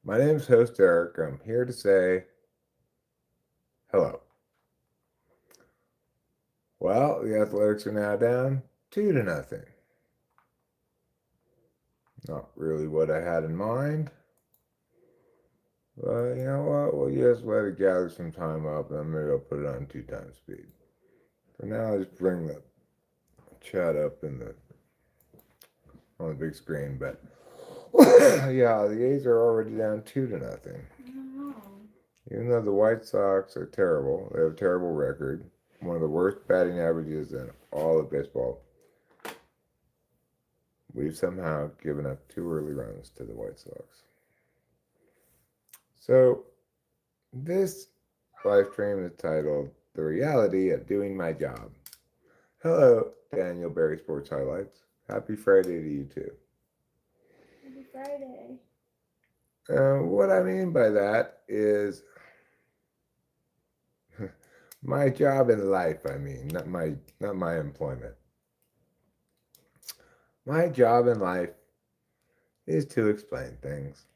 My name's host Eric. I'm here to say hello. Well, the Athletics are now down 2-0. Not really what I had in mind, but you know what? We'll just let it gather some time up, and then maybe I'll put it on 2 times speed. For now, I'll just bring the chat up on the big screen. But yeah, the A's are already down 2-0. Even though the White Sox are terrible, they have a terrible record, one of the worst batting averages in all of baseball. We've somehow given up 2 early runs to the White Sox. So, this live stream is titled The Reality of Doing My Job. Hello, Daniel Berry Sports Highlights. Happy Friday to you too. Happy Friday. What I mean by that is my job in life, not my employment. My job in life is to explain things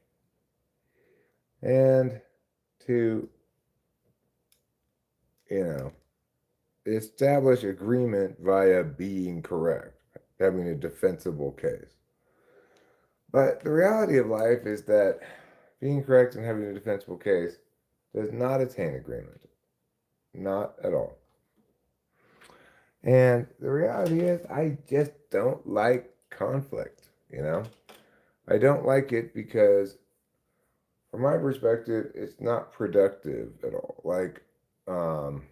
and to, you know, establish agreement via being correct, having a defensible case. But the reality of life is that being correct and having a defensible case does not attain agreement. Not at all. And the reality is, I just don't like conflict. I don't like it because, from my perspective, it's not productive at all. Um,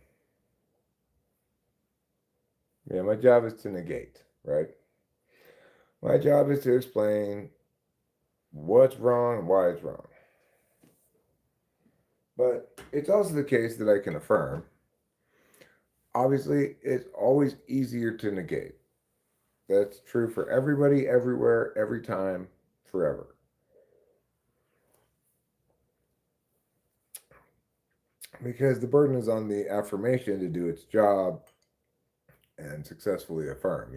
my job is to negate, right? My job is to explain what's wrong and why it's wrong. But it's also the case that I can affirm. Obviously, it's always easier to negate. That's true for everybody, everywhere, every time, forever. Because the burden is on the affirmation to do its job and successfully affirm.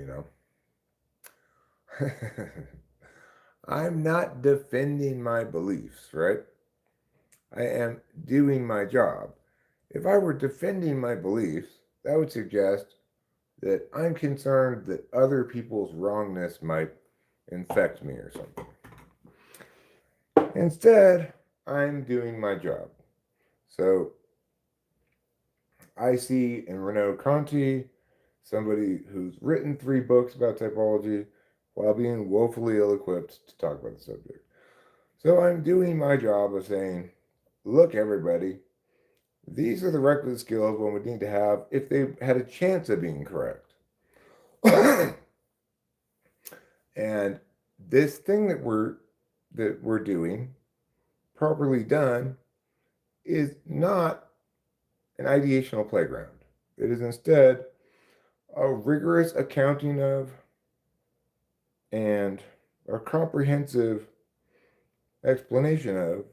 I'm not defending my beliefs, right? I am doing my job. If I were defending my beliefs, that would suggest that I'm concerned that other people's wrongness might infect me or something. Instead, I'm doing my job. So I see in Renaud Conti somebody who's written 3 books about typology while being woefully ill equipped to talk about the subject. So I'm doing my job of saying, look, everybody, these are the requisite skills one would need to have if they had a chance of being correct. And this thing that we're doing, properly done, is not an ideational playground. It is instead a rigorous accounting of and a comprehensive explanation of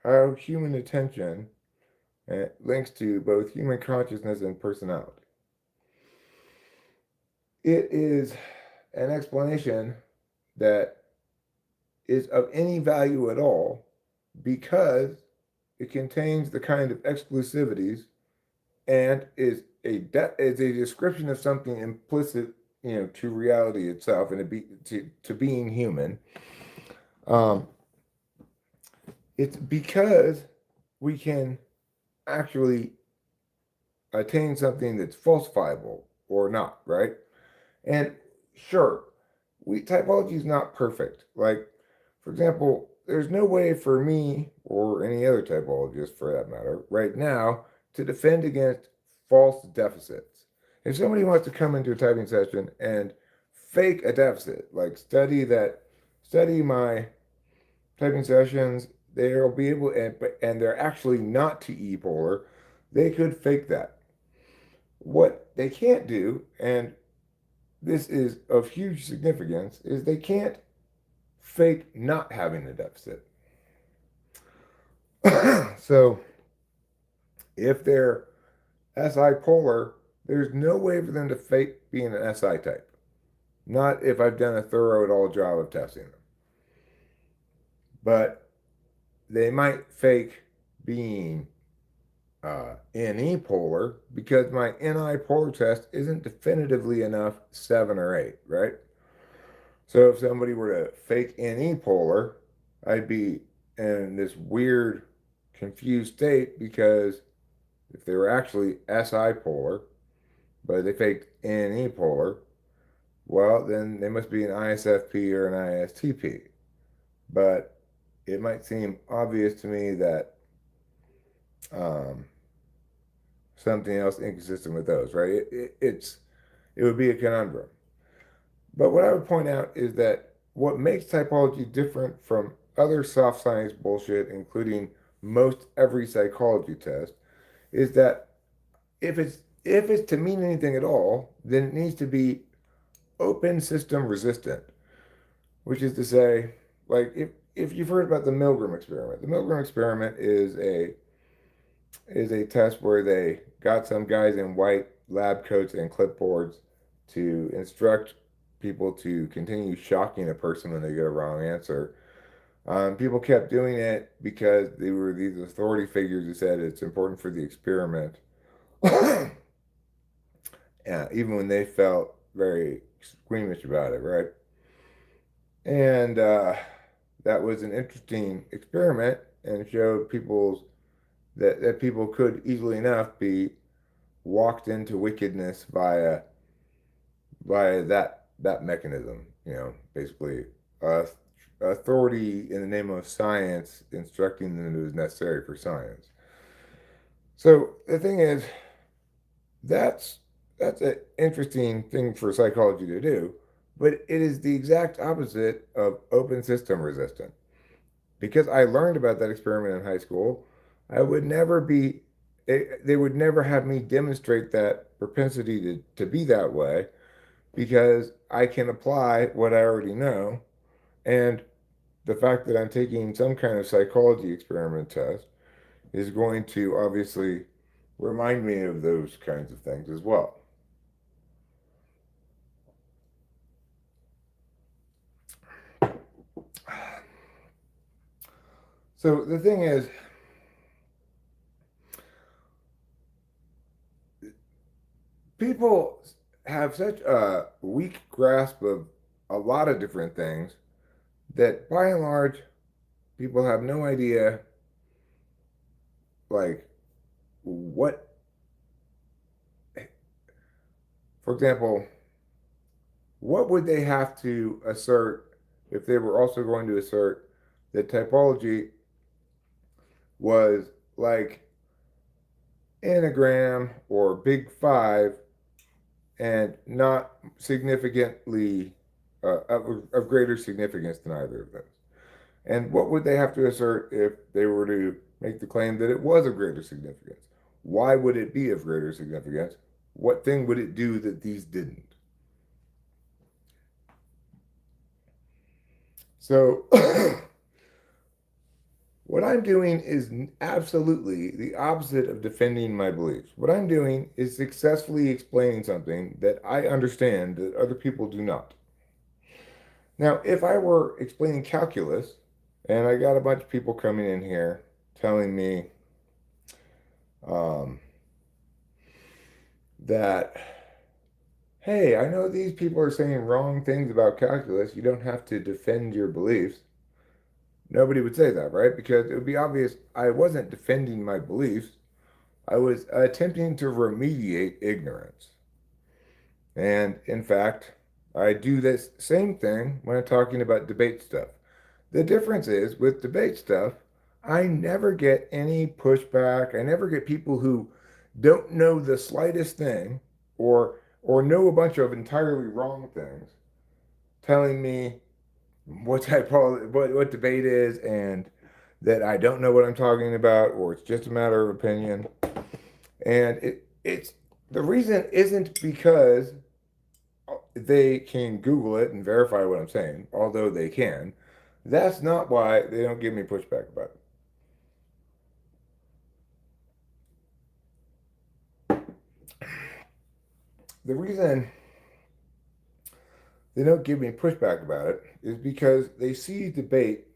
how human attention links to both human consciousness and personality. It is an explanation that is of any value at all because it contains the kind of exclusivities and is a description of something implicit, to reality itself and to being human. Um, it's because we can actually attain something that's falsifiable or not, right? And sure, typology is not perfect. Like, for example, there's no way for me or any other typologist for that matter right now to defend against false deficits. If somebody wants to come into a typing session and fake a deficit, like study my typing sessions, they'll be able and they're actually not TE polar, they could fake that. What they can't do, and this is of huge significance, is they can't fake not having a deficit. So if they're SI polar, there's no way for them to fake being an SI type. Not if I've done a thorough at all job of testing them. But they might fake being NE polar because my NI polar test isn't definitively enough 7 or 8, right? So if somebody were to fake NE polar, I'd be in this weird, confused state because if they were actually SI polar, but they faked NE polar, well, then they must be an ISFP or an ISTP. But it might seem obvious to me that um, something else inconsistent with those, right? It would be a conundrum. But what I would point out is that what makes typology different from other soft science bullshit, including most every psychology test, is that if it's to mean anything at all, then it needs to be open system resistant, which is to say, like if you've heard about the Milgram experiment, the Milgram experiment is a test where they got some guys in white lab coats and clipboards to instruct people to continue shocking a person when they get a wrong answer. People kept doing it because they were these authority figures who said it's important for the experiment. Yeah, even when they felt very squeamish about it, right? And that was an interesting experiment and showed that people could easily enough be walked into wickedness via that mechanism. Basically, uh, authority in the name of science instructing them that is necessary for science. So the thing is, that's that's an interesting thing for psychology to do, but it is the exact opposite of open system resistant. Because I learned about that experiment in high school, I would never be, they would never have me demonstrate that propensity to be that way because I can apply what I already know. And the fact that I'm taking some kind of psychology experiment test is going to obviously remind me of those kinds of things as well. So the thing is, people have such a weak grasp of a lot of different things that by and large, people have no idea, like, what, for example, what would they have to assert if they were also going to assert that typology was like Enneagram or Big Five and not significantly of greater significance than either of those? And what would they have to assert if they were to make the claim that it was of greater significance? Why would it be of greater significance? What thing would it do that these didn't? So, what I'm doing is absolutely the opposite of defending my beliefs. What I'm doing is successfully explaining something that I understand that other people do not. Now, if I were explaining calculus, and I got a bunch of people coming in here telling me um, that, hey, I know these people are saying wrong things about calculus. You don't have to defend your beliefs. Nobody would say that, right? Because it would be obvious I wasn't defending my beliefs. I was attempting to remediate ignorance. And in fact, I do this same thing when I'm talking about debate stuff. The difference is with debate stuff, I never get any pushback. I never get people who don't know the slightest thing or know a bunch of entirely wrong things telling me what debate is and that I don't know what I'm talking about or it's just a matter of opinion. And it's the reason isn't because they can Google it and verify what I'm saying, although they can. That's not why they don't give me pushback about it. The reason they don't give me pushback about it is because they see debate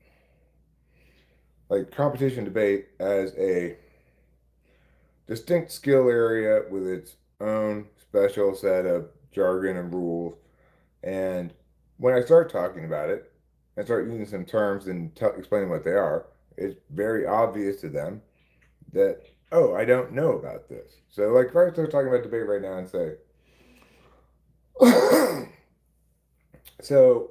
like competition debate as a distinct skill area with its own special set of jargon and rules. And when I start talking about it and start using some terms and explaining what they are, it's very obvious to them that, oh, I don't know about this. So, like, if I start talking about debate right now and say, so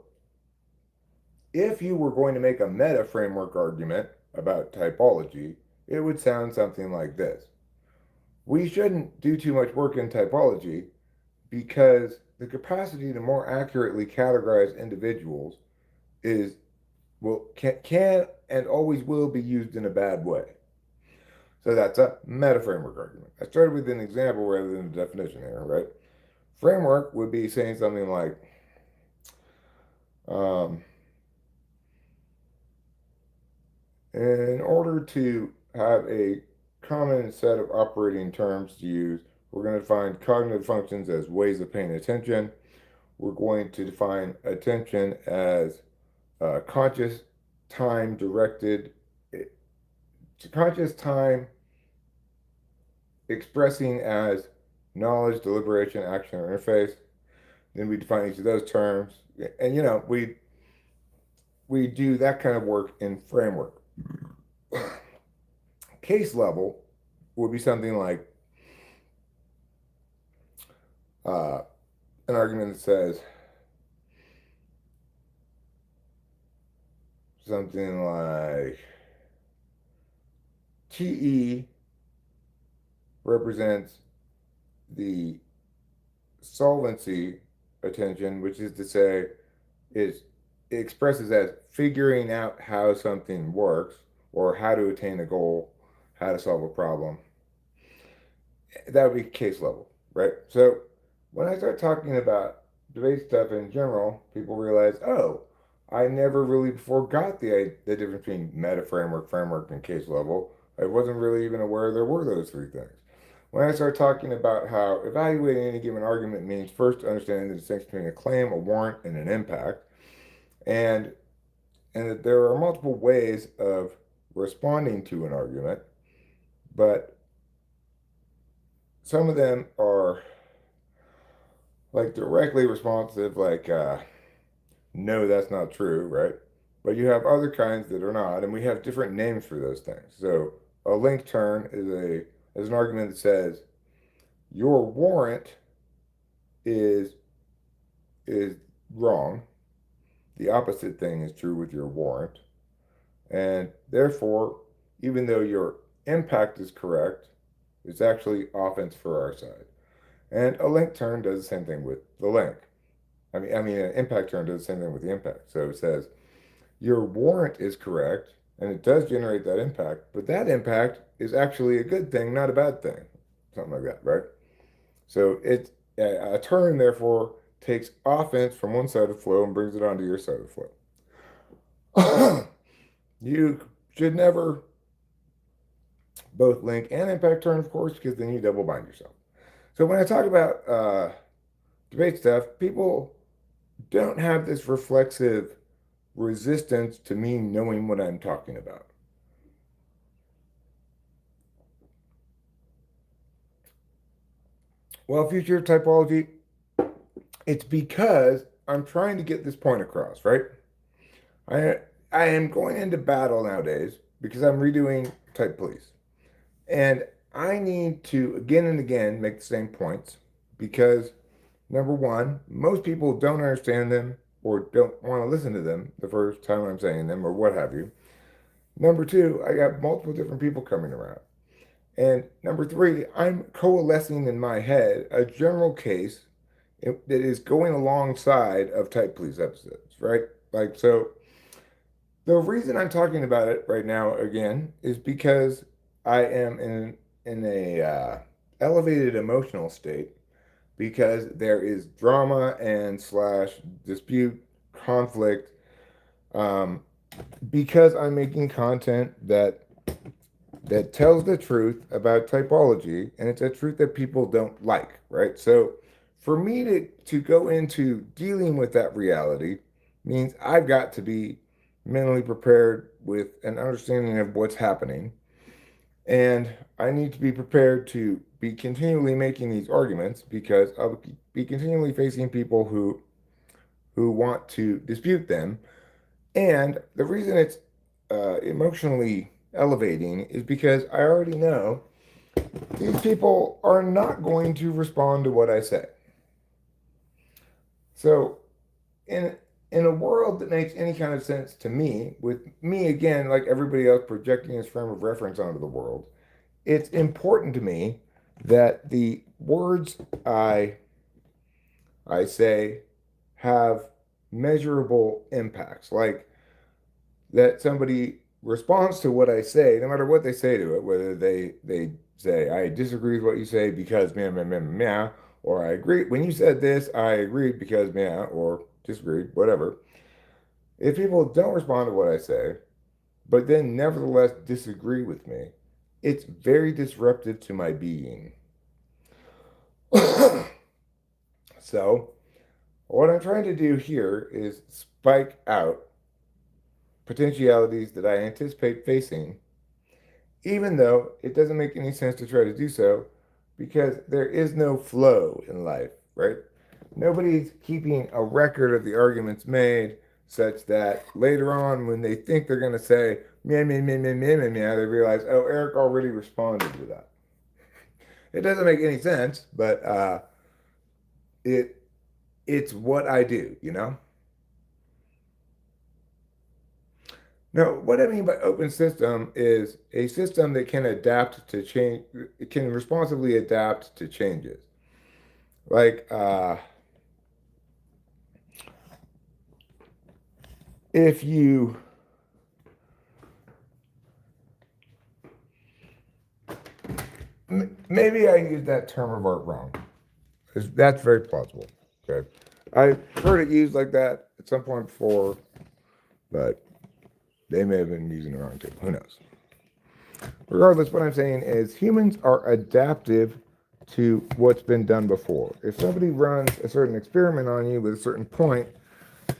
if you were going to make a meta framework argument about typology, it would sound something like this. We shouldn't do too much work in typology because the capacity to more accurately categorize individuals is can and always will be used in a bad way. So that's a meta framework argument. I started with an example rather than a definition here, right? Framework would be saying something like, um, in order to have a common set of operating terms to use, we're going to define cognitive functions as ways of paying attention. We're going to define attention as conscious time directed, conscious time expressing as knowledge, deliberation, action, or interface. Then we define each of those terms, and we do that kind of work in framework. Case level would be something like uh, an argument that says something like TE represents the solvency attention, which is to say, it expresses as figuring out how something works or how to attain a goal, how to solve a problem. That would be case level, right? So when I start talking about debate stuff in general, people realize, oh, I never really before got the difference between meta framework, and case level. I wasn't really even aware there were those three things. When I start talking about how evaluating any given argument means first understanding the distinction between a claim, a warrant, and an impact, and that there are multiple ways of responding to an argument, but some of them are like directly responsive, like no, that's not true, right? But you have other kinds that are not, and we have different names for those things. So a link turn is an argument that says your warrant is is wrong. The opposite thing is true with your warrant. And therefore, even though your impact is correct, it's actually offense for our side. And a link turn does the same thing with the link. I mean, an impact turn does the same thing with the impact. So it says your warrant is correct, and it does generate that impact, but that impact is actually a good thing, not a bad thing. Something like that, right? So a turn, therefore, takes offense from one side of the flow and brings it onto your side of the flow. You should never both link and impact turn, of course, because then you double bind yourself. So when I talk about debate stuff, people don't have this reflexive resistance to me knowing what I'm talking about. Well, future of typology, it's because I'm trying to get this point across, right? I I am going into battle nowadays because I'm redoing Type Police. And I need to again and again make the same points because number one, most people don't understand them or don't want to listen to them the first time I'm saying them or what have you. Number two, I got multiple different people coming around. And number three, I'm coalescing in my head a general case that is going alongside of Type Police episodes, right? Like, so the reason I'm talking about it right now again is because I am in a elevated emotional state because there is drama and slash dispute, conflict, um, because I'm making content that tells the truth about typology, and it's a truth that people don't like, right? So for me to go into dealing with that reality means I've got to be mentally prepared with an understanding of what's happening. And I need to be prepared to be continually making these arguments because I'll be continually facing people who want to dispute them. And the reason it's emotionally elevating is because I already know these people are not going to respond to what I say. So in in a world that makes any kind of sense to me, with me again, like everybody else, projecting his frame of reference onto the world, it's important to me that the words I say have measurable impacts. Like that somebody responds to what I say, no matter what they say to it, whether they say, I disagree with what you say because meh, meh, meh, meh, or I agree. When you said this, I agreed because meh, or disagreed, whatever. If people don't respond to what I say, but then nevertheless disagree with me, it's very disruptive to my being. So, what I'm trying to do here is spike out potentialities that I anticipate facing, even though it doesn't make any sense to try to do so because there is no flow in life, right? Nobody's keeping a record of the arguments made such that later on, when they think they're going to say, meh, meh, meh, meh, meh, meh, meh, they realize, oh, Eric already responded to that. It doesn't make any sense, but it it's what I do, you know? No, what I mean by open system is a system that can adapt to change, it can responsibly adapt to changes. Like, if you, maybe I used that term of art wrong. That's very plausible. Okay. I've heard it used like that at some point before, but they may have been using it wrong too. Who knows? Regardless, what I'm saying is humans are adaptive to what's been done before. If somebody runs a certain experiment on you with a certain point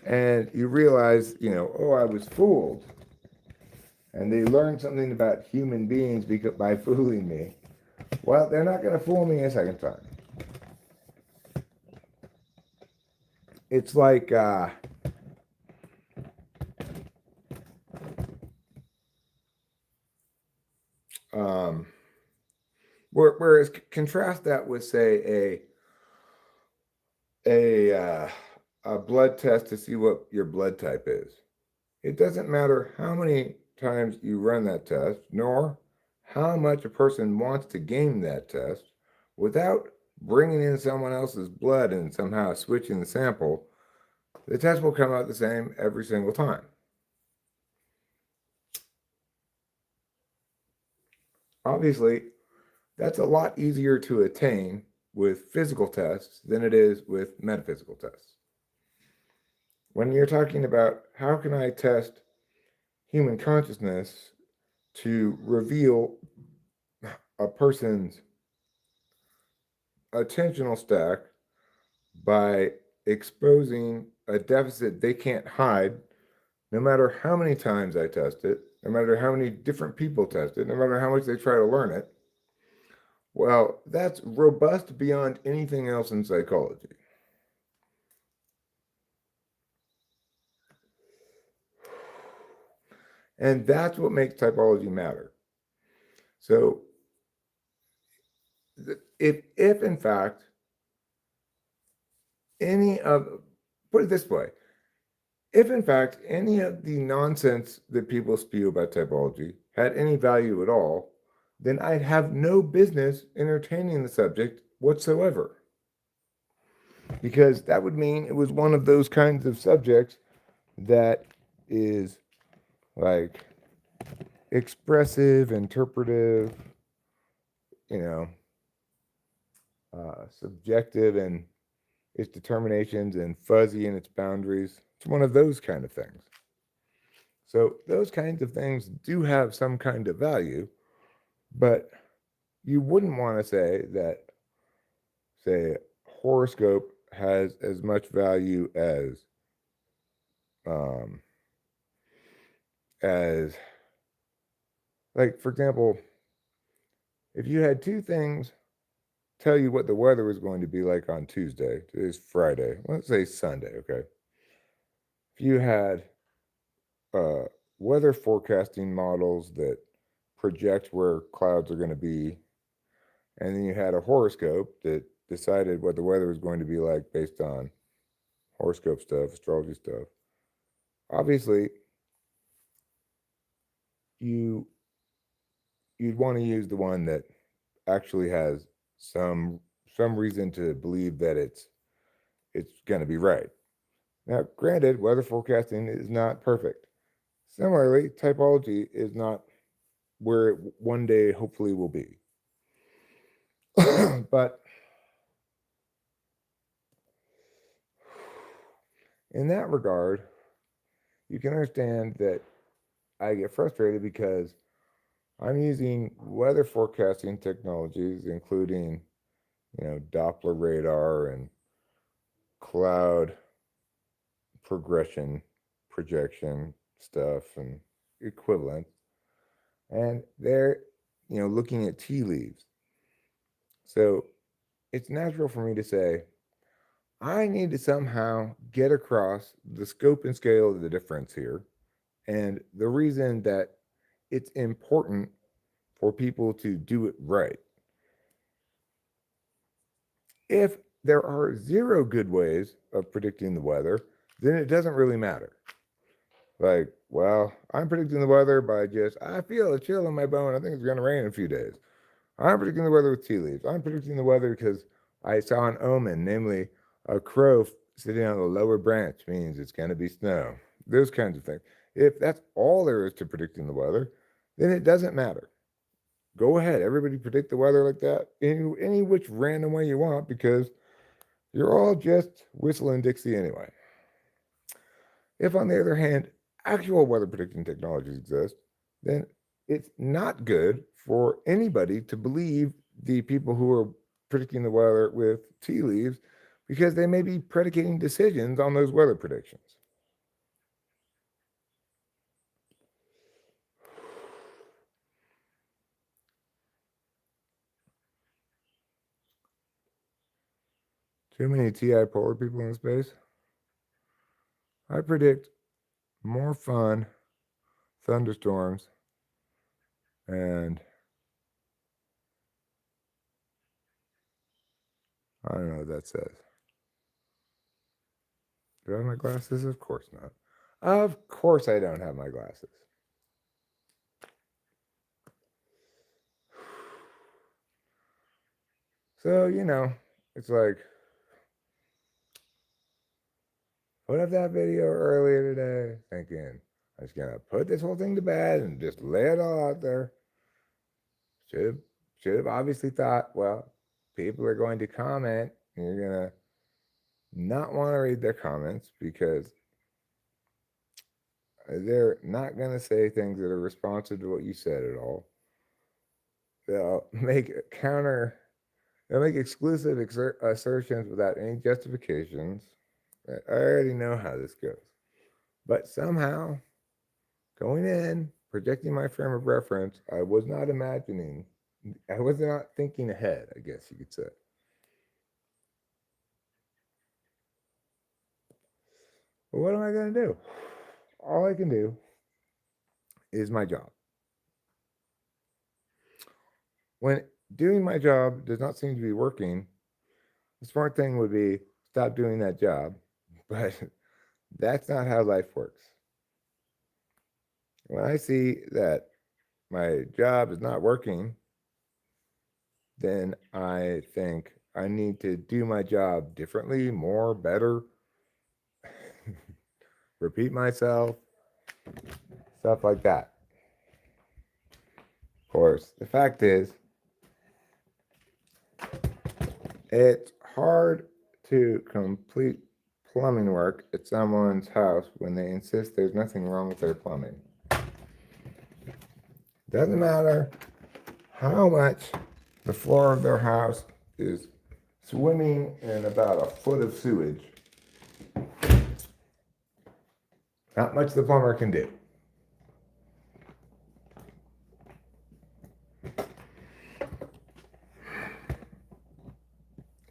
and you realize, oh, I was fooled, and they learn something about human beings by fooling me, well, they're not going to fool me a second time. It's like, um, whereas contrast that with, say, a blood test to see what your blood type is. It doesn't matter how many times you run that test, nor how much a person wants to game that test without bringing in someone else's blood and somehow switching the sample. The test will come out the same every single time. Obviously, that's a lot easier to attain with physical tests than it is with metaphysical tests. When you're talking about how can I test human consciousness to reveal a person's attentional stack by exposing a deficit they can't hide, no matter how many times I test it, no matter how many different people test it, no matter how much they try to learn it, well, that's robust beyond anything else in psychology. And that's what makes typology matter. So, if in fact, any of, put it this way, if in fact any of the nonsense that people spew about typology had any value at all, then I'd have no business entertaining the subject whatsoever. Because that would mean it was one of those kinds of subjects that is like expressive, interpretive, you know, subjective in its determinations and fuzzy in its boundaries. It's one of those kind of things. So those kinds of things do have some kind of value, but you wouldn't want to say that, say, horoscope has as much value as, um, as, like, for example, if you had two things tell you what the weather was going to be like on Tuesday, today's Friday, let's say Sunday, okay? If you had uh, weather forecasting models that project where clouds are going to be, and then you had a horoscope that decided what the weather was going to be like based on horoscope stuff, astrology stuff. Obviously, you'd want to use the one that actually has some reason to believe that it's going to be right. Now, granted, weather forecasting is not perfect. Similarly, typology is not where it one day hopefully will be. But in that regard, you can understand that I get frustrated because I'm using weather forecasting technologies, including, Doppler radar and cloud progression, projection stuff and equivalent. And they're, looking at tea leaves. So it's natural for me to say, I need to somehow get across the scope and scale of the difference here. And the reason that it's important for people to do it right. If there are zero good ways of predicting the weather, then it doesn't really matter. Like, well, I'm predicting the weather by I feel a chill in my bone. I think it's going to rain in a few days. I'm predicting the weather with tea leaves. I'm predicting the weather because I saw an omen, namely a crow sitting on the lower branch means it's going to be snow. Those kinds of things. If that's all there is to predicting the weather, then it doesn't matter. Go ahead, everybody predict the weather like that any which random way you want because you're all just whistling Dixie anyway. If, on the other hand, actual weather predicting technologies exist, then it's not good for anybody to believe the people who are predicting the weather with tea leaves because they may be predicating decisions on those weather predictions. Too many TI polar people in space? I predict more fun, thunderstorms, and I don't know what that says. Do I have my glasses? Of course not. Of course I don't have my glasses. So, it's like, put up that video earlier today thinking, I'm just going to put this whole thing to bed and just lay it all out there. Should have obviously thought, well, people are going to comment and you're going to not want to read their comments because they're not going to say things that are responsive to what you said at all. They'll make exclusive assertions without any justifications. I already know how this goes. But somehow, going in, projecting my frame of reference, I was not thinking ahead, I guess you could say. But what am I going to do? All I can do is my job. When doing my job does not seem to be working, the smart thing would be stop doing that job. But that's not how life works. When I see that my job is not working, then I think I need to do my job differently, more, better, repeat myself, stuff like that. Of course, the fact is, it's hard to complete plumbing work at someone's house when they insist there's nothing wrong with their plumbing. Doesn't matter how much the floor of their house is swimming in about a foot of sewage. Not much the plumber can do.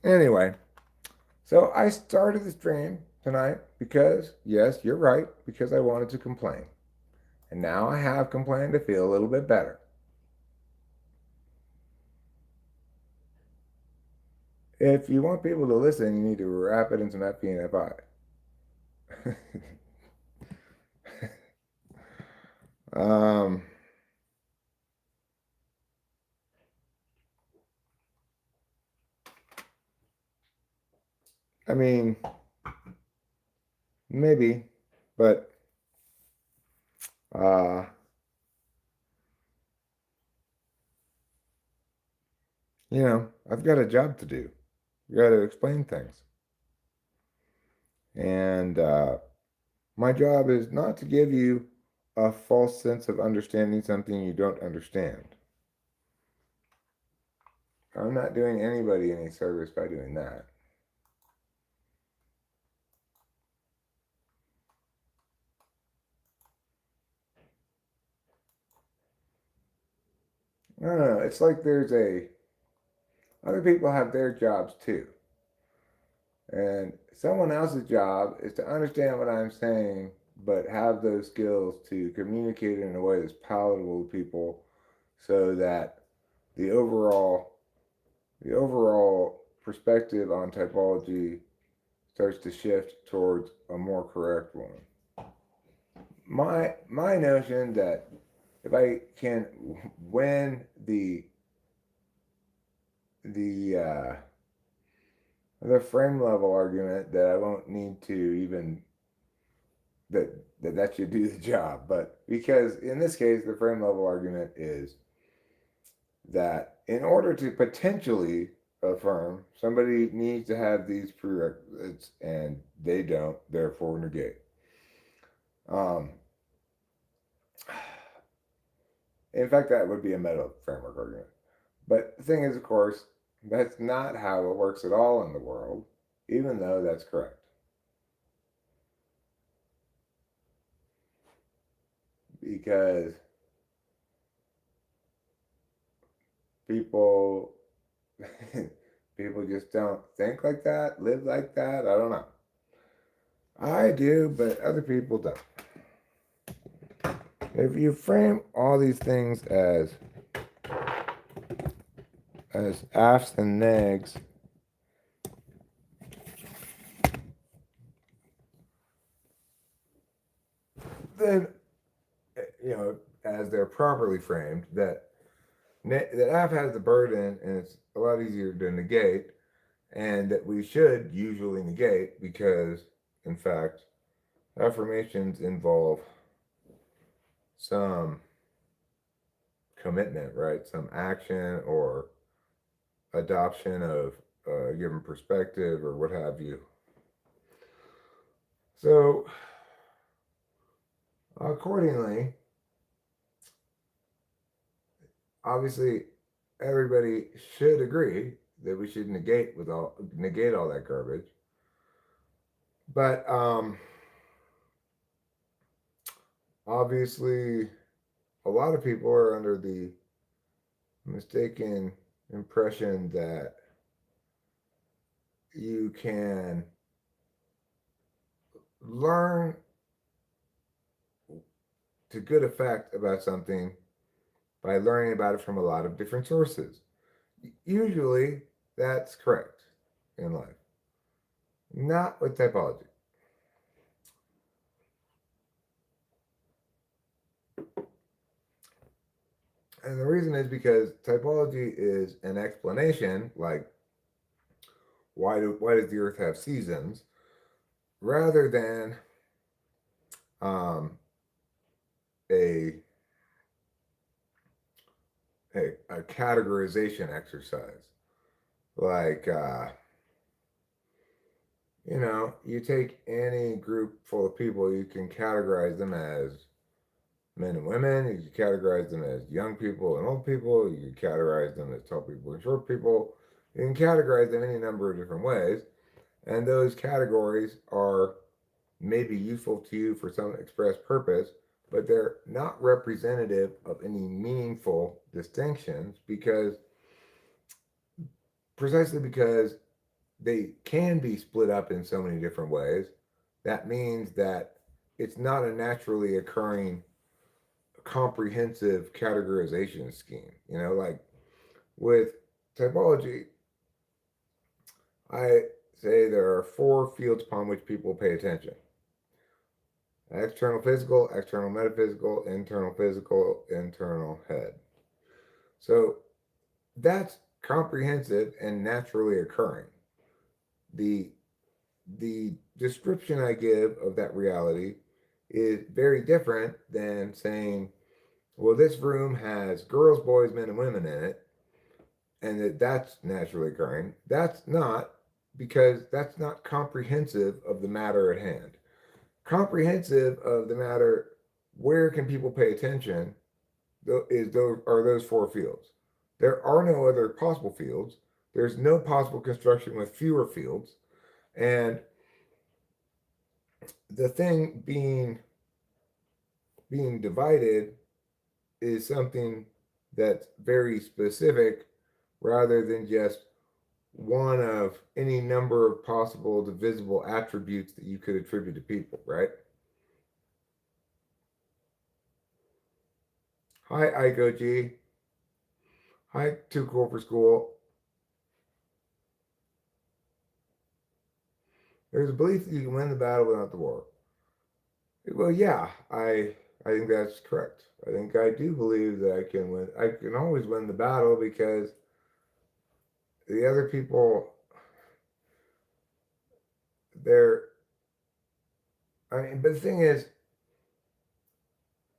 Anyway, so I started the stream tonight because, yes, you're right, because I wanted to complain. And now I have complained to feel a little bit better. If you want people to listen, you need to wrap it in some FP and FI. um, I mean, maybe, but uh, I've got a job to do. You got to explain things. And my job is not to give you a false sense of understanding something you don't understand. I'm not doing anybody any service by doing that. I don't know. It's like other people have their jobs too. And someone else's job is to understand what I'm saying, but have those skills to communicate in a way that's palatable to people so that the overall perspective on typology starts to shift towards a more correct one. My notion that if I can win the the frame level argument, that I won't need to even that should do the job. But because in this case, the frame level argument is that in order to potentially affirm, somebody needs to have these prerequisites, and they don't, therefore negate. In fact, that would be a meta framework argument. But the thing is, of course, that's not how it works at all in the world, even though that's correct. Because people people just don't think like that, live like that. I don't know. I do, but other people don't. If you frame all these things as afs and negs, then as they're properly framed, that af has the burden, and it's a lot easier to negate, and that we should usually negate because, in fact, affirmations involve some commitment, right? Some action or adoption of a given perspective or what have you. So, accordingly, obviously, everybody should agree that we should negate all that garbage. But obviously, a lot of people are under the mistaken impression that you can learn to good effect about something by learning about it from a lot of different sources. Usually, that's correct in life. Not with typology. And the reason is because typology is an explanation, like why does the Earth have seasons, rather than a categorization exercise. Like you take any group full of people, you can categorize them as men and women, you can categorize them as young people and old people, you can categorize them as tall people and short people, you can categorize them any number of different ways, and those categories are maybe useful to you for some express purpose, but they're not representative of any meaningful distinctions precisely because they can be split up in so many different ways, that means that it's not a naturally occurring comprehensive categorization scheme. Like with typology, I say there are 4 fields upon which people pay attention: external physical, external metaphysical, internal physical, internal head. So that's comprehensive and naturally occurring. The the description I give of that reality is very different than saying, well, this room has girls, boys, men, and women in it, and that's naturally occurring. That's not, because that's not comprehensive of the matter at hand. Comprehensive of the matter, where can people pay attention, are those 4 fields. There are no other possible fields. There's no possible construction with fewer fields. And the thing being divided is something that's very specific, rather than just one of any number of possible divisible attributes that you could attribute to people, right? Hi, Iko G. Hi, Too Cool for School. There's a belief that you can win the battle without the war. Well, yeah, I think that's correct. I think I do believe that I can win. I can always win the battle, because the other people, they're, but the thing is,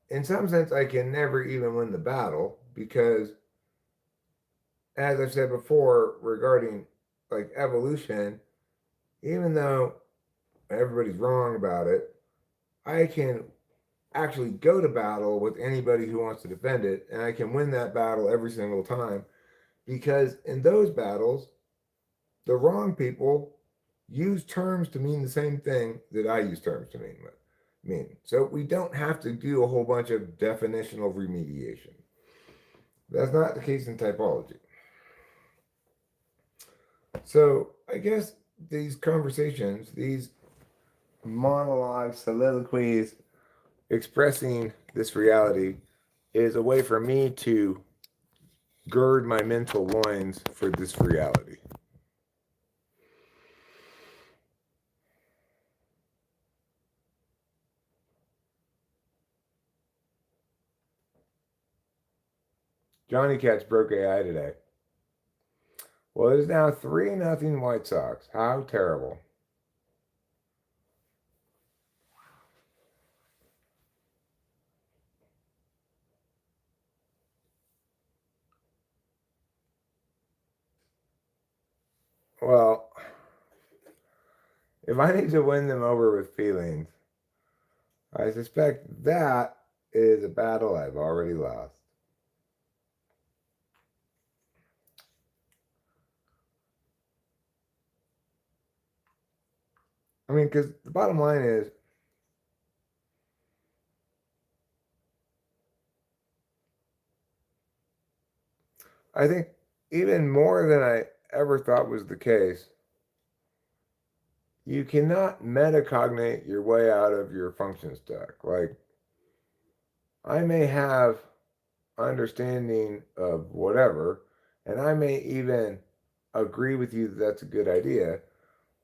in some sense, I can never even win the battle, because, as I've said before, regarding like evolution, even though everybody's wrong about it, I can actually go to battle with anybody who wants to defend it, and I can win that battle every single time, because in those battles, the wrong people use terms to mean the same thing that I use terms to mean. So we don't have to do a whole bunch of definitional remediation. That's not the case in typology. So I guess these conversations, these monologues, soliloquies, expressing this reality, is a way for me to gird my mental loins for this reality. Johnny Cats broke AI today. Well, it is now 3-0 White Sox. How terrible. Well, if I need to win them over with feelings, I suspect that is a battle I've already lost. I mean, because the bottom line is, I think even more than I ever thought was the case, you cannot metacognate your way out of your function stack. Like, I may have understanding of whatever, and I may even agree with you that that's a good idea,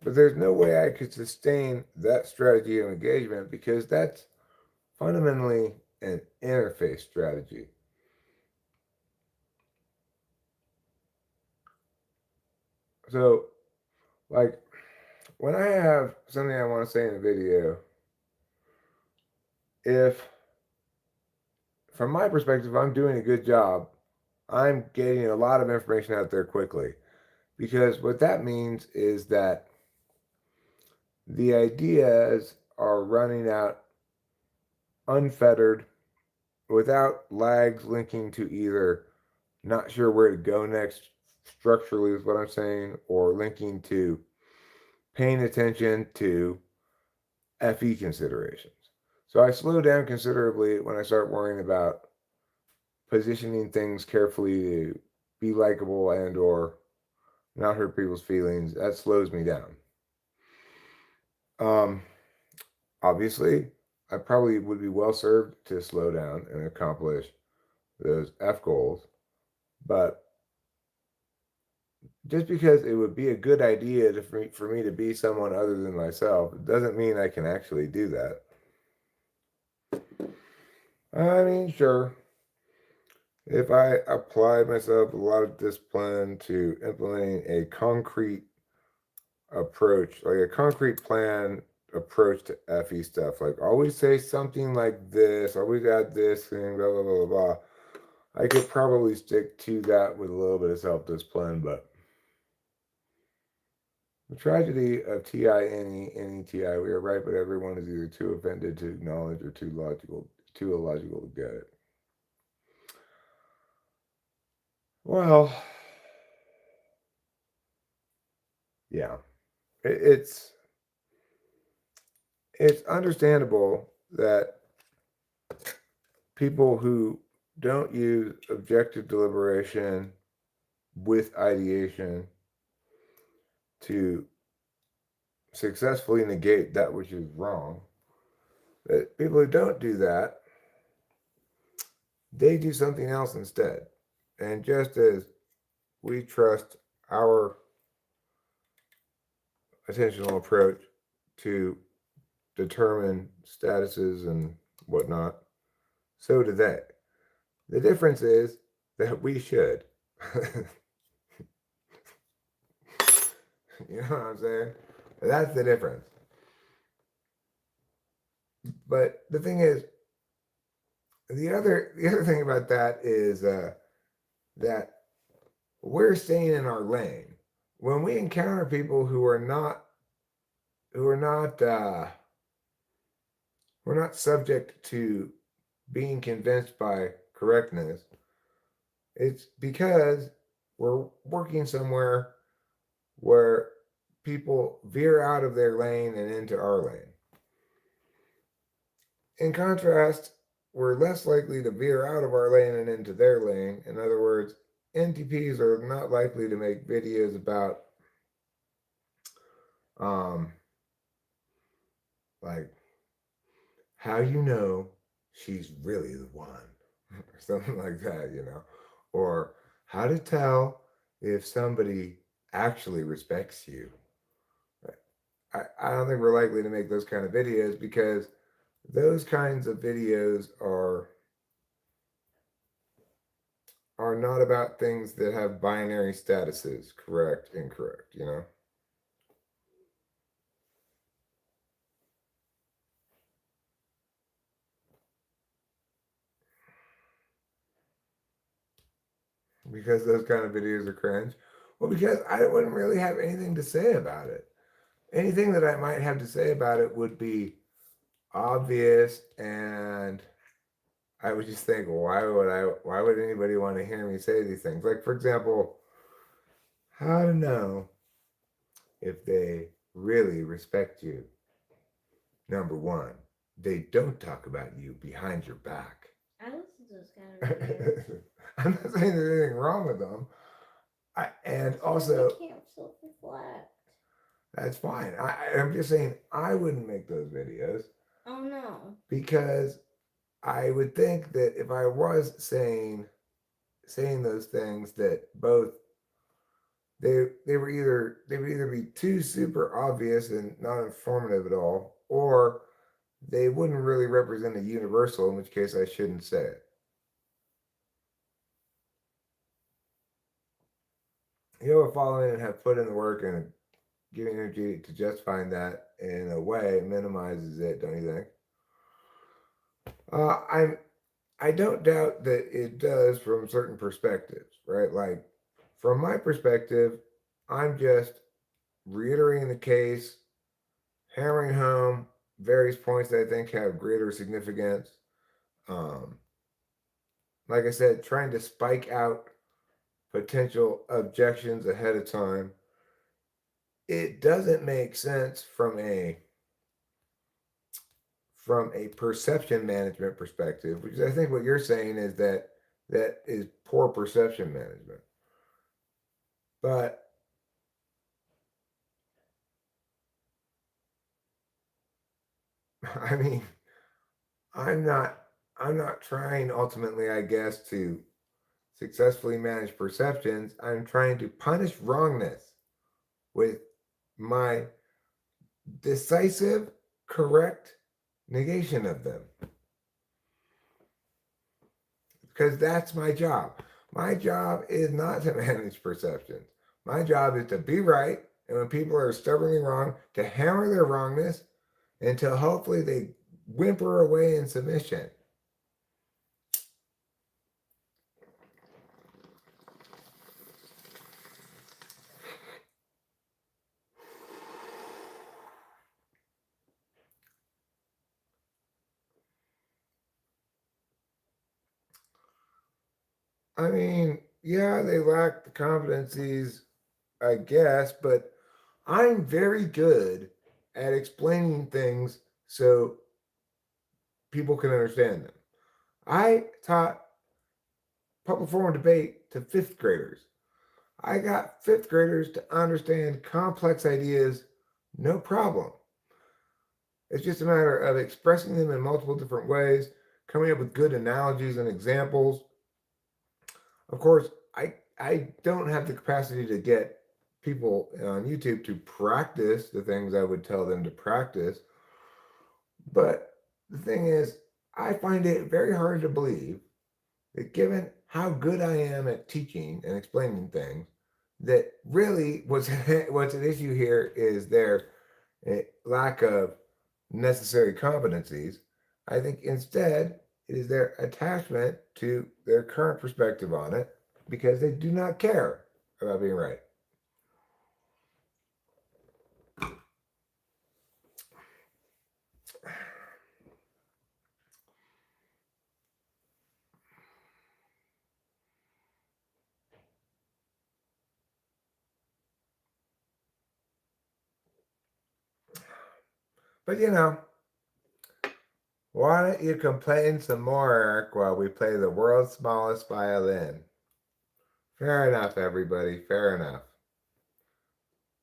but there's no way I could sustain that strategy of engagement, because that's fundamentally an interface strategy. So, like, when I have something I want to say in a video, if from my perspective I'm doing a good job, I'm getting a lot of information out there quickly, because what that means is that the ideas are running out unfettered, without lags linking to either not sure where to go next structurally is what I'm saying, or linking to paying attention to FE considerations. So I slow down considerably when I start worrying about positioning things carefully to be likable and or not hurt people's feelings. That slows me down. Um, Obviously, I probably would be well served to slow down and accomplish those F goals, but just because it would be a good idea for me to be someone other than myself, it doesn't mean I can actually do that. I mean, sure, if I apply myself a lot of discipline to implementing a concrete approach, like a concrete plan approach to FE stuff, like always say something like this, always add this thing, blah, blah, blah, blah, blah. I could probably stick to that with a little bit of self discipline, but the tragedy of TI, we are right, but everyone is either too offended to acknowledge or too illogical to get it. Well, yeah, it's understandable that people who don't use objective deliberation with ideation to successfully negate that which is wrong, that people who don't do that, they do something else instead. And just as we trust our attentional approach to determine statuses and whatnot, so do they. The difference is that we should. You know what I'm saying? That's the difference. But the thing is, the other thing about that is that we're staying in our lane. When we encounter people who are not we're not subject to being convinced by correctness, it's because we're working somewhere where people veer out of their lane and into our lane. In contrast, we're less likely to veer out of our lane and into their lane. In other words, NTPs are not likely to make videos about like how you know she's really the one or something like that, or how to tell if somebody actually respects you. I don't think we're likely to make those kind of videos because those kinds of videos are not about things that have binary statuses, correct, incorrect. Because those kind of videos are cringe. Well, because I wouldn't really have anything to say about it. Anything that I might have to say about it would be obvious, and I would just think, why would anybody want to hear me say these things? Like, for example, how to know if they really respect you. Number one, they don't talk about you behind your back. I listen to those kind of videos. I'm not saying there's anything wrong with them. And also, they can't self-reflect. That's fine. I'm just saying I wouldn't make those videos. Oh no. Because I would think that if I was saying those things, that both they would either be too super obvious and not informative at all, or they wouldn't really represent a universal, in which case I shouldn't say it. We're following and have put in the work and giving energy to justifying that in a way minimizes it, don't you think? I don't doubt that it does from certain perspectives, right? Like from my perspective, I'm just reiterating the case, hammering home various points that I think have greater significance. Um, like I said, trying to spike out potential objections ahead of time. It doesn't make sense from a perception management perspective, which I think what you're saying is that is poor perception management. But I mean, I'm not trying ultimately, I guess, to successfully manage perceptions. I'm trying to punish wrongness with my decisive, correct negation of them. Because that's my job. My job is not to manage perceptions. My job is to be right, and when people are stubbornly wrong, to hammer their wrongness until hopefully they whimper away in submission. I mean, yeah, they lack the competencies, I guess, but I'm very good at explaining things so people can understand them. I taught public forum debate to fifth graders. I got fifth graders to understand complex ideas, no problem. It's just a matter of expressing them in multiple different ways, coming up with good analogies and examples. Of course, I don't have the capacity to get people on YouTube to practice the things I would tell them to practice. But the thing is, I find it very hard to believe that given how good I am at teaching and explaining things, that really what's an issue here is their lack of necessary competencies. I think instead it is their attachment to their current perspective on it because they do not care about being right. But why don't you complain some more, Eric, while we play the world's smallest violin? Fair enough, everybody. Fair enough.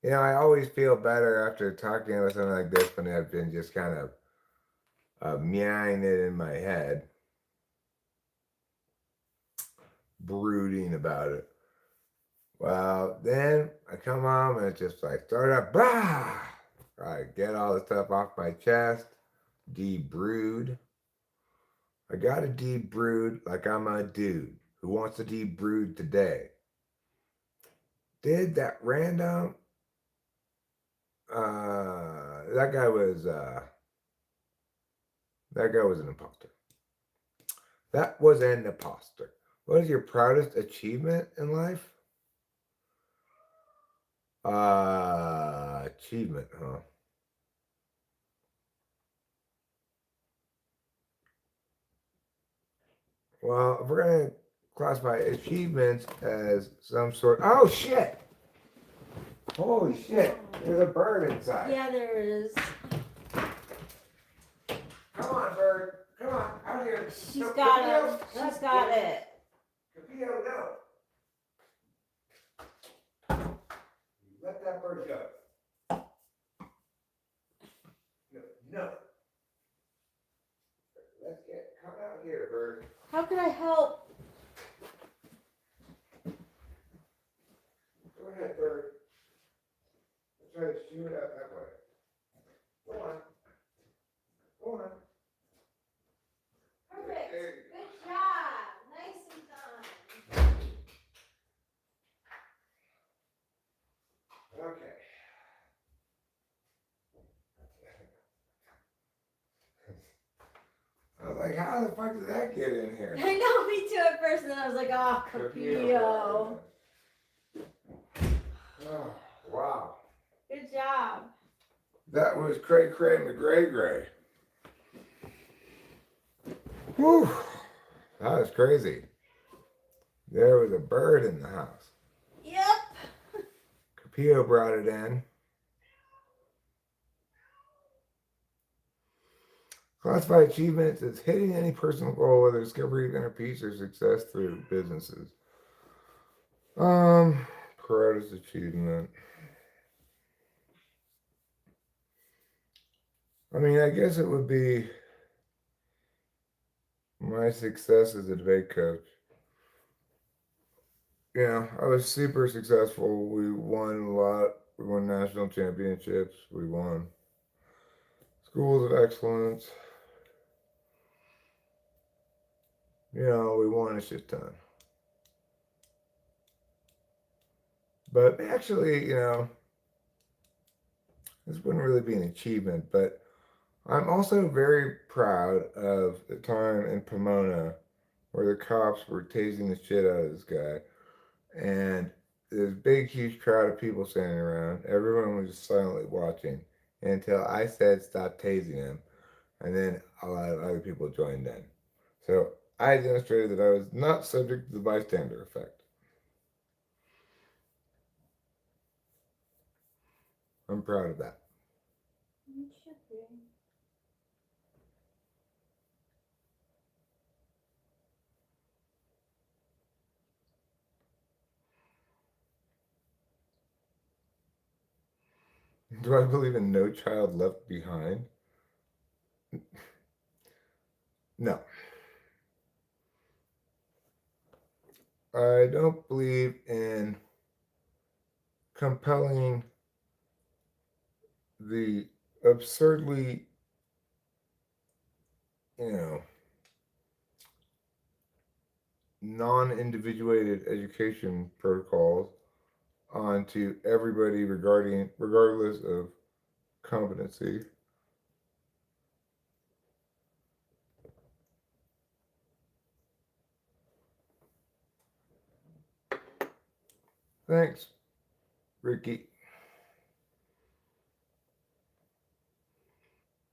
I always feel better after talking about something like this when I've been just kind of meowing it in my head, brooding about it. Well, then I come home and it's just like start up, bah! I get all the stuff off my chest, debrood. I got to debrood like I'm a dude who wants to debrood today. Did that random? That guy was an imposter. That was an imposter. What is your proudest achievement in life? Achievement, huh? Well, if we're gonna classify achievements as some sort. Oh shit! Holy shit! There's a bird inside. Yeah, there is. Come on, bird. Come on, out here. She's got it. She's got it. Capito, no. Let that bird go. No. Come out here, bird. How can I help? Go ahead, bird. Let's try to shoot it out that way. Go on. Go on. Perfect. There you Good job. Nicely done. go. Okay. I was like, how the fuck did that get in here? I know, me too at first, and then I was like, oh, Capito. Oh, wow. Good job. That was cray cray McGray Gray. Whew. That was crazy. There was a bird in the house. Yep. Capillo brought it in. Classify achievements as hitting any personal goal, whether discovery of inner peace or success through businesses. Proudest achievement. I mean, I guess it would be my success as a debate coach. You know, I was super successful. We won a lot. We won national championships. We won schools of excellence. You know, we won a shit ton. But actually, you know, this wouldn't really be an achievement, but I'm also very proud of the time in Pomona where the cops were tasing the shit out of this guy. And there's a big, huge crowd of people standing around. Everyone was just silently watching until I said stop tasing him. And then a lot of other people joined in. So I demonstrated that I was not subject to the bystander effect. I'm proud of that. You should be. Do I believe in No Child Left Behind? No. I don't believe in compelling the absurdly, you know, non-individuated education protocols onto everybody regardless of competency. Thanks, Ricky.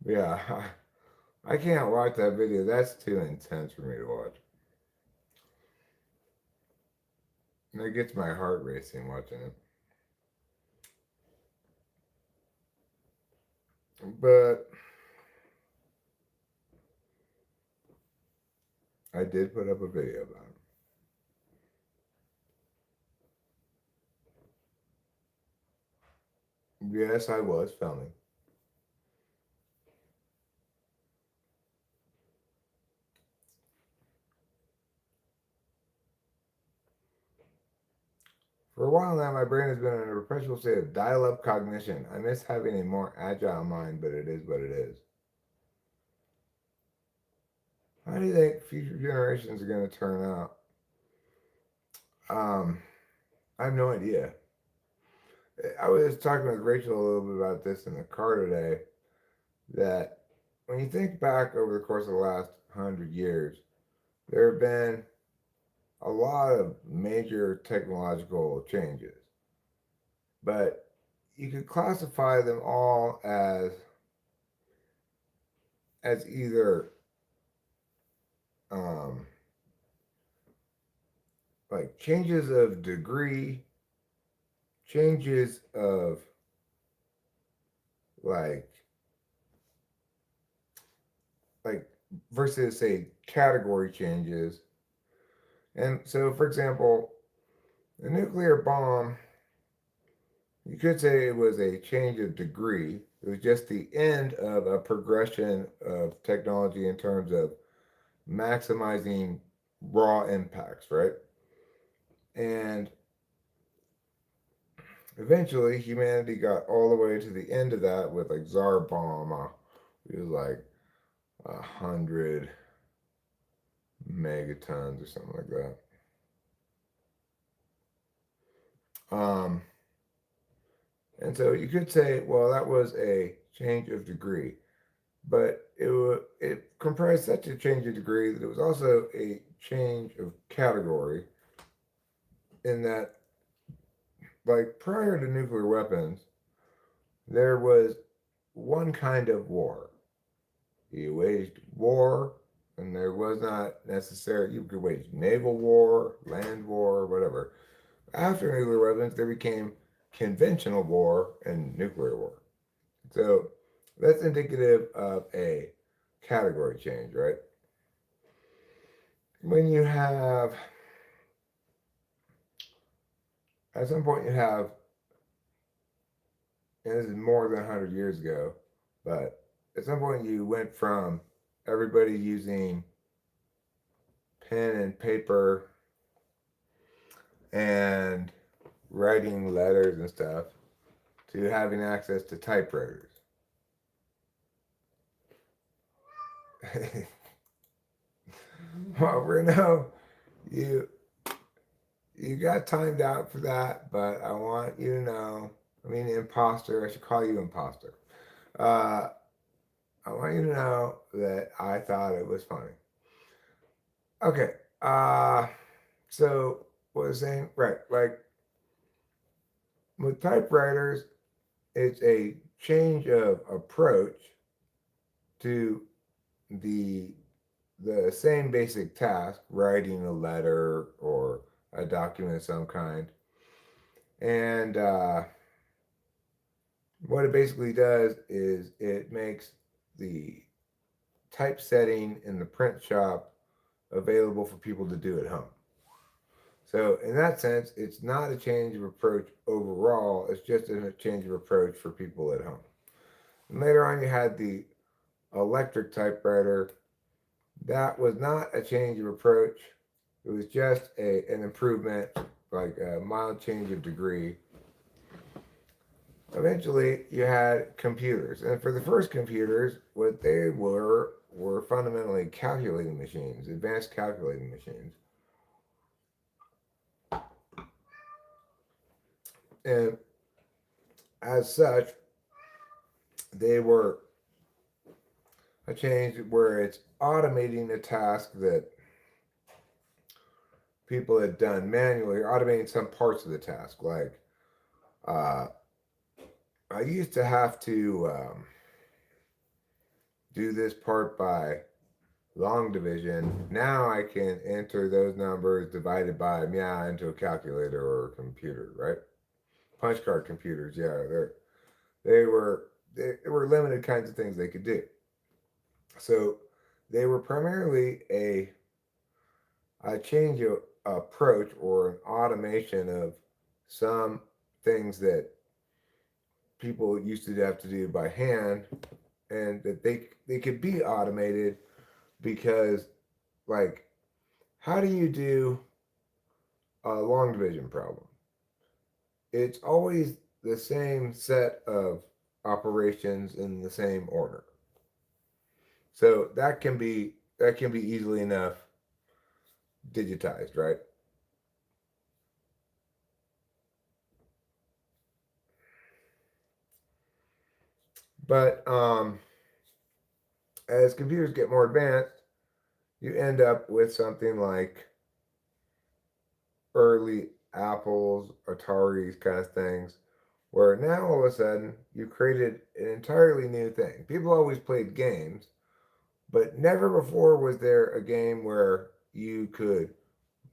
Yeah, I can't watch that video. That's too intense for me to watch. And it gets my heart racing watching it. But I did put up a video about it. Yes, I was filming. For a while now, my brain has been in a perpetual state of dial-up cognition. I miss having a more agile mind, but it is what it is. How do you think future generations are going to turn out? I have no idea. I was talking with Rachel a little bit about this in the car today. That when you think back over the course of the last 100 years, there have been a lot of major technological changes, but you could classify them all as either um, like changes of degree, changes of like like versus say category changes. And so, for example, the nuclear bomb, you could say it was a change of degree. It was just the end of a progression of technology in terms of maximizing raw impacts, right? And eventually, humanity got all the way to the end of that with like Tsar bomb. It was like 100 megatons or something like that. Um, and so you could say, well, that was a change of degree, but it comprised such a change of degree that it was also a change of category. In that, like prior to nuclear weapons, there was one kind of war. You waged war, and there was not necessarily, you could wage naval war, land war, whatever. After nuclear weapons, there became conventional war and nuclear war. So that's indicative of a category change, right? When you have, at some point, you have, and this is more than 100 years ago, but at some point you went from everybody using pen and paper and writing letters and stuff to having access to typewriters. Well, Reno, you got timed out for that, but I want you to know, I mean, imposter, I should call you imposter. I want you to know that I thought it was funny. Okay, so what was I saying? Right, like with typewriters, it's a change of approach to the same basic task, writing a letter or a document of some kind. And what it basically does is it makes the typesetting in the print shop available for people to do at home. So in that sense, it's not a change of approach overall. It's just a change of approach for people at home. And later on, you had the electric typewriter. That was not a change of approach. It was just an improvement, like a mild change of degree. Eventually, you had computers. And for the first computers, what they were fundamentally calculating machines, advanced calculating machines. And as such, they were a change where it's automating a task that people had done manually, or automating some parts of the task. Like, I used to have to do this part by long division. Now I can enter those numbers divided by into a calculator or a computer, right? Punch card computers, yeah, they were limited kinds of things they could do. So they were primarily a change of approach or an automation of some things that people used to have to do by hand, and that they could be automated because, like, how do you do a long division problem? It's always the same set of operations in the same order. So that can be easily enough digitized, right? But as computers get more advanced, you end up with something like early Apple's, Atari's kind of things, where now all of a sudden you created an entirely new thing. People always played games, but never before was there a game where you could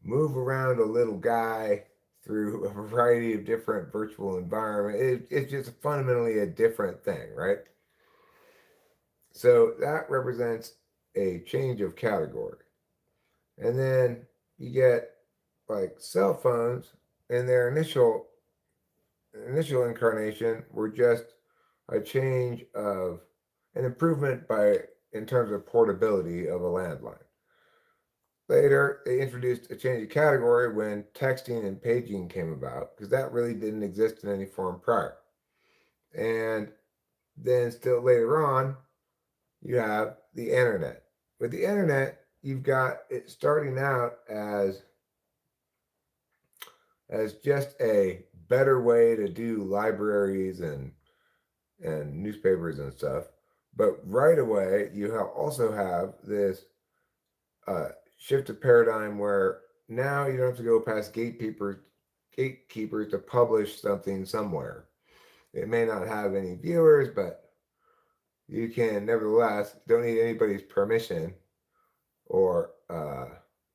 move around a little guy through a variety of different virtual environments. It's just fundamentally a different thing, right? So that represents a change of category. And then you get like cell phones in their initial incarnation were just a change of an improvement by in terms of portability of a landline. Later, they introduced a change of category when texting and paging came about, because that really didn't exist in any form prior. And then still later on, you have the internet. With the internet, you've got it starting out as just a better way to do libraries and newspapers and stuff. But right away, you also have this shift of paradigm where now you don't have to go past gatekeepers to publish something somewhere. It may not have any viewers, but you can nevertheless don't need anybody's permission or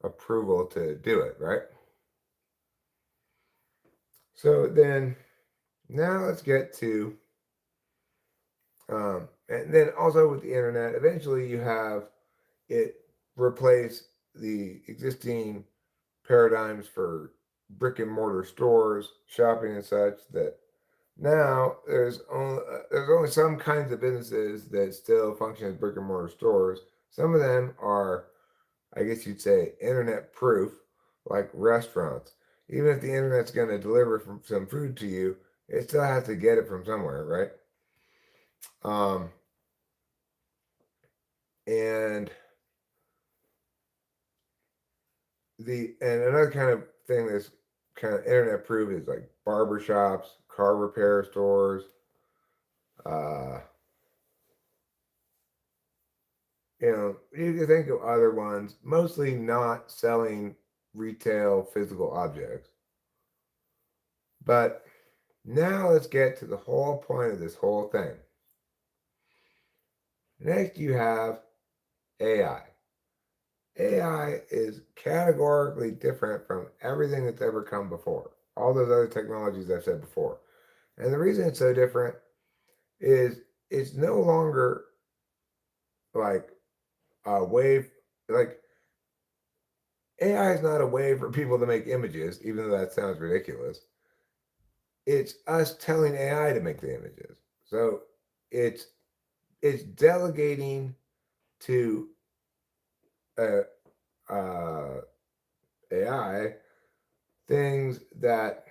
approval to do it, right? So then now let's get to and then also with the internet, eventually you have it replace the existing paradigms for brick and mortar stores, shopping and such, that Now there's only some kinds of businesses that still function as brick and mortar stores. Some of them are, I guess you'd say, internet proof, like restaurants. Even if the internet's going to deliver some food to you, it still has to get it from somewhere, right? Um, and another kind of thing that's kind of internet proof is like barber shops, car repair stores. Uh, you can think of other ones, mostly not selling retail physical objects. But now let's get to the whole point of this whole thing. Next, you have AI. AI is categorically different from everything that's ever come before, all those other technologies I've said before. And the reason it's so different is it's no longer like a way, like AI is not a way for people to make images, even though that sounds ridiculous. It's us telling AI to make the images. So it's delegating to uh, uh, AI things that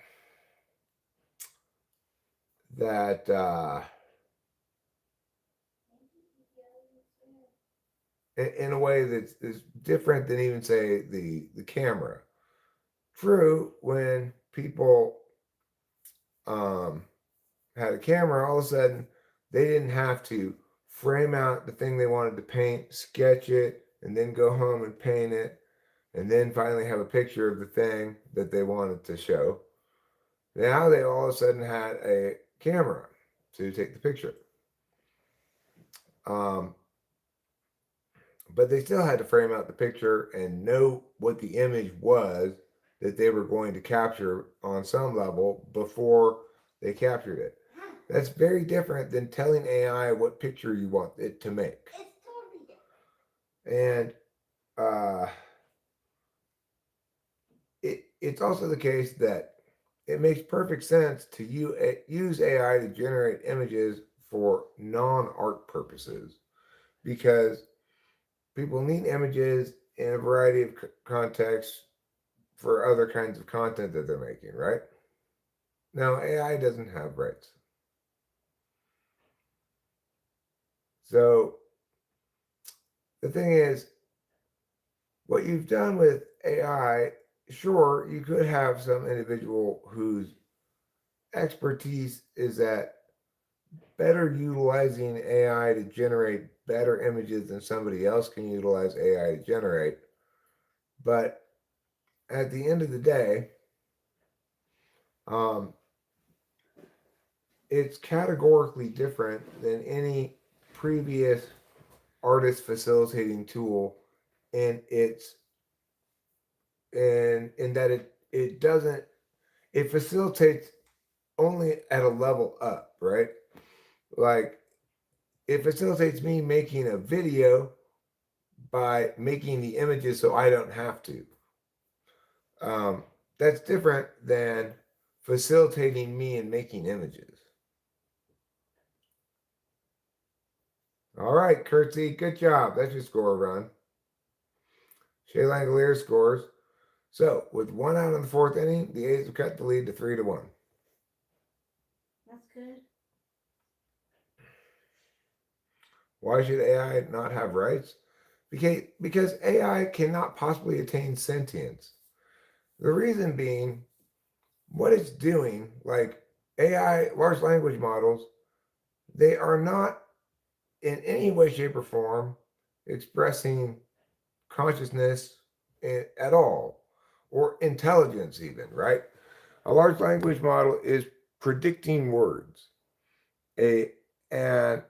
in a way that's is different than even say the camera. True, when people um, had a camera, all of a sudden they didn't have to frame out the thing they wanted to paint, sketch it, and then go home and paint it, and then finally have a picture of the thing that they wanted to show. Now they all of a sudden had a camera to take the picture. Um, but they still had to frame out the picture and know what the image was that they were going to capture on some level before they captured it. That's very different than telling AI what picture you want it to make. It's totally different. And it's also the case that it makes perfect sense to use AI to generate images for non-art purposes because people need images in a variety of contexts for other kinds of content that they're making, right? Now, AI doesn't have rights. So the thing is, what you've done with AI, sure, you could have some individual whose expertise is at better utilizing AI to generate better images than somebody else can utilize AI to generate. But at the end of the day, um, it's categorically different than any previous artist facilitating tool, and it's in that it doesn't it facilitates only at a level up, right? Like it facilitates me making a video by making the images so I don't have to. Um, that's different than facilitating me in making images. All right, Curtsy, good job. That's your score run. Shea Langolier scores. So, with one out in the fourth inning, the A's have cut the lead to 3-1. That's good. Why should AI not have rights? Because AI cannot possibly attain sentience. The reason being, what it's doing, like AI, large language models, they are not in any way, shape, or form expressing consciousness at all, or intelligence, even, right? A large language model is predicting words. An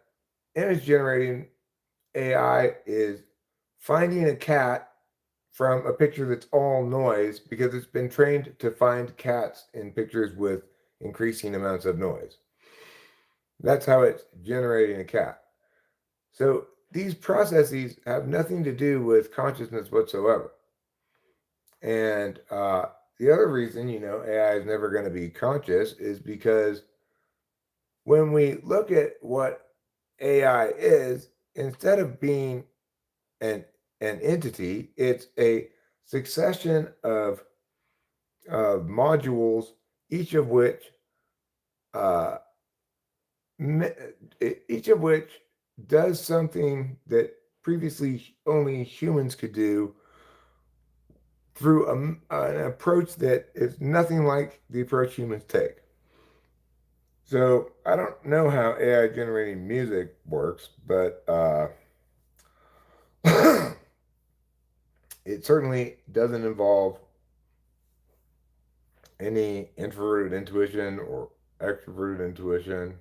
image generating AI is finding a cat from a picture that's all noise because it's been trained to find cats in pictures with increasing amounts of noise. That's how it's generating a cat. So these processes have nothing to do with consciousness whatsoever. And the other reason, AI is never going to be conscious is because when we look at what AI is, instead of being an entity, it's a succession of modules, each of which uh, each of which does something that previously only humans could do through an approach that is nothing like the approach humans take. So I don't know how AI generating music works, but it certainly doesn't involve any introverted intuition or extroverted intuition.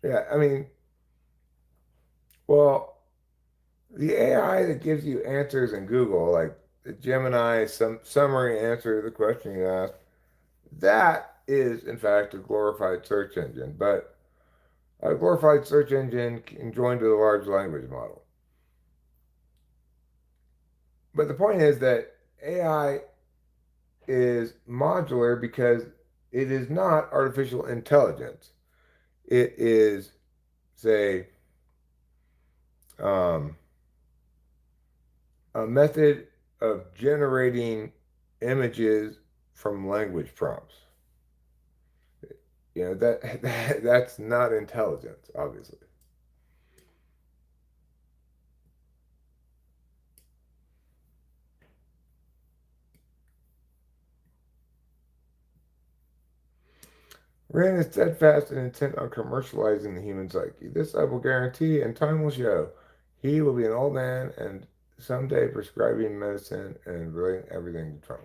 Yeah, I mean, well, the AI that gives you answers in Google, like the Gemini, some summary answer to the question you asked, that is in fact a glorified search engine. But a glorified search engine can join to the large language model. But the point is that AI is modular because it is not artificial intelligence. It is, say, um, a method of generating images from language prompts. You know that's not intelligence, obviously. Rand is steadfast and intent on commercializing the human psyche. This I will guarantee, and time will show. He will be an old man and someday prescribing medicine and relating everything to trauma.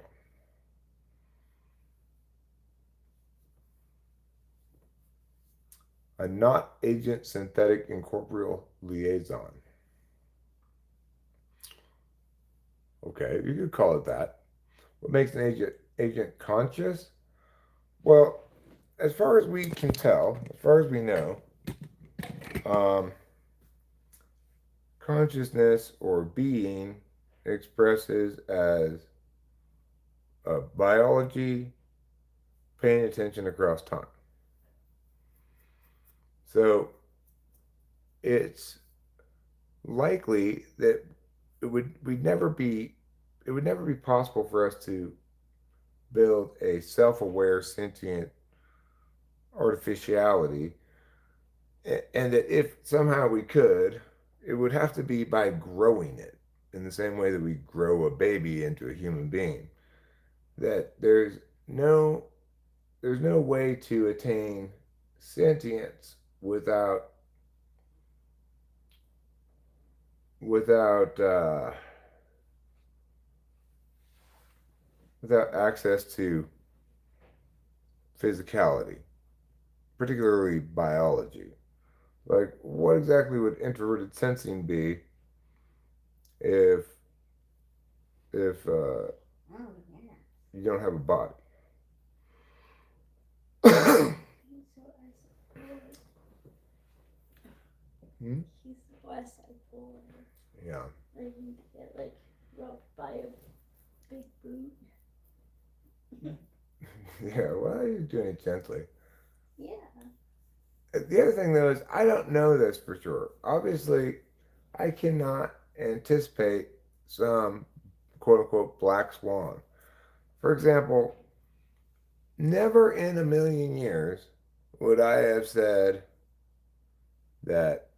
A not agent synthetic incorporeal liaison. Okay, you could call it that. What makes an agent conscious? Well, as far as we can tell, as far as we know, um, consciousness or being expresses as biology paying attention across time. So it's likely that it would never be possible for us to build a self-aware sentient artificiality, and that if somehow we could, it would have to be by growing it in the same way that we grow a baby into a human being. That there's no way to attain sentience without without access to physicality, particularly biology. Like, what exactly would introverted sensing be if if Oh, yeah. you don't have a body? He's so isopolar. Hmm? He's so isopolar. Yeah. Like you get like rocked by a big boot. Yeah, well, you're doing it gently. Yeah. The other thing, though, is I don't know this for sure. Obviously, I cannot anticipate some quote unquote black swan. For example, never in a million years would I have said that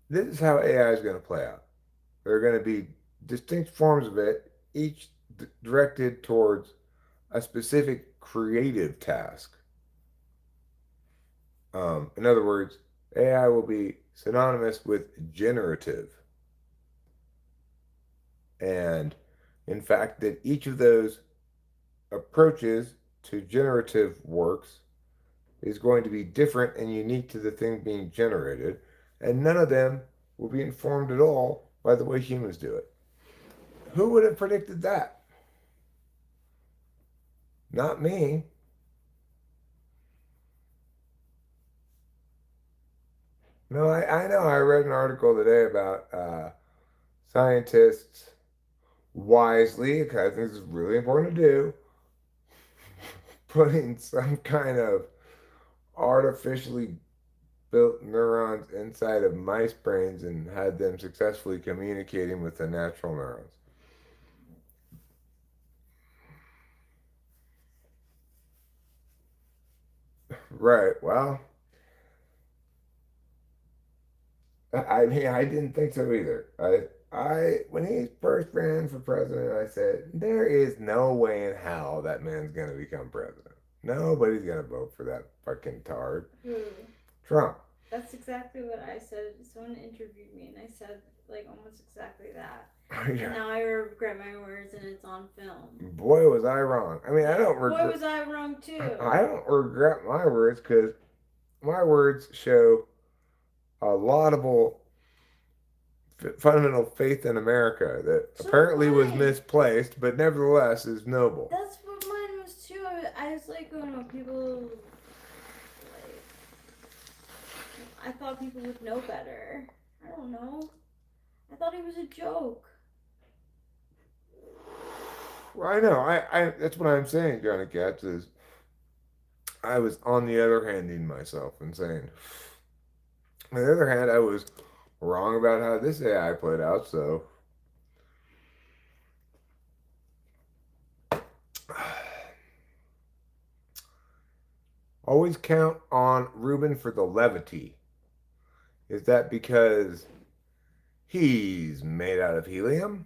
this is how AI is going to play out. There are going to be distinct forms of it, each directed towards a specific creative task. In other words, AI will be synonymous with generative. And in fact, that each of those approaches to generative works is going to be different and unique to the thing being generated. And none of them will be informed at all by the way humans do it. Who would have predicted that? Not me. No, I know. I read an article today about scientists wisely, because I think this is really important to do, putting some kind of artificially built neurons inside of mice brains and had them successfully communicating with the natural neurons. Right. Well, I mean, I didn't think so either. When he first ran for president, I said, there is no way in hell that man's going to become president. Nobody's going to vote for that fucking tard. Who? Trump. That's exactly what I said. Someone interviewed me and I said like almost exactly that. Yeah. And now I regret my words and it's on film. Boy, was I wrong. I mean, I don't regret. Boy, was I wrong too. I don't regret my words because my words show a laudable fundamental faith in America that So apparently was mine. misplaced, but nevertheless is noble. That's what mine was too. I was like, you know, people like, I thought people would know better. I don't know. I thought he was a joke. Well, I know. I that's what I'm saying, Johnny Katz, is I was on the other handing myself and saying, on the other hand, I was wrong about how this AI played out, so always count on Ruben for the levity. Is that because he's made out of helium?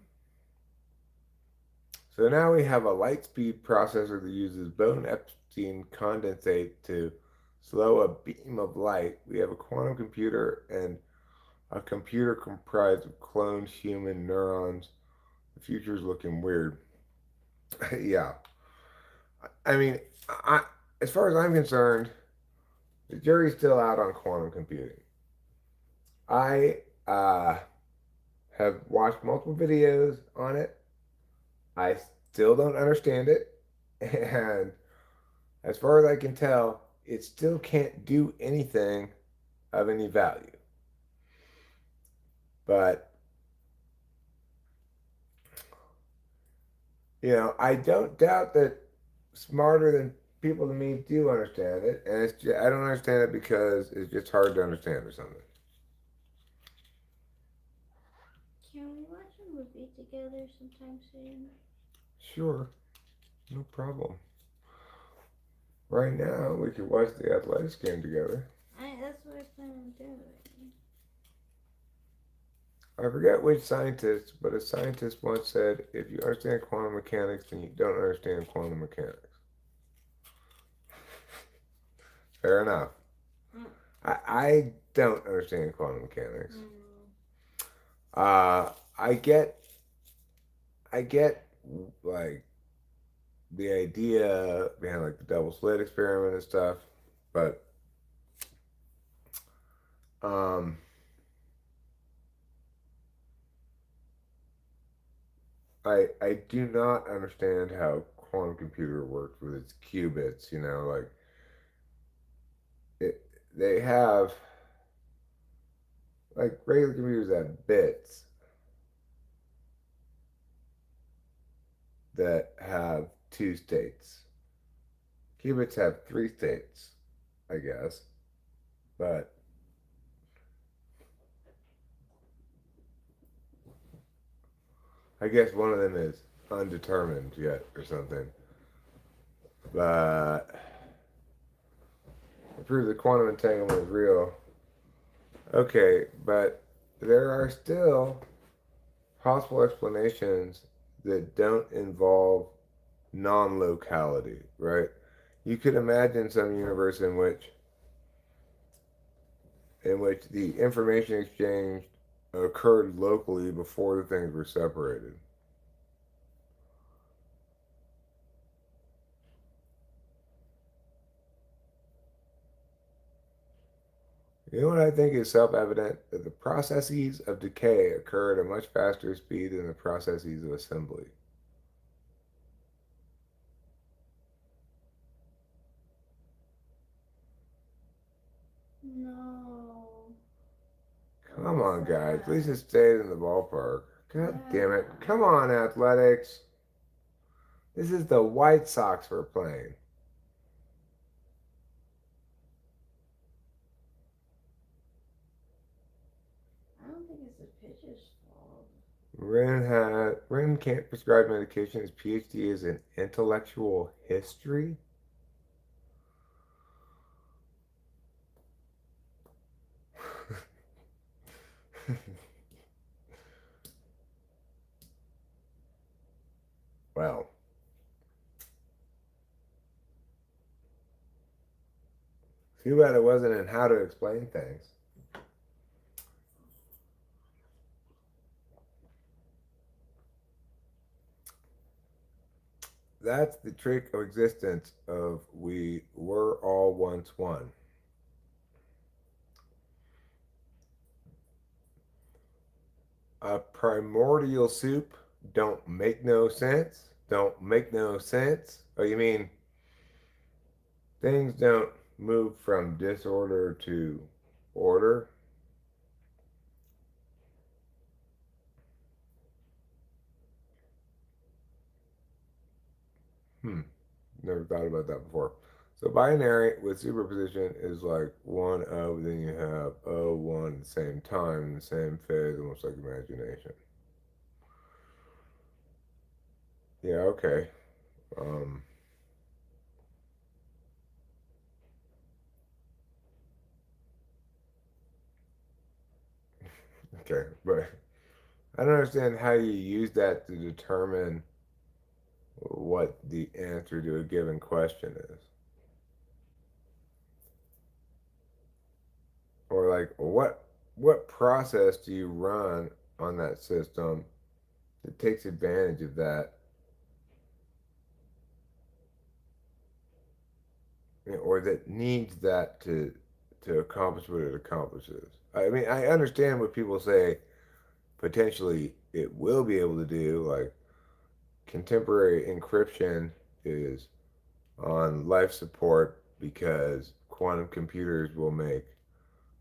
So now we have a light speed processor that uses bone Epstein condensate to slow a beam of light. We have a quantum computer and a computer comprised of cloned human neurons. The future's looking weird. Yeah. I mean, I, as far as I'm concerned, the jury's still out on quantum computing. I have watched multiple videos on it. I still don't understand it. And as far as I can tell, it still can't do anything of any value. But, I don't doubt that smarter than people than me do understand it. And I don't understand it because it's just hard to understand or something. Can we watch a movie together sometime soon? Sure, no problem. Right now, we could watch the athletics game together. That's what I plan on doing. I forget which scientist, but a scientist once said, if you understand quantum mechanics, then you don't understand quantum mechanics. Fair enough. I don't understand quantum mechanics. I get like the idea behind like the double slit experiment and stuff, but I do not understand how quantum computer works with its qubits. Like they have like regular computers have bits that have two states. Qubits have three states, I guess, but I guess one of them is undetermined yet or something. But to prove the quantum entanglement is real. Okay, but there are still possible explanations that don't involve non-locality, right? You could imagine some universe in which the information exchange occurred locally before the things were separated. You know what I think is self-evident? That the processes of decay occur at a much faster speed than the processes of assembly. No. Come on, guys. At least it stayed in the ballpark. God damn it. Yeah. Come on, Athletics. This is the White Sox we're playing. I don't think it's the pitcher's fault. Ren can't prescribe medication. His PhD is in intellectual history. Well, too bad it wasn't in how to explain things. That's the trick of existence of we were all once one. A primordial soup don't make no sense. Don't make no sense. Oh, you mean things don't move from disorder to order? Hmm. Never thought about that before. So binary with superposition is like one of, then you have O one at the same time in the same phase, almost like imagination. Yeah, okay. Um, okay, but I don't understand how you use that to determine what the answer to a given question is. Or like what process do you run on that system that takes advantage of that, or that needs that to accomplish what it accomplishes. I mean, I understand what people say potentially it will be able to do, like contemporary encryption is on life support because quantum computers will make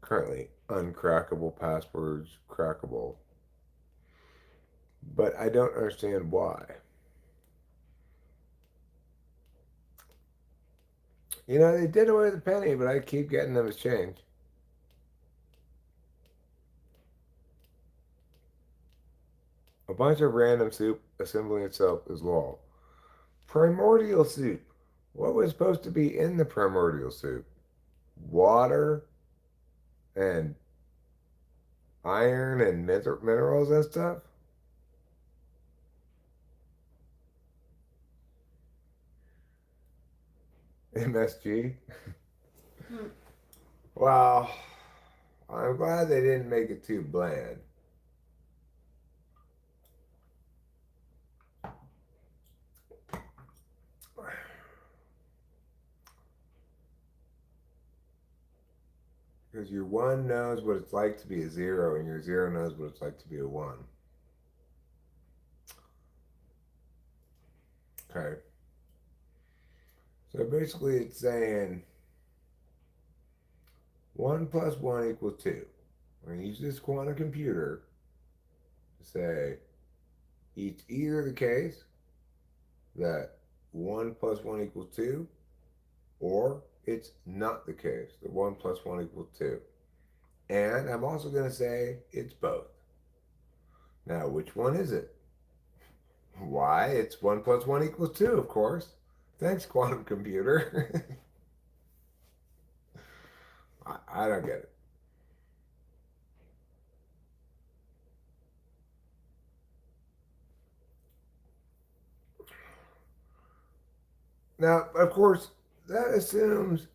currently uncrackable passwords crackable. But I don't understand why. You know, they did away with the penny, but I keep getting them as change. A bunch of random soup assembling itself is law. Primordial soup. What was supposed to be in the primordial soup? Water and iron and minerals and stuff? MSG? Hmm. Well, I'm glad they didn't make it too bland. Because your one knows what it's like to be a zero, and your zero knows what it's like to be a one. Okay. So basically, it's saying 1 plus 1 equals 2. We're going to use this quantum computer to say it's either the case that 1 plus 1 equals 2, or it's not the case that 1 plus 1 equals 2. And I'm also going to say it's both. Now, which one is it? Why, it's 1 plus 1 equals 2, of course. Thanks, quantum computer. I don't get it. Now, of course, that assumes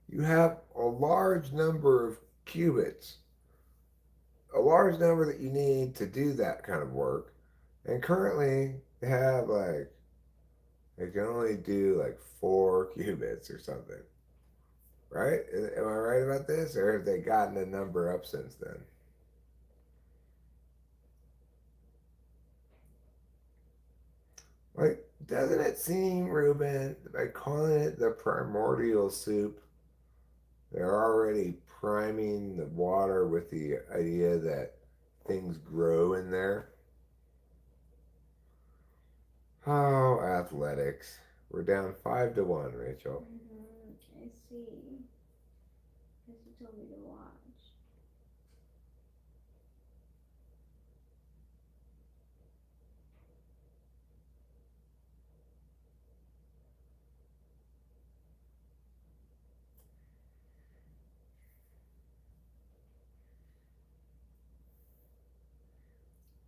you have a large number of qubits, a large number that you need to do that kind of work. And currently, they have like, they can only do like 4 qubits or something. Right? Am I right about this? Or have they gotten the number up since then? Like, doesn't it seem, Ruben, by calling it the primordial soup, they're already priming the water with the idea that things grow in there. Oh, athletics. We're down 5-1, Rachel. I see. Because you told me to watch.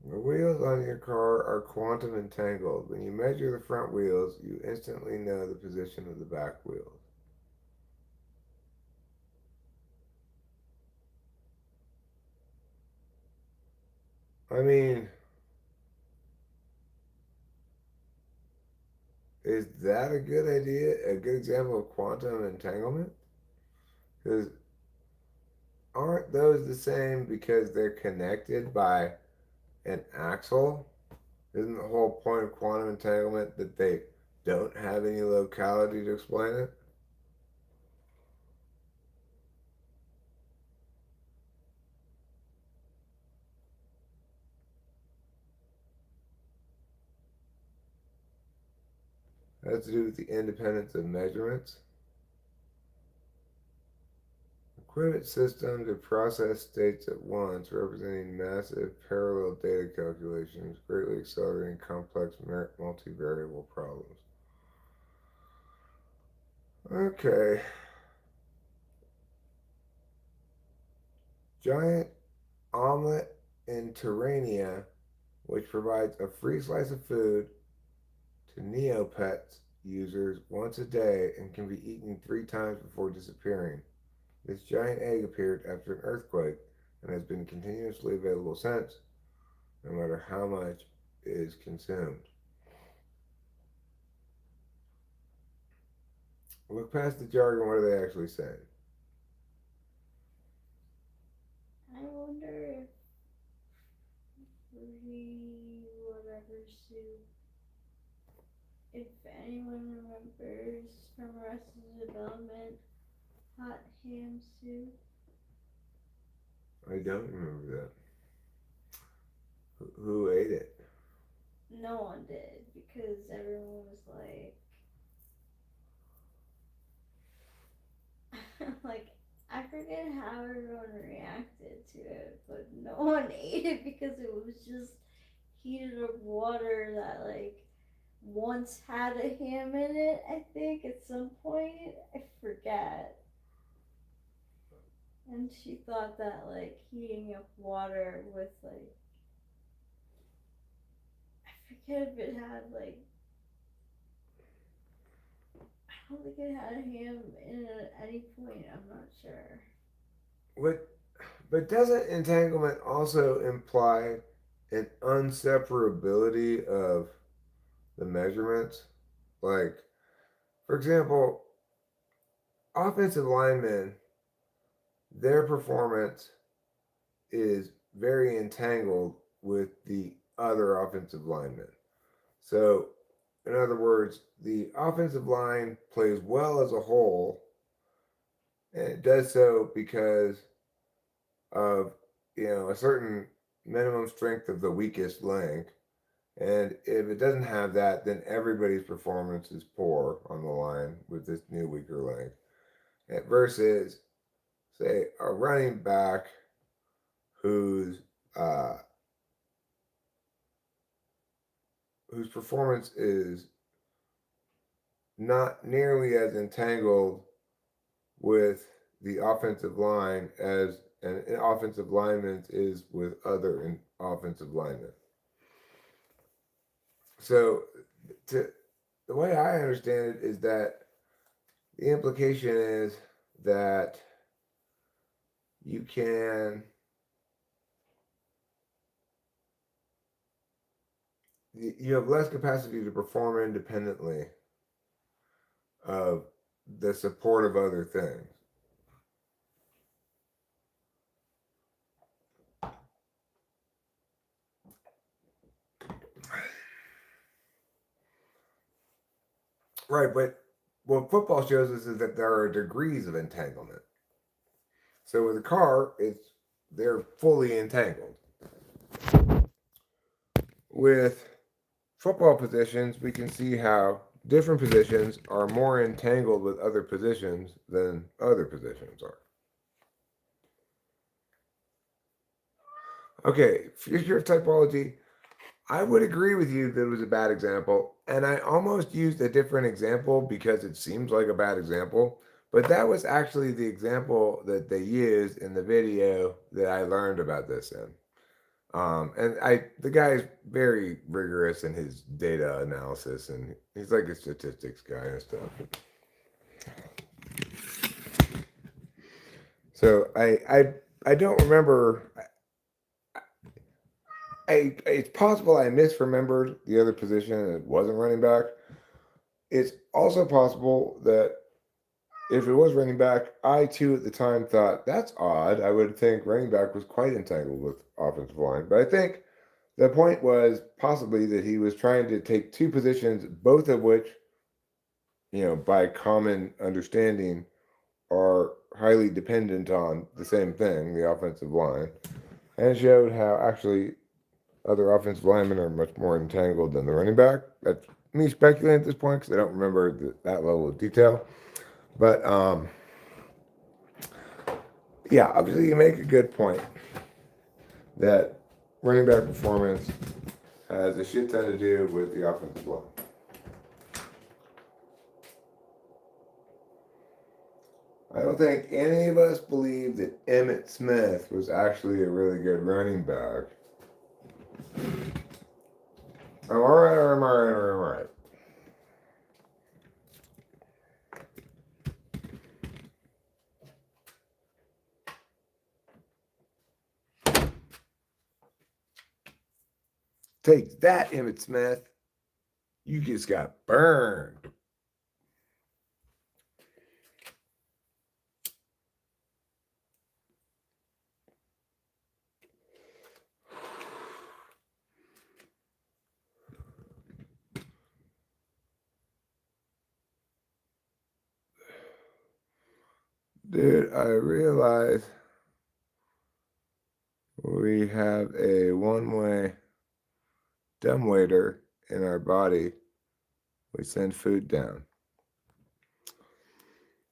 The wheels on your car are quantum entangled. When you measure the front wheels, you instantly know the position of the back wheels. I mean, is that a good idea? A good example of quantum entanglement? Because aren't those the same because they're connected by an axle? Isn't the whole point of quantum entanglement that they don't have any locality to explain it? It has to do with the independence of measurements. Equipment systems to process states at once, representing massive parallel data calculations, greatly accelerating complex multivariable problems. Okay. Giant omelet in Terrania, which provides a free slice of food to Neopets users once a day and can be eaten 3 times before disappearing. This giant egg appeared after an earthquake and has been continuously available since, no matter how much is consumed. Look past the jargon, what are they actually saying? I wonder if whatever soup, if anyone remembers from Arrested Development, hot ham soup. I don't remember that. Who ate it? No one did because everyone was like I forget how everyone reacted to it, but no one ate it because it was just heated up water that once had a ham in it, I think, at some point. I forget. And she thought that heating up water with I forget if it had I don't think it had a ham in it at any point, I'm not sure. What? But doesn't entanglement also imply an unseparability of the measurements? Like, for example, offensive linemen, their performance is very entangled with the other offensive linemen. So, in other words, the offensive line plays well as a whole, and it does so because of a certain minimum strength of the weakest link. And if it doesn't have that, then everybody's performance is poor on the line with this new weaker link. Versus, say, a running back whose uh, whose performance is not nearly as entangled with the offensive line as an offensive lineman is with other offensive linemen. So, the way I understand it is that the implication is that you can you have less capacity to perform independently of the support of other things. Right, but what football shows us is that there are degrees of entanglement. So with a car, they're fully entangled. With football positions, we can see how different positions are more entangled with other positions than other positions are. Okay, future typology. I would agree with you that it was a bad example, and I almost used a different example because it seems like a bad example, but that was actually the example that they used in the video that I learned about this in. The guy's very rigorous in his data analysis, and he's like a statistics guy and stuff. So I don't remember. It's possible I misremembered the other position and it wasn't running back. It's also possible that if it was running back, I too at the time thought that's odd. I would think running back was quite entangled with offensive line, but I think the point was possibly that he was trying to take two positions, both of which, by common understanding, are highly dependent on the same thing, the offensive line, and showed how actually other offensive linemen are much more entangled than the running back. That's me speculating at this point because I don't remember that level of detail. But yeah, obviously you make a good point that running back performance has a shit ton to do with the offensive line. I don't think any of us believe that Emmitt Smith was actually a really good running back. I'm alright, or am I right, or am I right? Take that, Emmitt Smith. You just got burned. Dude, I realize we have a one-way dumbwaiter in our body. We send food down.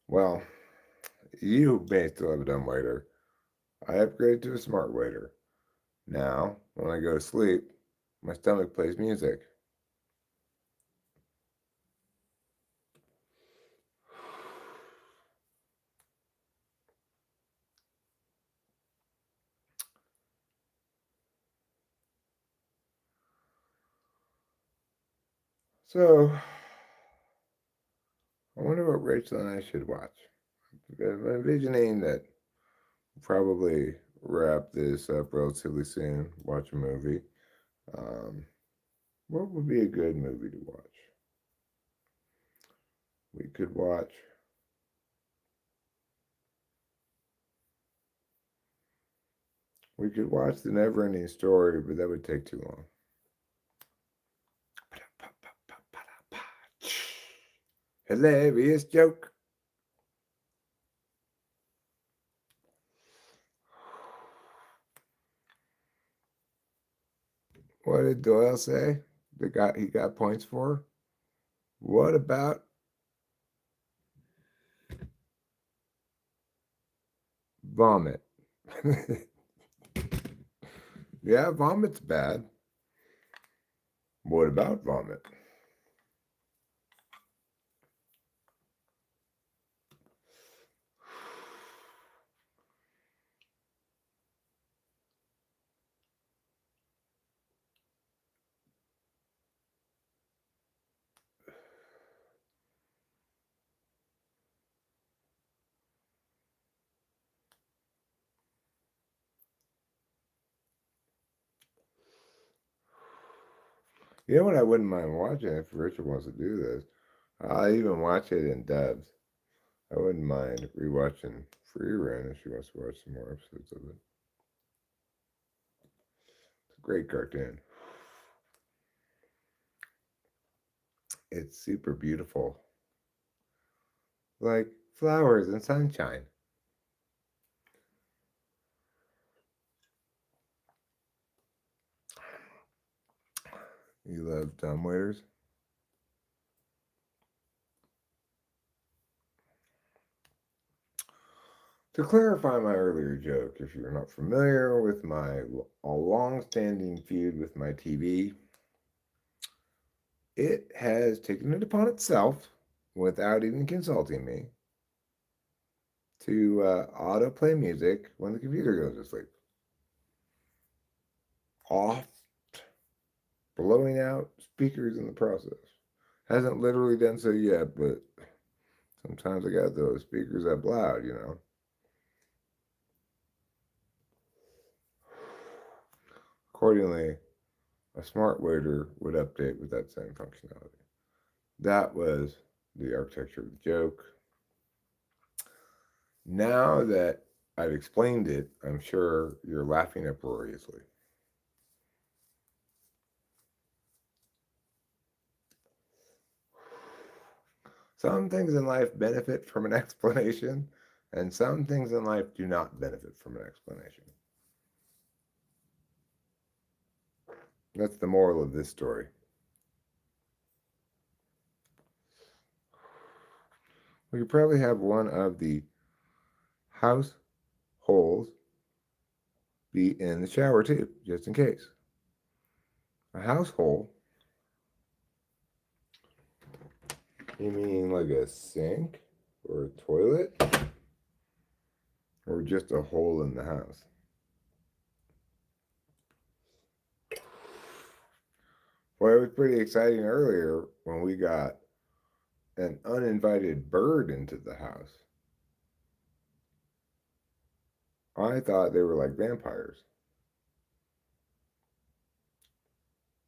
Well, you may still have a dumbwaiter. I upgraded to a smart waiter. Now, when I go to sleep, my stomach plays music. So, I wonder what Rachel and I should watch. I'm envisioning that we'll probably wrap this up relatively soon, watch a movie. What would be a good movie to watch? We could watch. We could watch The Neverending Story, but that would take too long. Hilarious joke. What did Doyle say? He got points for? What about vomit? Yeah, vomit's bad. What about vomit? You know what I wouldn't mind watching if Richard wants to do this? I'll even watch it in dubs. I wouldn't mind rewatching Free Run if she wants to watch some more episodes of it. It's a great cartoon. It's super beautiful. Like flowers and sunshine. You love dumbwaiters? To clarify my earlier joke, if you're not familiar with my long-standing feud with my TV, it has taken it upon itself, without even consulting me, to autoplay music when the computer goes to sleep. Oft blowing out speakers in the process. Hasn't literally done so yet, but sometimes I got those speakers up loud, you know. Accordingly, a smart waiter would update with that same functionality. That was the architecture of the joke. Now that I've explained it, I'm sure you're laughing uproariously. Some things in life benefit from an explanation, and some things in life do not benefit from an explanation. That's the moral of this story. We could probably have one of the house holes be in the shower too, just in case. A house hole? You mean like a sink or a toilet? Or just a hole in the house? Well, it was pretty exciting earlier when we got an uninvited bird into the house. I thought they were like vampires.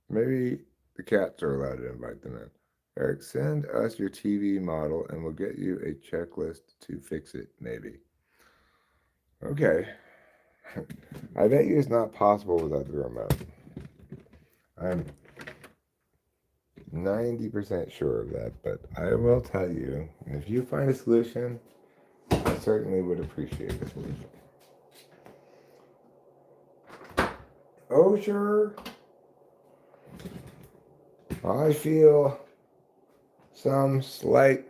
Maybe the cats are allowed to invite them in. Eric, send us your TV model and we'll get you a checklist to fix it, maybe. Okay. I bet you it's not possible without the remote. I'm 90% sure of that, but I will tell you, if you find a solution, I certainly would appreciate a solution. Oh, sure. I feel some slight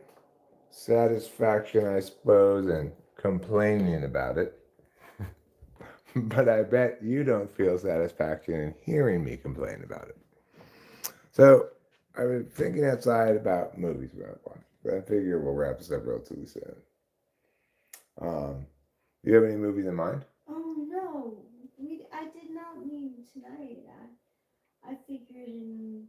satisfaction, I suppose, in complaining about it. But I bet you don't feel satisfaction in hearing me complain about it. So I was thinking outside about movies we're going to watch. But I figure we'll wrap this up relatively soon. Do you have any movies in mind? Oh no, I did not mean tonight. I figured in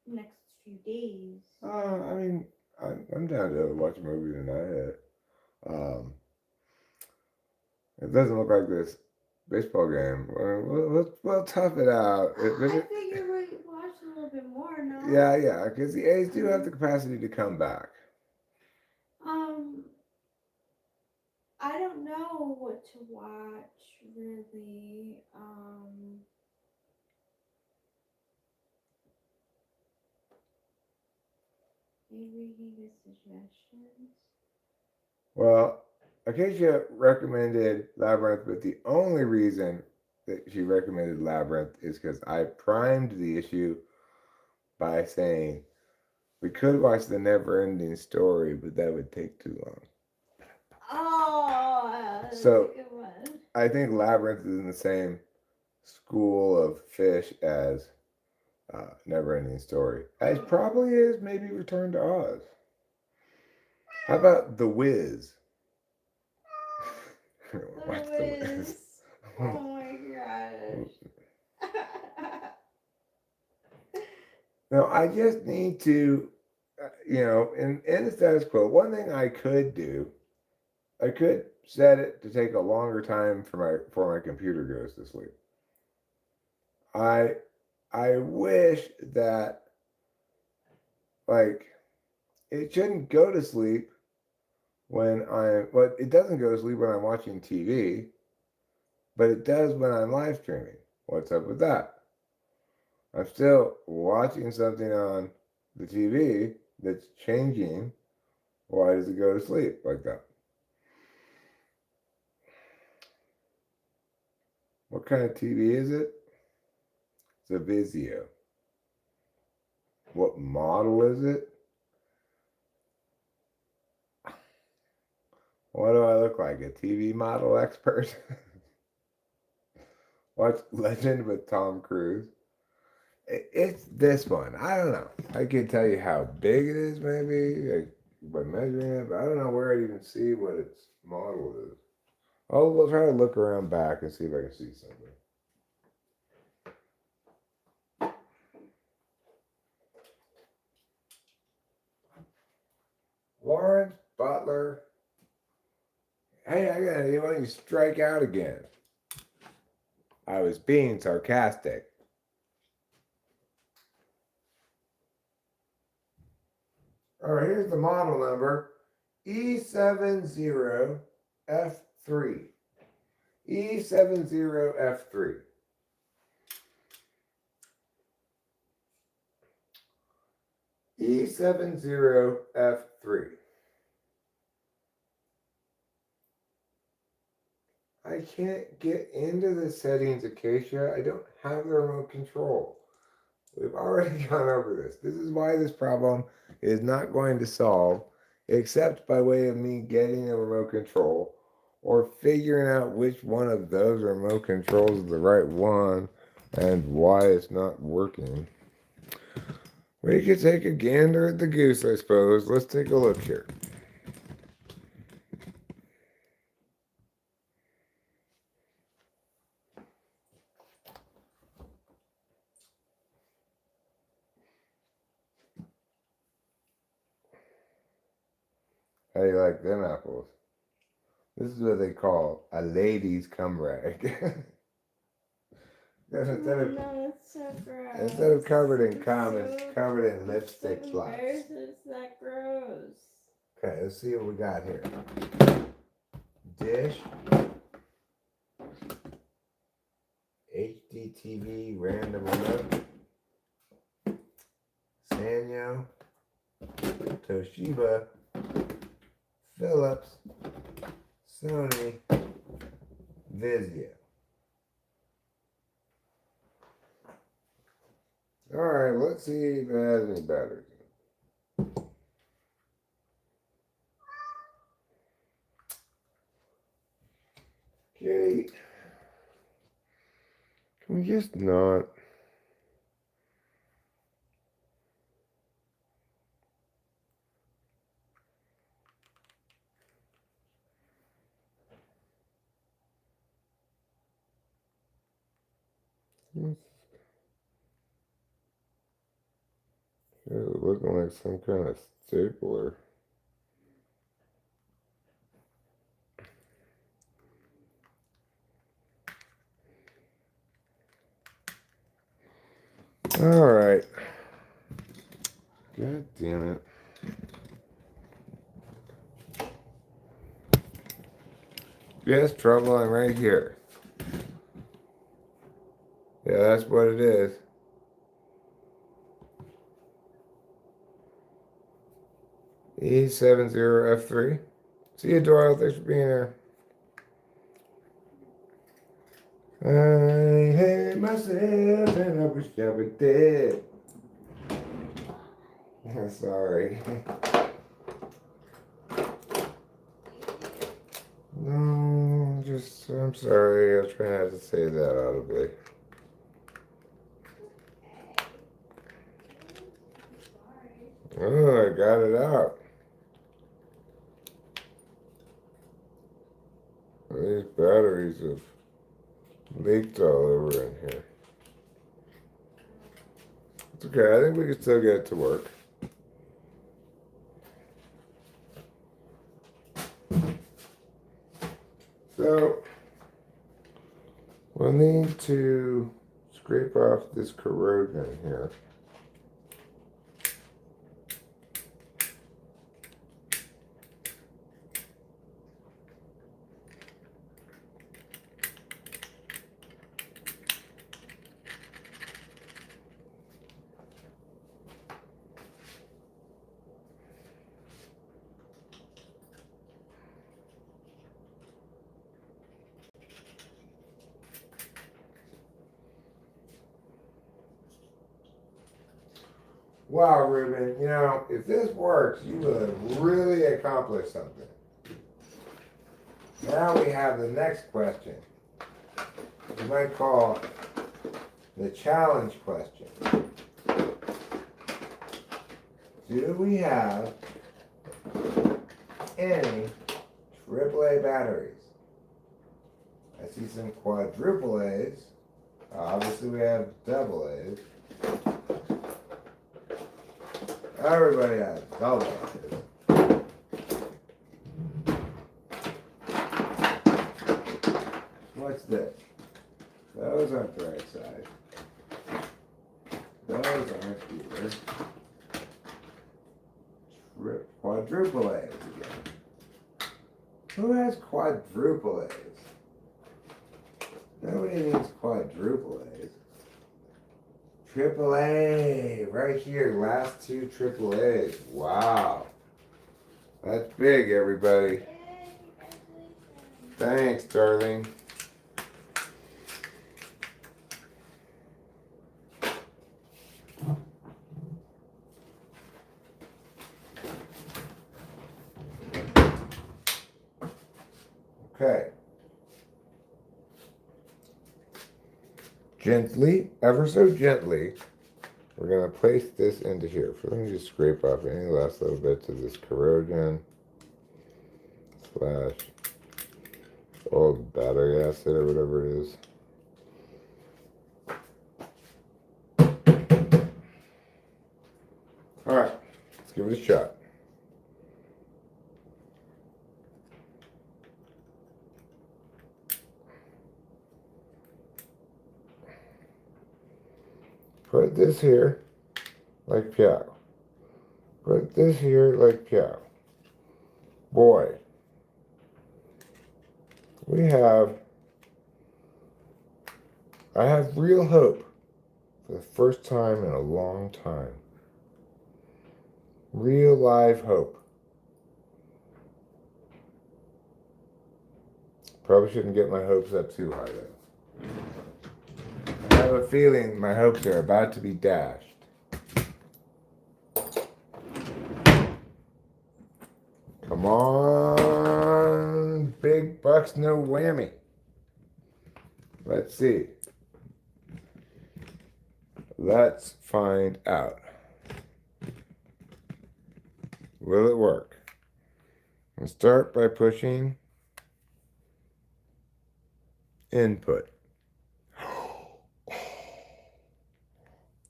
the next few days. I mean, I'm down to watch a movie tonight. It doesn't look like this baseball game. We'll tough it out. I figured we'd watch a little bit more, no? Yeah, because the A's do have the capacity to come back. I don't know what to watch, really. Maybe we can get suggestions. Well, Acacia recommended Labyrinth, but the only reason that she recommended Labyrinth is because I primed the issue by saying we could watch the never-ending story, but that would take too long. Oh, that's So, a good one. I think Labyrinth is in the same school of fish as Never-ending Story. As probably is maybe Return to Oz. How about The Wiz? Watch The Wiz. Oh my gosh. No, I just need to, in the status quo, one thing I could do, I could set it to take a longer time for my computer goes to sleep. I wish that like it shouldn't go to sleep it doesn't go to sleep when I'm watching TV, but it does when I'm live streaming. What's up with that? I'm still watching something on the TV that's changing. Why does it go to sleep like that? What kind of TV is it? It's a Vizio. What model is it? What do I look like? A TV model expert? Watch Legend with Tom Cruise. It's this one. I don't know. I can tell you how big it is, maybe, like, by measuring it, but I don't know where I'd even see what its model is. We'll try to look around back and see if I can see something. Lawrence Butler. Hey, why don't you strike out again? I was being sarcastic. All right, here's the model number. E70F3. E70F3. E70F3. I can't get into the settings, Acacia. I don't have the remote control. We've already gone over this. This is why this problem is not going to solve except by way of me getting a remote control or figuring out which one of those remote controls is the right one and why it's not working. We could take a gander at the goose, I suppose. Let's take a look here. How do you like them apples? This is what they call a lady's cum rag. Instead of covered in cum, it's covered in lipstick spots. It's that gross. Okay, let's see what we got here. Dish. HDTV random remote. Sanyo. Toshiba. Philips. Sony. Vizio. Alright, let's see if it has any batteries. Okay. Can we just not? It's looking like some kind of stapler. All right. God damn it. Yes, trouble, I'm right here. Yeah, that's what it is. E70F3. See you, Doyle. Thanks for being here. I hate myself and I wish I was dead. Sorry. No, I'm sorry. I'll try not to say that audibly. Oh, I got it out. These batteries have leaked all over in here. It's okay. I think we can still get it to work. So, we'll need to scrape off this corrosion here. Wow, Ruben, you know, if this works, you will have really accomplished something. Now we have the next question. You might call the challenge question. Do we have any AAA batteries? I see some quadruple A's. Obviously, we have double A's. Everybody has double A's. What's this? Those aren't the right side. Those aren't either. Quadruple A's again. Who has quadruple A's? Nobody needs quadruple A's. Triple A, right here, last two triple A's. Wow. That's big, everybody. Thanks, darling. Okay. Gently, ever so gently, we're going to place this into here. So let me just scrape off any last little bits of this corrosion slash old battery acid or whatever it is. All right, let's give it a shot. Put this here like Piao. Put this here like Piao. Boy, I have real hope for the first time in a long time. Real live hope. Probably shouldn't get my hopes up too high though. I have a feeling my hopes are about to be dashed. Come on, big bucks, no whammy. Let's see. Let's find out. Will it work? And start by pushing input.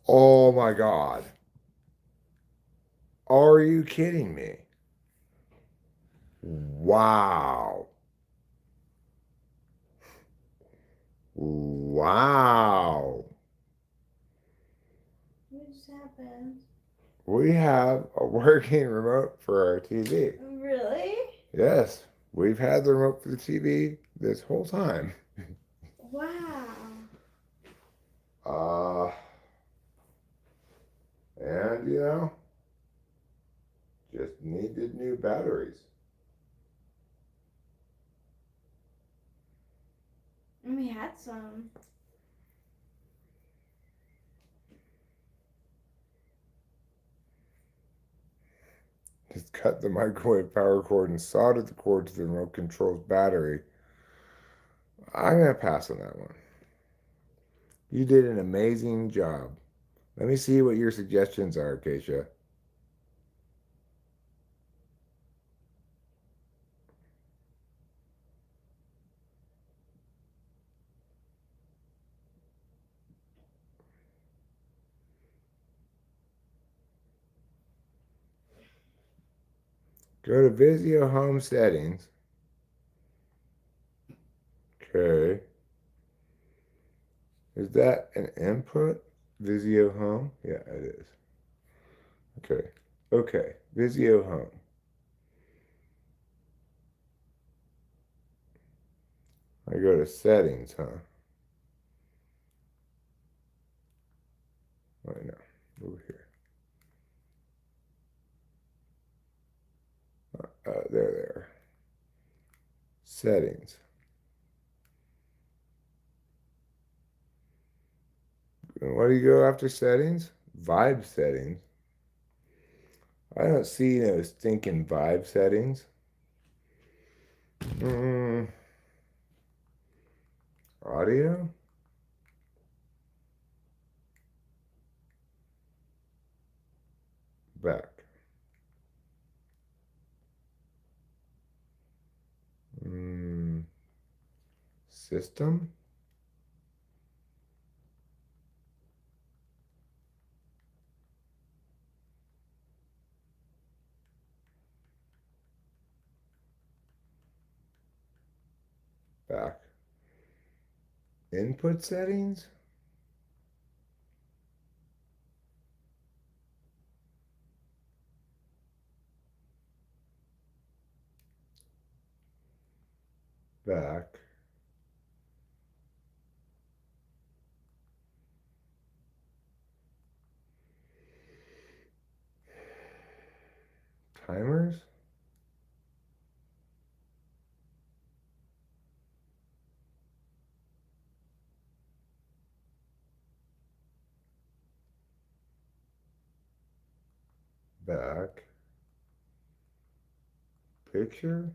Oh my God. Are you kidding me? Wow. Wow. What just happened? We have a working remote for our TV. Really? Yes, we've had the remote for the TV this whole time. Wow. And you know, just needed new batteries. And we had some. Just cut the microwave power cord and soldered the cord to the remote control's battery. I'm going to pass on that one. You did an amazing job. Let me see what your suggestions are, Acacia. Go to Vizio Home Settings. Okay. Is that an input? Vizio Home? Yeah, it is. Okay. Okay. Vizio Home. I go to settings, huh? Right now. Over here. There. Settings. And what do you go after settings? Vibe settings. I don't see no stinking vibe settings. Mm, audio? Back. System? Back. Input settings? Back. Timers? Back. Picture?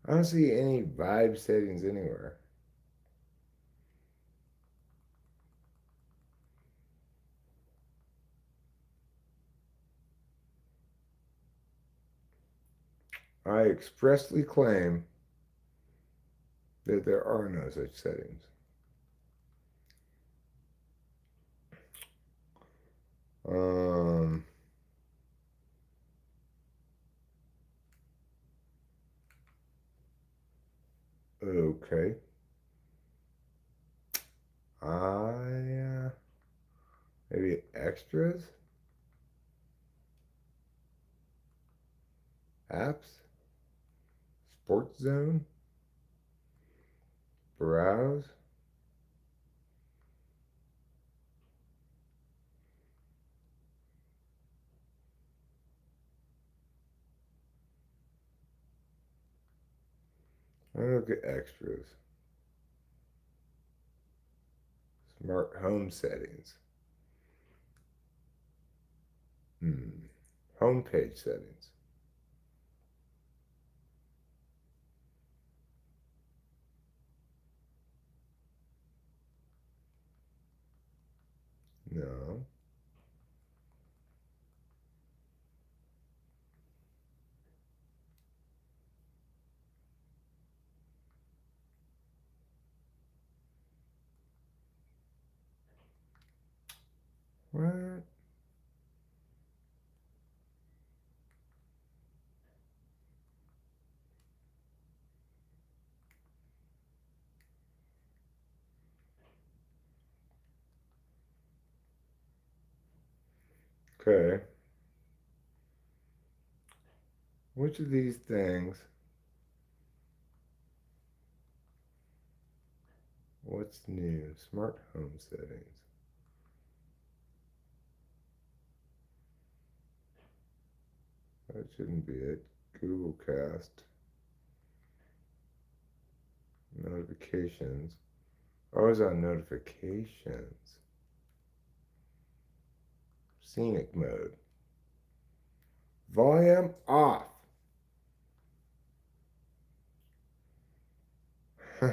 I don't see any vibe settings anywhere. I expressly claim that there are no such settings. Um, okay. Maybe extras, apps, sports zone, browse. I look at extras, smart home settings, home page settings. No. What? Okay. Which of these things? What's new? Smart home settings. That shouldn't be it. Google Cast. Notifications. Oh, it's on notifications. Scenic mode. Volume off. I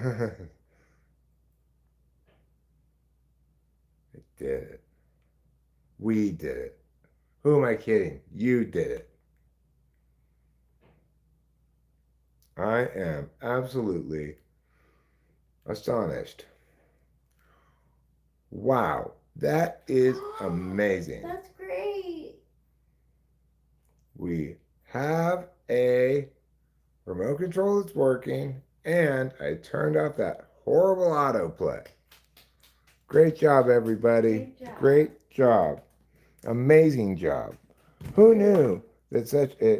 did it. We did it. Who am I kidding? You did it. I am absolutely astonished. Wow, that is amazing. That's great. We have a remote control that's working, and I turned off that horrible autoplay. Great job, everybody. Great job. Great job. Amazing job. Who knew that such an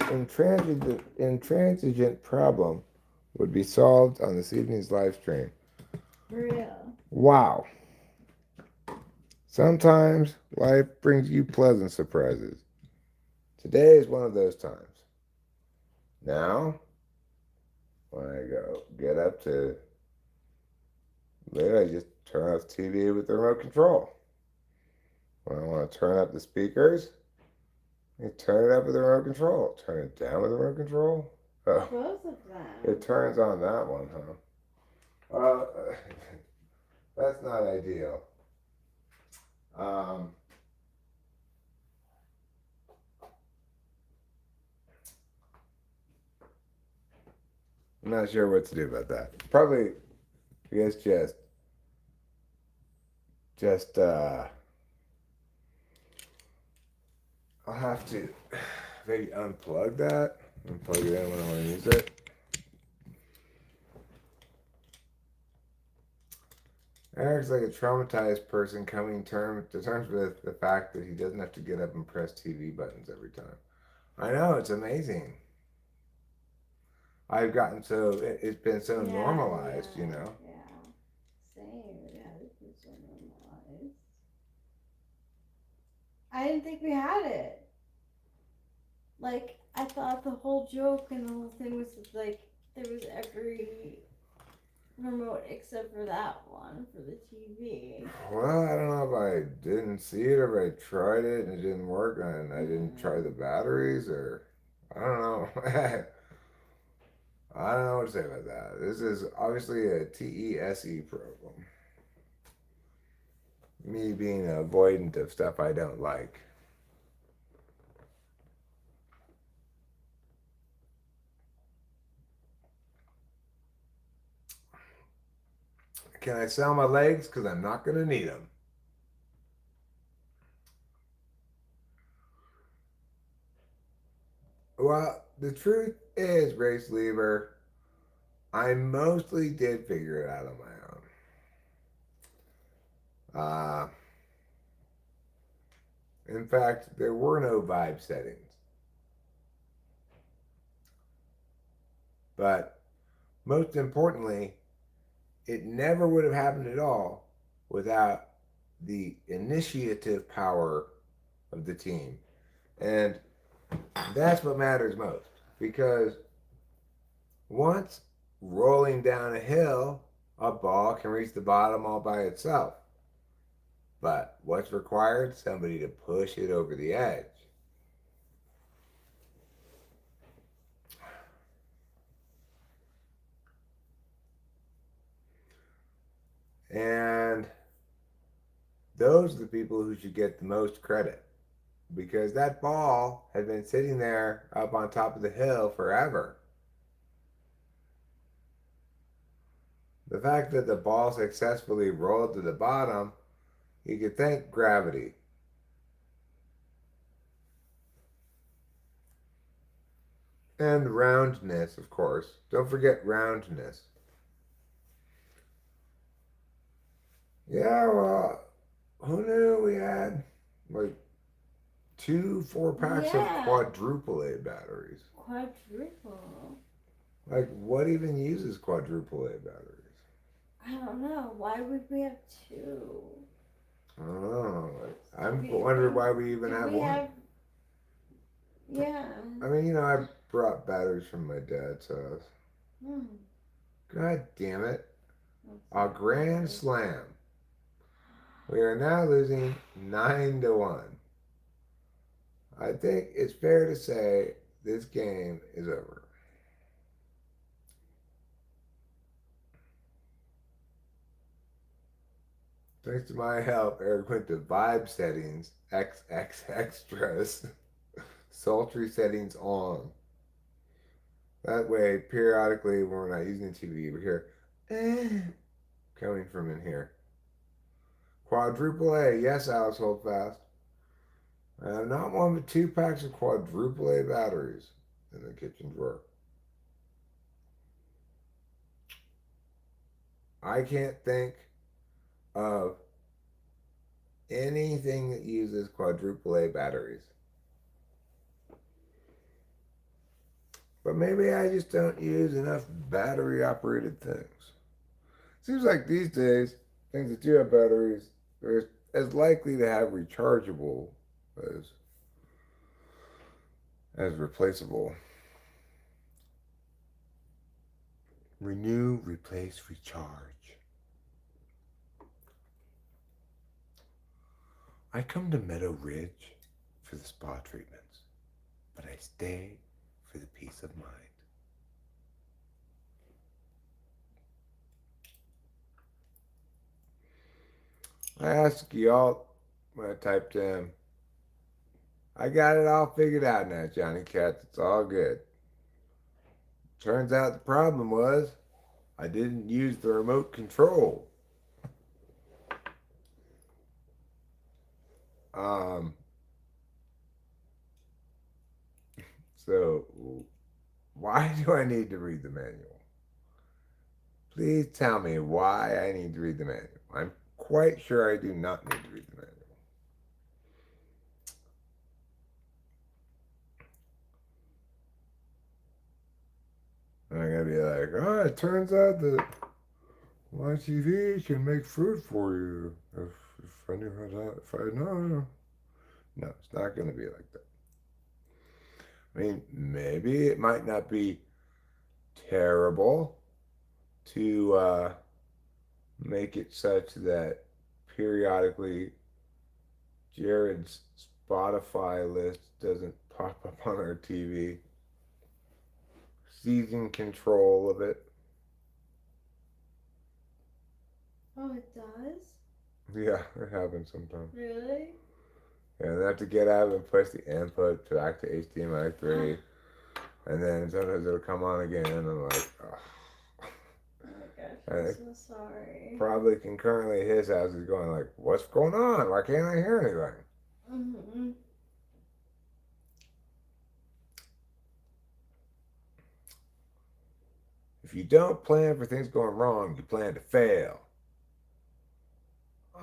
intransigent problem would be solved on this evening's live stream? For real. Wow. Sometimes life brings you pleasant surprises. Today is one of those times. Now, when I go get up to later, I just turn off TV with the remote control. When I want to turn up the speakers, You turn it up with the remote control. Turn it down with the remote control. Oh, Both of them. it turns on that one, huh? That's not ideal. Um, I'm not sure what to do about that. Probably, I guess, just, I'll have to maybe unplug that and plug it in when I want to use it. Eric's like a traumatized person coming to terms with the fact that he doesn't have to get up and press TV buttons every time. I know, it's amazing. I've gotten so, it's been so normalized, you know? Yeah. Same. Yeah, this is so normalized. I didn't think we had it. Like, I thought the whole joke and the whole thing was like there was every remote except for that one for the TV. Well, I don't know if I didn't see it or if I tried it and it didn't work and I didn't try the batteries or I don't know. I don't know what to say about that. This is obviously a TESE problem. Me being avoidant of stuff I don't like. Can I sell my legs? Because I'm not going to need them. Well, the truth is, Grace Lever, I mostly did figure it out on my own. In fact, there were no vibe settings. But most importantly, it never would have happened at all without the initiative power of the team. And that's what matters most because once rolling down a hill, a ball can reach the bottom all by itself. But what's required? Somebody to push it over the edge. And those are the people who should get the most credit because that ball had been sitting there up on top of the hill forever. The fact that the ball successfully rolled to the bottom, you could thank gravity. And roundness, of course. Don't forget roundness. Yeah, well, who knew we had like 2 4 packs of quadruple A batteries? Quadruple. Like, what even uses quadruple A batteries? I don't know. Why would we have two? I don't know. I'm wondering why we even have one. Yeah. I mean, you know, I brought batteries from my dad's house. God damn it. A grand slam. We are now losing 9-1. I think it's fair to say this game is over. Thanks to my help, Eric went to vibe settings, XX extras, sultry settings on. That way, periodically, when we're not using the TV, we hear, coming from in here. Quadruple A, yes, Alice Holdfast. I have not one but 2 packs of quadruple A batteries in the kitchen drawer. I can't think of anything that uses quadruple A batteries. But maybe I just don't use enough battery operated things. Seems like these days, things that do have batteries are as likely to have rechargeable as replaceable. Renew, replace, recharge. I come to Meadow Ridge for the spa treatments. but I stay for the peace of mind. I asked y'all when I typed in, I got it all figured out now, Johnny Cats. It's all good. Turns out the problem was I didn't use the remote control. Um, so why do I need to read the manual? Please tell me why I need to read the manual. I'm quite sure I do not need to read the manual. And I'm gonna be like, oh, it turns out that my TV can make food for you. If I knew how to, if I know. No, it's not gonna be like that. I mean, maybe it might not be terrible to make it such that periodically Jared's Spotify list doesn't pop up on our TV. Seizing control of it. Oh, it does? Yeah, it happens sometimes. Really? Yeah, and I have to get out and push the input back to HDMI 3. And then sometimes it'll come on again, and I'm like, oh. Oh my gosh, I'm so sorry. Probably concurrently his house is going like, what's going on? Why can't I hear anything? Mm-hmm. If you don't plan for things going wrong, you plan to fail.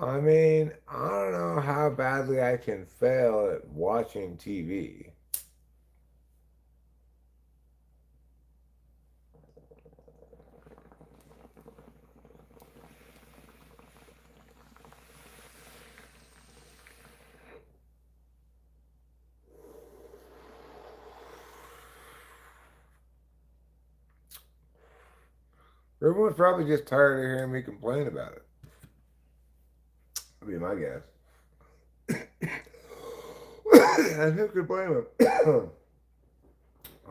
I mean, I don't know how badly I can fail at watching TV. Everyone's probably just tired of hearing me complain about it. That'd be my guess. And who could blame him?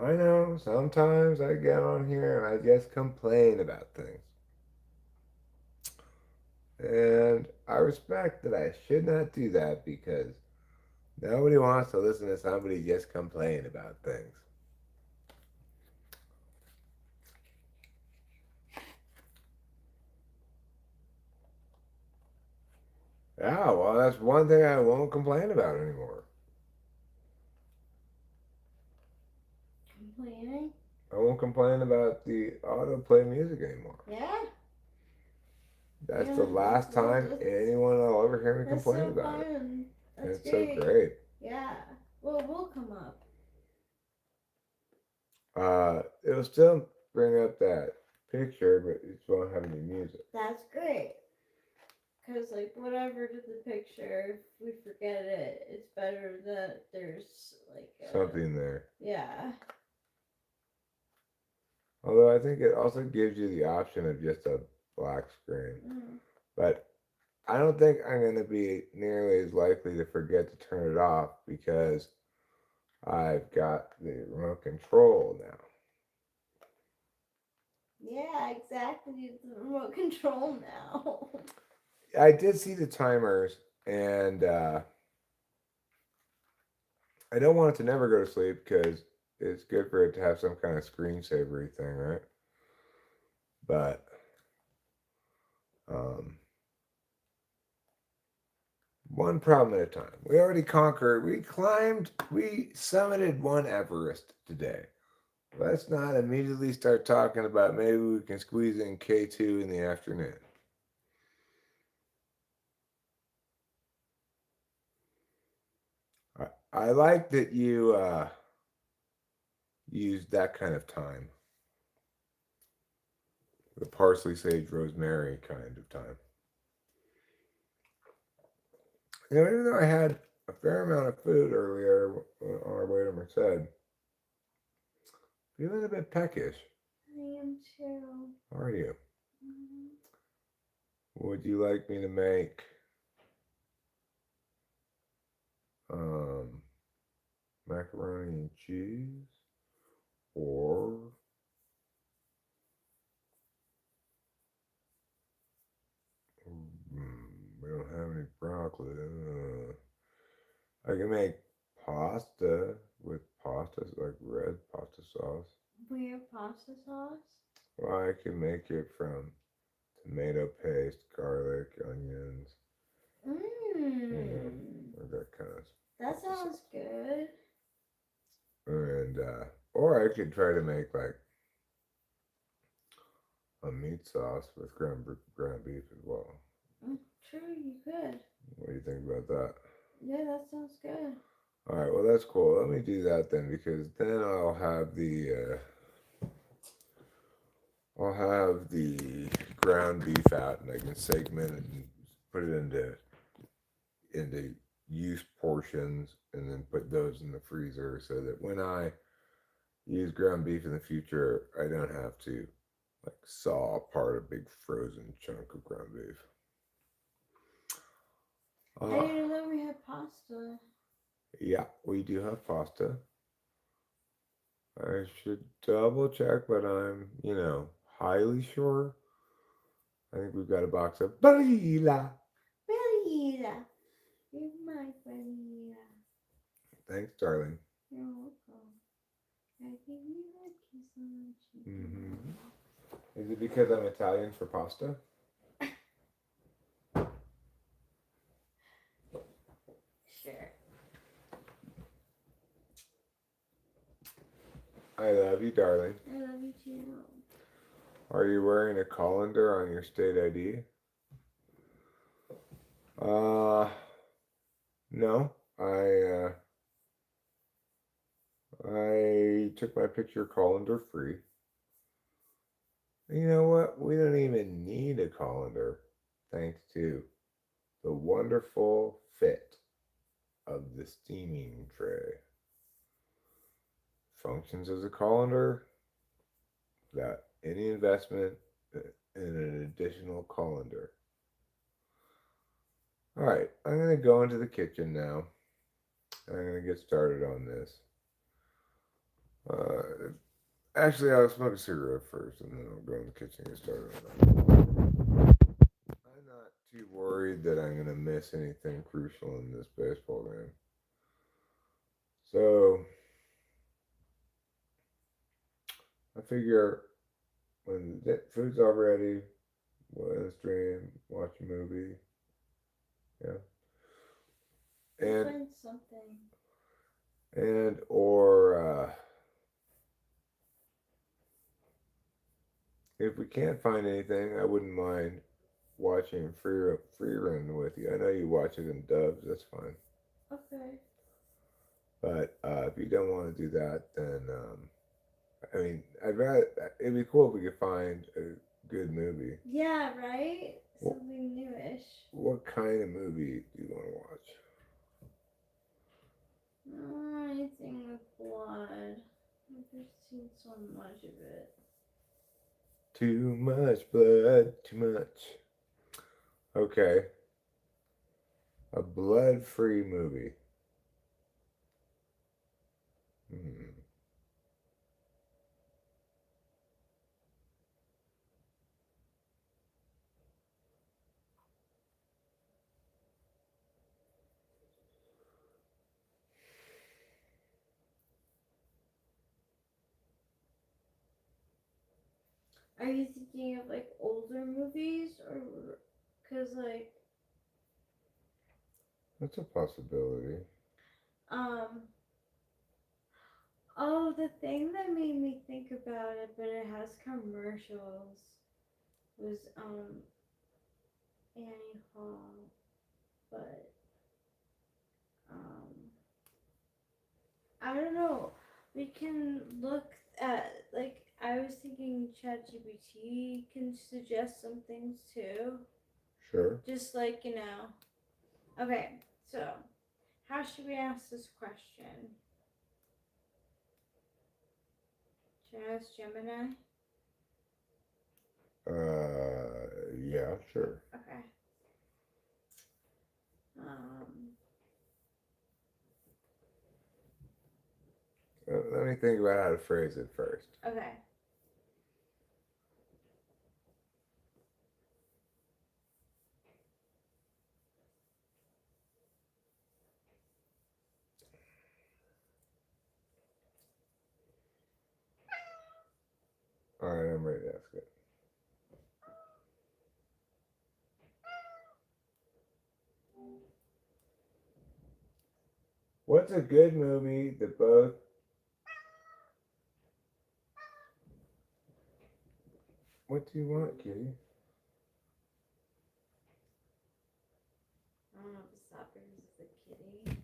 I know, sometimes I get on here and I just complain about things. And I respect that I should not do that because nobody wants to listen to somebody just complain about things. Yeah, well, that's one thing I won't complain about anymore. Complaining? I won't complain about the autoplay music anymore. Yeah? That's Yeah, the last time anyone will ever hear me complain so about fun. it. That's It's great. so great. Yeah. Well, we'll come up. It'll still bring up that picture, but it won't have any music. That's great. Because, like, whatever did the picture, if we forget it, it's better that there's, like, something there. Yeah. Although I think it also gives you the option of just a black screen. Mm. But I don't think I'm going to be nearly as likely to forget to turn it off because I've got the remote control now. Yeah, exactly. The remote control now. I did see the timers, and I don't want it to never go to sleep because it's good for it to have some kind of screensavery thing, right? But one problem at a time. We already conquered, we summited one Everest today. Let's not immediately start talking about maybe we can squeeze in K2 in the afternoon. I like that you used that kind of time. The parsley, sage, rosemary kind of time. You know, even though I had a fair amount of food earlier on our way to Merced, feeling a bit peckish. I am too. How are you? Mm-hmm. Would you like me to make macaroni and cheese, or we don't have any broccoli. I can make pasta with pasta, like red pasta sauce. We have pasta sauce. Well, I can make it from tomato paste, garlic, onions, or that kind of. That sounds good. And or I could try to make like a meat sauce with ground beef as well. True, you could. What do you think about that? Yeah, that sounds good. All right, well that's cool. Let me do that then, because then I'll have the ground beef out, and I can segment it and put it into use portions, and then put those in the freezer so that when I use ground beef in the future, I don't have to like saw apart a big frozen chunk of ground beef. I didn't know we had pasta. Yeah, we do have pasta. I should double check, but I'm, highly sure. I think we've got a box of barilla. Barilla. You're my barilla. Thanks, darling. You're welcome. I give you a kiss on the cheek. Mm-hmm. Is it because I'm Italian for pasta? Sure. I love you, darling. I love you too. Are you wearing a colander on your state ID? No. I took my picture colander free. You know what? We don't even need a colander, thanks to the wonderful fit of the steaming tray. Functions as a colander without any investment in an additional colander. All right, I'm going to go into the kitchen now. I'm going to get started on this. Actually, I'll smoke a cigarette first, and then I'll go in the kitchen and get started on that. I'm not too worried that I'm going to miss anything crucial in this baseball game. So, I figure when the food's all ready, we'll end the stream, watch a movie. Yeah. Find something. Or if we can't find anything, I wouldn't mind watching free run with you. I know you watch it in dubs. That's fine. Okay. But if you don't want to do that, then I'd rather. It'd be cool if we could find a good movie. Yeah, right. Something newish. What kind of movie do you want to watch? Anything with blood. I've just seen so much of it. Too much blood, too much. Okay. A blood-free movie. Are you thinking of like older movies, or because like? That's a possibility. Oh, the thing that made me think about it, but it has commercials, was Annie Hall, but I don't know. We can look at, like, I was thinking ChatGPT can suggest some things too. Sure. Just like, Okay, so how should we ask this question? Should I ask Gemini? Yeah, sure. Okay. let me think about how to phrase it first. Okay. All right, I'm ready to ask it. What's a good movie that both... What do you want, kitty? I don't know if it's that because it's a kitty.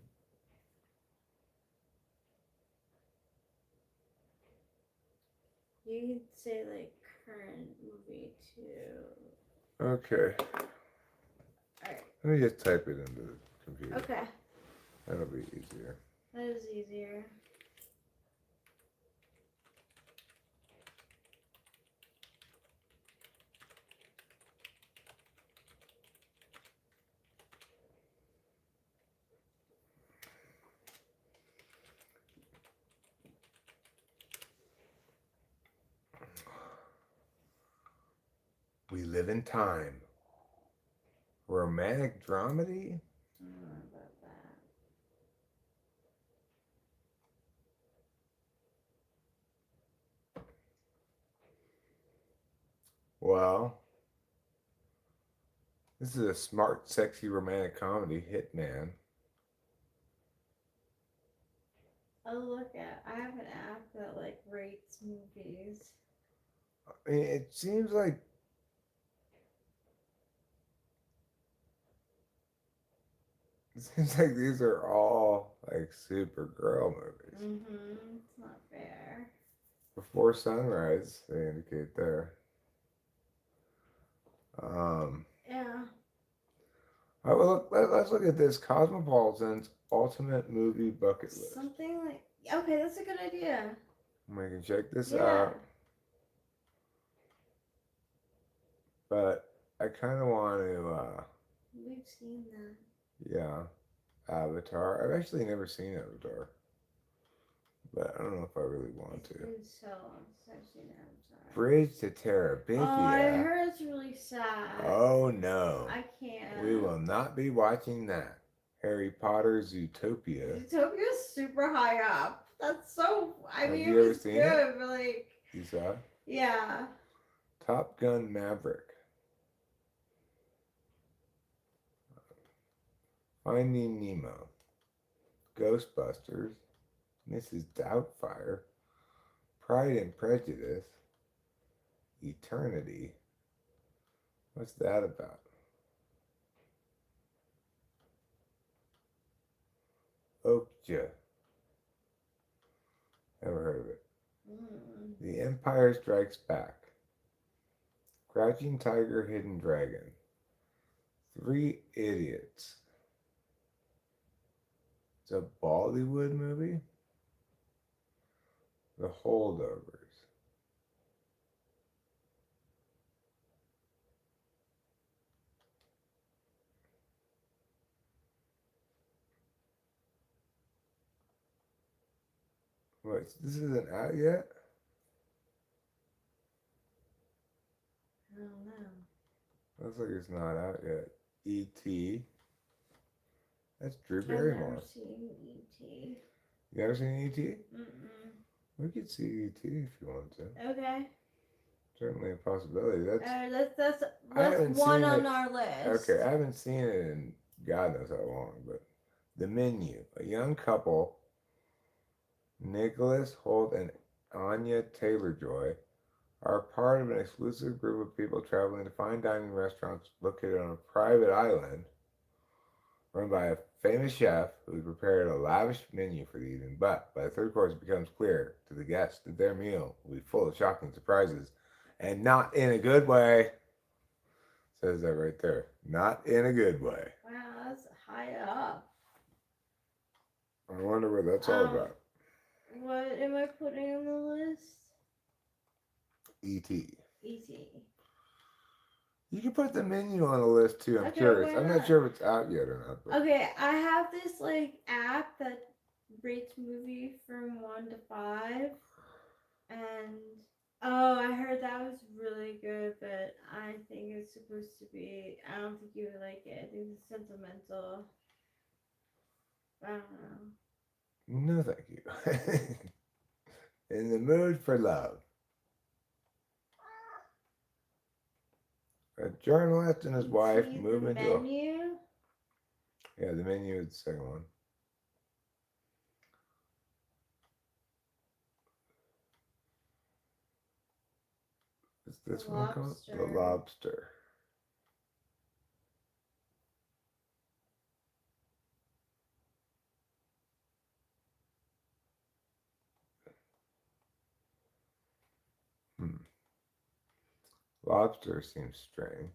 You could say like current movie too. Okay. Alright. Let me just type it into the computer. Okay. That'll be easier. That is easier. We Live in Time. Romantic dramedy? I don't know about that. Well, this is a smart, sexy romantic comedy, Hitman. Oh, look at. I have an app that like rates movies. I mean, it seems like these are all like Supergirl movies. Mm-hmm. It's not fair. Before Sunrise, they indicate there. Yeah. Let's look at this Cosmopolitan's ultimate movie bucket list. Something like. Okay, that's a good idea. We can check this Yeah. out. But I kind of want to, We've seen that. yeah, Avatar. I've actually never seen Avatar. But I don't know if I really want It's to. been so long since I've seen Avatar. Bridge to Terabithia. Oh, I heard it's really sad. Oh no. I can't. We will not be watching that. Harry Potter Zootopia. Utopia's super high up. That's so. I Have mean, you ever it was seen good, it? but like. You saw it? Yeah. Top Gun Maverick. Finding Nemo. Ghostbusters. Mrs. Doubtfire. Pride and Prejudice. Eternity. What's that about? Okja. Never heard of it. The Empire Strikes Back. Crouching Tiger, Hidden Dragon. Three Idiots. It's a Bollywood movie. The Holdovers. Wait, this isn't out yet? I don't know. Looks like it's not out yet. E.T. That's Drew I've never Barrymore. seen E.T. You ever seen E.T.? Mm-mm. We could see E.T. if you want to. Okay. Certainly a possibility. That's I haven't one seen on it. our list. Okay, I haven't seen it in God knows how long, but The Menu. A young couple, Nicholas Holt and Anya Taylor-Joy, are part of an exclusive group of people traveling to fine dining restaurants located on a private island run by a famous chef who prepared a lavish menu for the evening. But by the third course, it becomes clear to the guests that their meal will be full of shocking surprises, and not in a good way. Says that right there. Not in a good way. Wow, that's high up. I wonder what that's all about. What am I putting on the list? E.T. E.T. You can put the menu on the list too. I'm Okay, curious. why I'm not not? sure if it's out yet or not. But... Okay, I have this like app that rates movie from 1 to 5, and oh, I heard that was really good, but I think it's supposed to be. I don't think you would like it. I think it's sentimental. I don't know. No, thank you. In the mood for love. A journalist and his wife See move the into a. menu. Yeah, the menu is the second one. Is this one called? The Lobster. Lobster. Hmm. Lobster seems strange.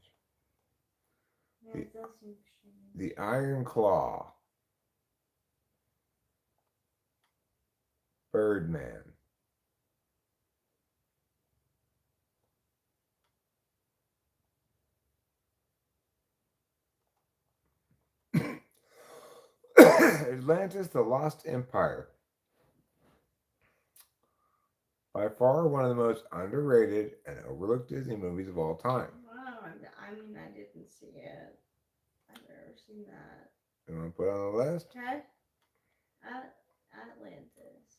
Yeah, The, it does seem strange. the Iron Claw. Birdman. Atlantis, the Lost Empire. By far one of the most underrated and overlooked Disney movies of all time. Wow, I mean, I didn't see it. I've never seen that. You want to put it on the list? Okay. Atlantis.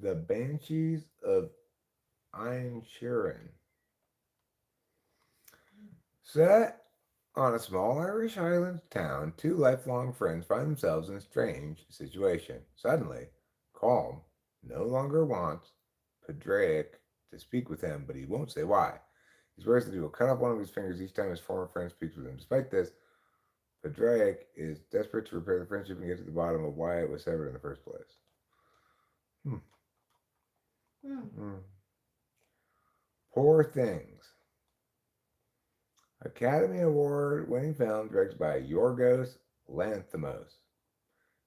The Banshees of Inisherin. Set on a small Irish Highlands town, two lifelong friends find themselves in a strange situation. Suddenly, Calm no longer wants Padraic to speak with him, but he won't say why. He swears that he will cut off one of his fingers each time his former friend speaks with him. Despite this, Padraic is desperate to repair the friendship and get to the bottom of why it was severed in the first place. Poor Things. Academy Award winning film directed by Yorgos Lanthimos.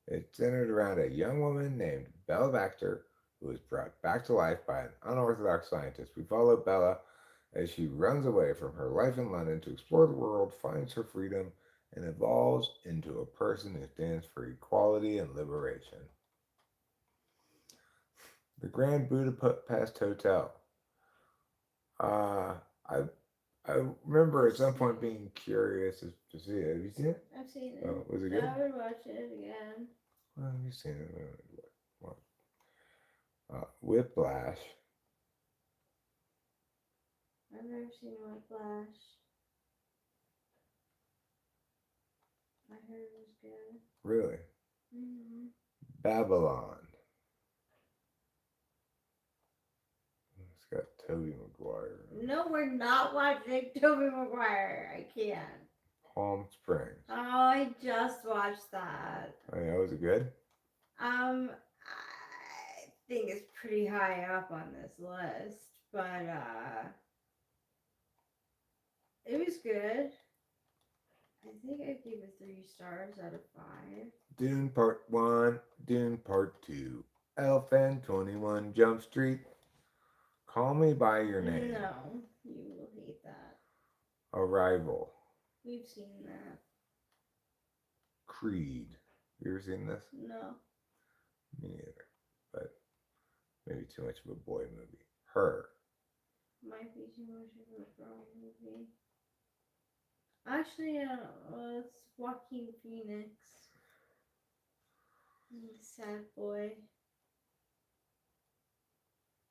It's centered around a young woman named Bella Baxter who is brought back to life by an unorthodox scientist. We follow Bella as she runs away from her life in London to explore the world, finds her freedom, and evolves into a person who stands for equality and liberation. The Grand Budapest Hotel. I I remember at some point being curious to see it. Have you seen it? I've seen it. Oh, was it good? I would watch it again. Well, you've seen it. What? Whiplash. I've never seen Whiplash. I heard it was good. Really? Mm-hmm. Babylon. It's got Tobey Maguire. No, we're not watching Tobey Maguire. I can't. Palm Springs. Oh, I just watched that. Oh yeah, was it good? I think it's pretty high up on this list, but it was good. I think I gave it 3 stars out of 5. Dune Part 1, Dune Part 2, Elephant 21 Jump Street, Call Me By Your Name. No, you will hate that. Arrival. We've seen that. Creed. You ever seen this? No. Me neither. But maybe too much of a boy movie. Her. Might be too much of a girl movie. Actually, it's Joaquin Phoenix. Sad boy.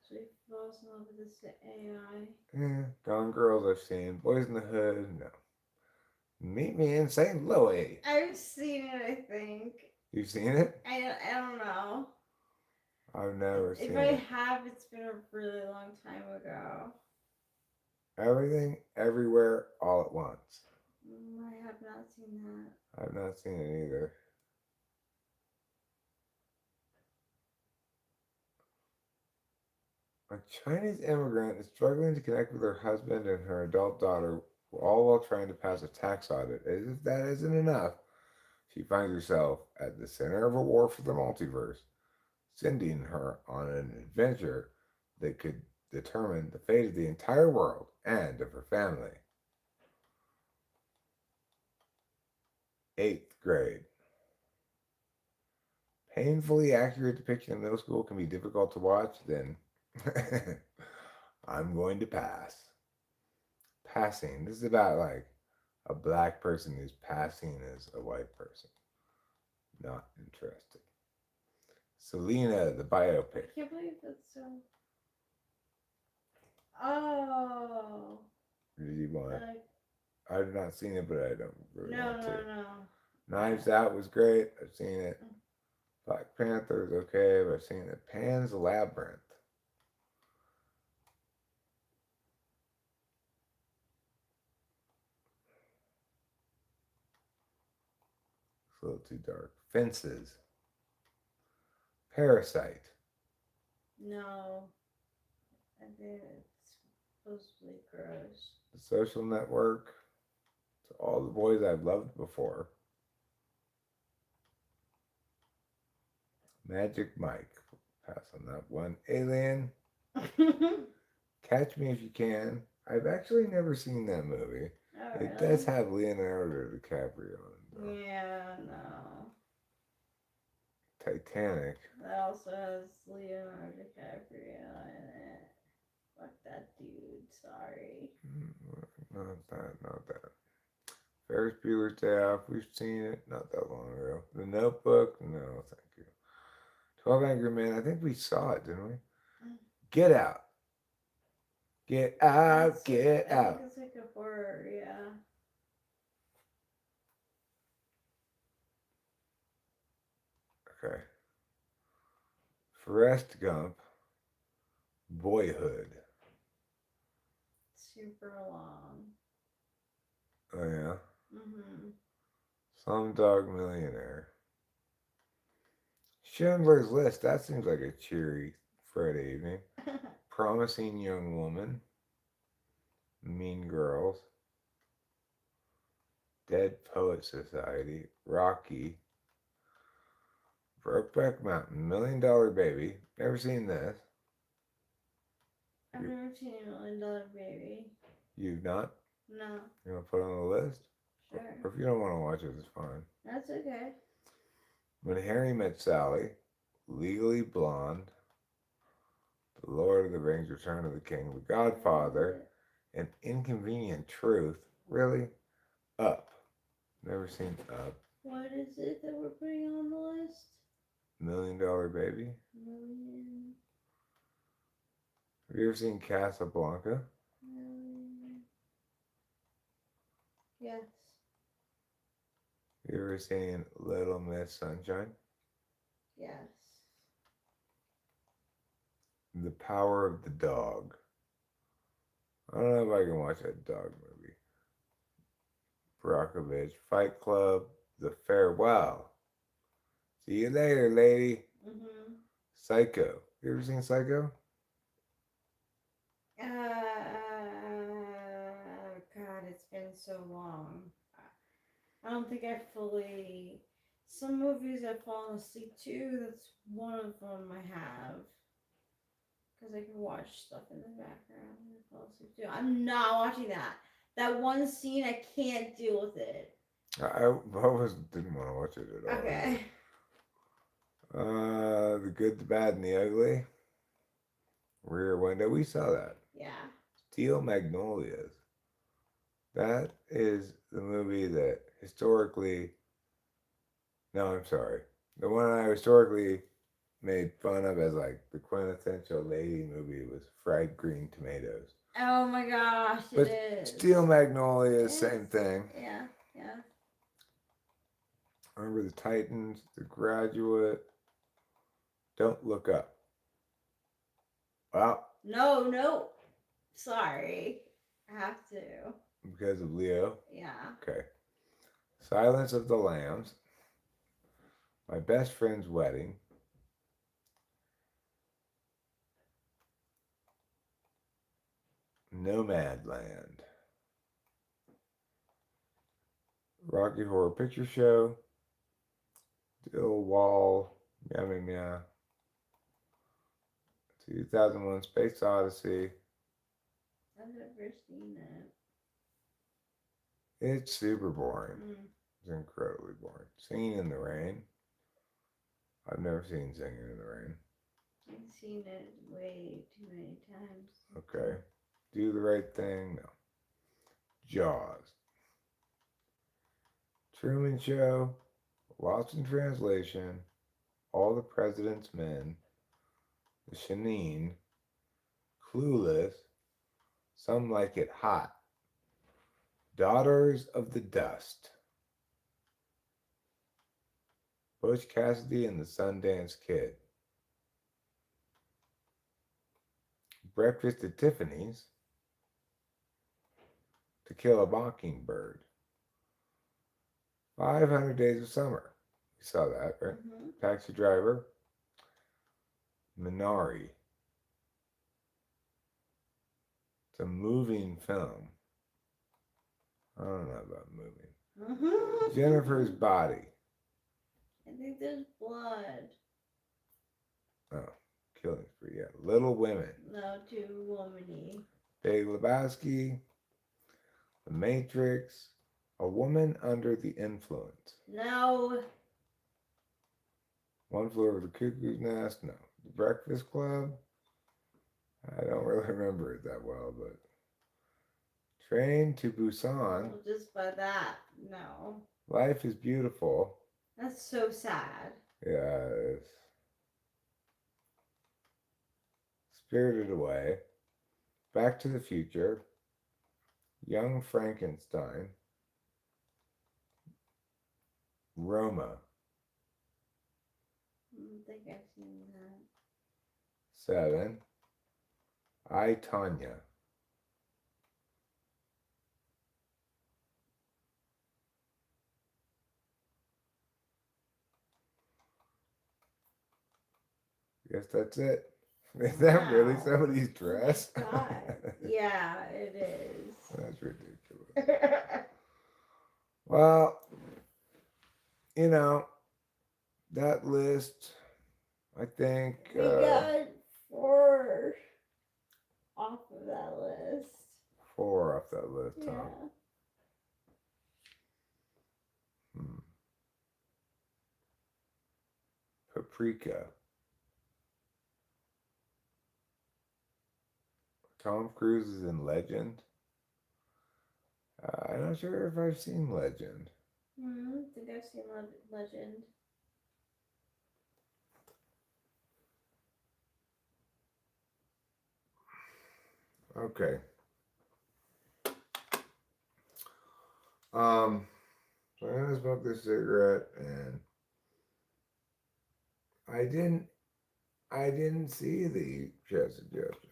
So he falls in love with this AI. Yeah, Gone Girls I've seen. Boys in the Hood, no. Meet Me in St. Louis. I've seen it, I think. You've seen it? I don't know. I've never seen If it. I have, it's been a really long time ago. Everything, Everywhere, All at Once. I have not seen that. I've not seen it either. A Chinese immigrant is struggling to connect with her husband and her adult daughter, all while trying to pass a tax audit. As if that isn't enough, she finds herself at the center of a war for the multiverse, sending her on an adventure that could determine the fate of the entire world and of her family. 8th grade. painfully accurate depiction of middle school can be difficult to watch, then I'm going to pass. Passing. This is about like a black person who's passing as a white person. Not interested. Selena, the I biopic. can't believe that's so. Oh. Did you want it? Like, I've not seen it, but I don't really no, want to. no, Knives Out was great. I've seen it. Black Panther is okay, but I've seen it. Pan's Labyrinth. It's a little too dark. Fences. Parasite. no. I think it's supposedly gross. The Social Network. To all the boys I've loved before. Magic Mike. Pass on that one. Alien. Catch Me If You Can. I've actually never seen that movie. Oh, It really? does have Leonardo DiCaprio in it. Yeah, no. Titanic. That also has Leonardo DiCaprio in it. Fuck that dude. Sorry. Not that, not that. Ferris Bueller's Day Off. We've seen it not that long ago. The Notebook. No, thank you. 12 Angry Men. I think we saw it, didn't we? Get Out. Get out, get I out. think it's like a horror, yeah. Okay. Forrest Gump. Boyhood. Super long. Oh, yeah. Mm-hmm. Slumdog Millionaire. Schindler's List. That seems like a cheery Friday evening. Promising Young Woman. Mean Girls. Dead Poet Society. Rocky. Brokeback Mountain. $1 Million Baby. Never seen this. I've never seen $1 Million Baby. You've not? No. You want to put it on the list? Sure. Or if you don't want to watch it, it's fine. That's okay. When Harry Met Sally. Legally Blonde. The Lord of the Rings, Return of the King. The Godfather. An Inconvenient Truth. Really? Up. Never seen Up. What is it that we're putting on the list? $1 Million Baby. Million. Have you ever seen Casablanca? Million. Yes. Have you ever seen Little Miss Sunshine? Yes. The Power of the Dog. I don't know if I can watch that dog movie. Brockovich. Fight Club. The Farewell. See you later, lady. Mm-hmm. Psycho. You ever seen Psycho? God, it's been so long. I don't think I fully. Some movies I've fallen asleep to. That's one of them I have. Because I can watch stuff in the background and I fall asleep to. I'm not watching that. That one scene, I can't deal with it. I didn't want to watch it at all. Okay. The Good, the Bad, and the Ugly. Rear Window. We saw that. Yeah. Steel Magnolias. That is the movie that historically. No, I'm sorry. The one I historically made fun of as like the quintessential lady movie was Fried Green Tomatoes. Oh my gosh, But it is. Steel Magnolias, same thing. Yeah, yeah. Remember the Titans, The Graduate. Don't Look Up. Well, No. Sorry. I have to. because of Leo. Yeah. Okay. Silence of the Lambs. My Best Friend's Wedding. Nomadland. Rocky Horror Picture Show. Dill Wall. Meow Meow Meow. 2001 Space Odyssey. I've never seen it. It's super boring. Mm. It's incredibly boring. Singing in the Rain. I've never seen Singing in the Rain. I've seen it way too many times. Okay. Do the Right Thing? No. Jaws. Truman Show. Lost in Translation. All the President's Men. The Shanine. Clueless. Some Like It Hot. Daughters of the Dust. Butch Cassidy and the Sundance Kid. Breakfast at Tiffany's. To Kill a Mockingbird. 500 Days of Summer. You saw that, right? Mm-hmm. Taxi Driver. Minari. It's a moving film. I don't know about moving. Mm-hmm. Jennifer's Body. I think there's blood. Oh, Killing Spree. Yeah. Little Women. No, too womany. Big Lebowski. The Matrix. A Woman Under the Influence. No. One Flew Over the Cuckoo's Nest. No. The Breakfast Club. I don't really remember it that well, but Train to Busan. Well, just by that, no. Life is Beautiful. That's so sad. Yeah, it's Spirited Away. Back to the Future. Young Frankenstein. Roma. I don't think I've seen that. 7. I, Tanya. Guess that's it. Is that really Wow. somebody's dress? Oh my God. Yeah, it is. That's ridiculous. Well, you know, that list, I think. We got 4 off of that list. 4 off that list, Yeah. huh? Paprika. Tom Cruise is in Legend. I'm not sure if I've seen Legend. I think I've seen Legend. Okay. So I'm gonna smoke this cigarette, and I didn't see the chat suggestions.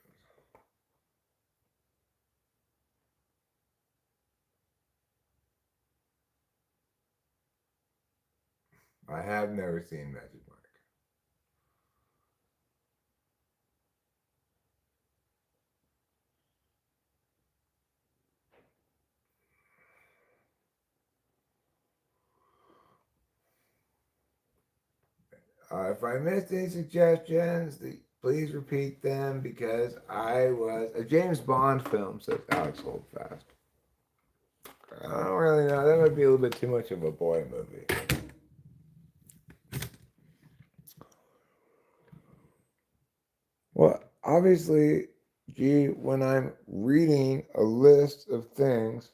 I have never seen Magic Mike. If I missed any suggestions, please repeat them, because I was a James Bond film, says Alex Holdfast. I don't really know. That might be a little bit too much of a boy movie. Well, obviously, gee, when I'm reading a list of things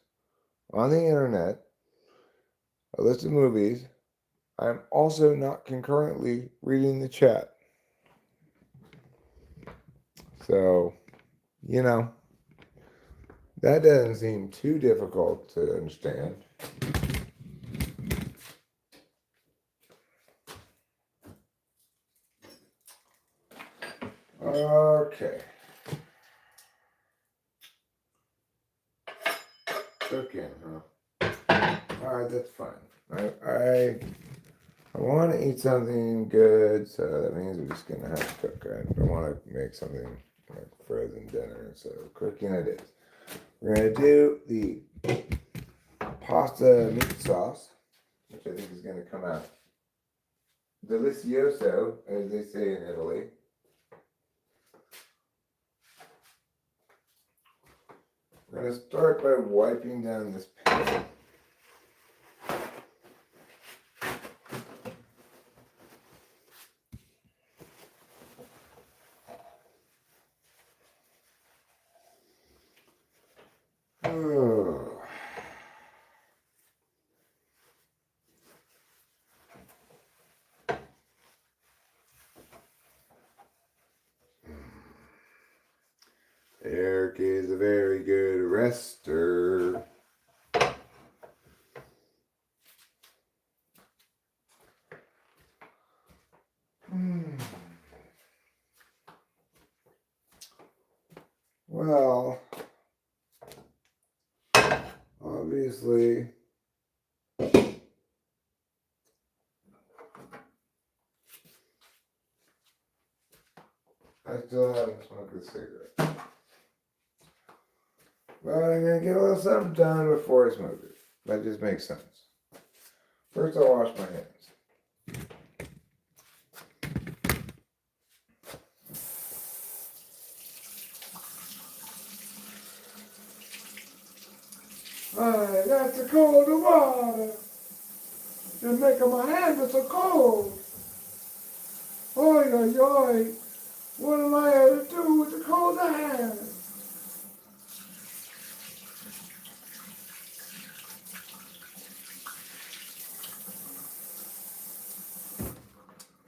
on the internet, a list of movies, I'm also not concurrently reading the chat. So, you know, that doesn't seem too difficult to understand. Okay. Cooking, huh? Alright, that's fine. I want to eat something good, so that means we're just gonna have to cook. I don't want to make something like frozen dinner, so cooking it is. We're gonna do the pasta meat sauce, which I think is gonna come out delicioso, as they say in Italy. We're gonna start by wiping down this pan. Oh. Eric is a very good rester. Well, obviously, I still haven't smoked a cigarette. But I'm going to get a little something done before I smoke it. That just makes sense. First, I'll wash my hands. I got the cold water. You're making my hands so cold. Oi, oi, oi. What am I to do with the cold hands?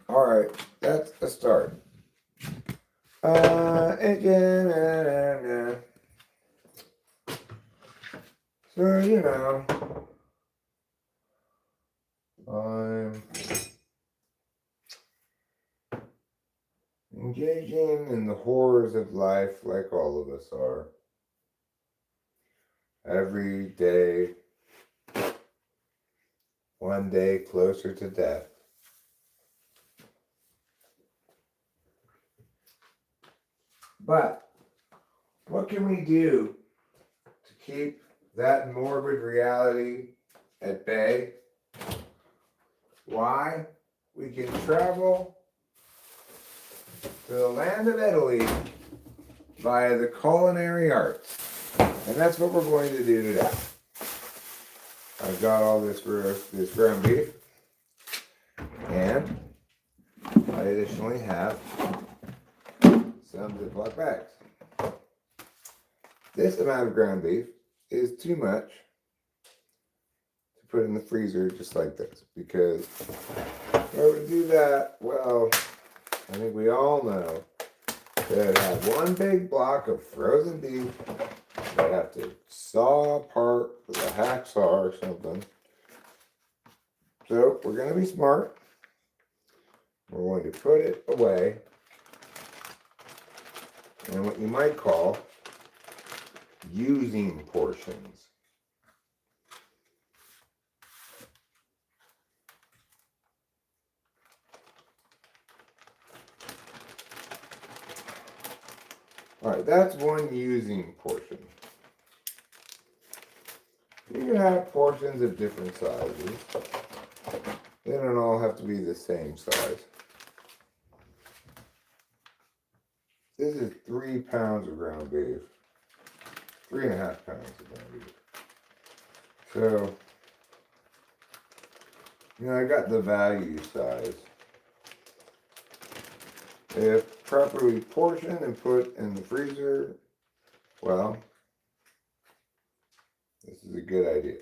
All right, that's a start. Again. So, you know, I'm engaging in the horrors of life like all of us are. Every day, one day closer to death. But what can we do to keep that morbid reality at bay? Why? We can travel to the land of Italy via the culinary arts. And that's what we're going to do today. I've got all this ground beef. And I additionally have some Ziploc bags. This amount of ground beef is too much to put in the freezer just like this, because if I were to do that, well, I think we all know that I'd have one big block of frozen beef that I have to saw apart with a hacksaw or something. So we're going to be smart. We're going to put it away in what you might call using portions. All right, that's one using portion. You can have portions of different sizes. They don't all have to be the same size. This is 3 pounds of ground beef. 3.5 pounds of ground beef. So, you know, I got the value size. If properly portioned and put in the freezer, well, this is a good idea.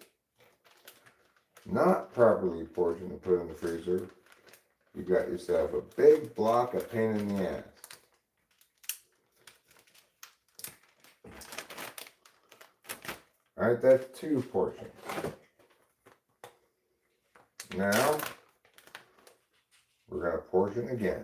Not properly portioned and put in the freezer, you got yourself a big block of pain in the ass. All right, that's 2 portions. Now, we're going to portion again.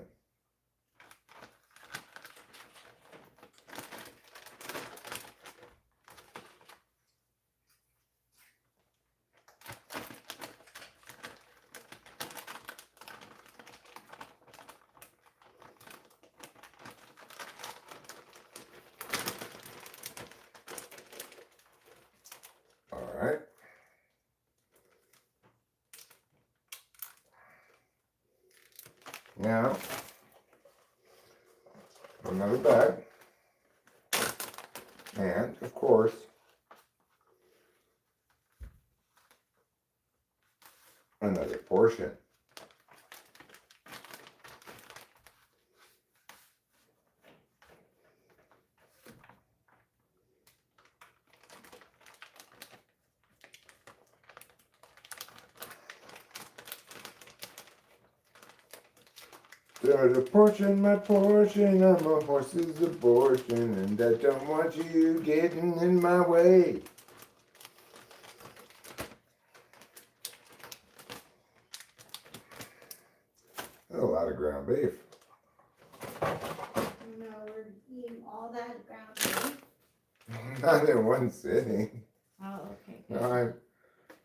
All right. Now, another bag. And, of course, another portion. There's a portion, my portion, I'm a horse's abortion, and I don't want you getting in my way. That's a lot of ground beef. No, we're eating all that ground beef. Not in one sitting. Oh, okay. Good. No,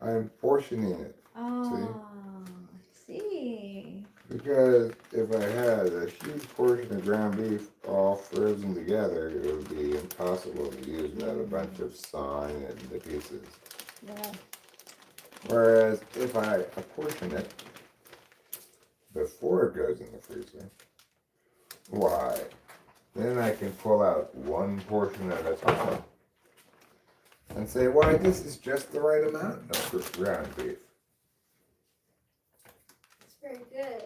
I'm portioning it. Oh, I see. Because if I had a huge portion of ground beef all frozen together, it would be impossible to use without a bunch of sawing and the pieces. Yeah. Whereas if I apportion it before it goes in the freezer, why, then I can pull out one portion at a time and say, why, this is just the right amount of ground beef. It's very good.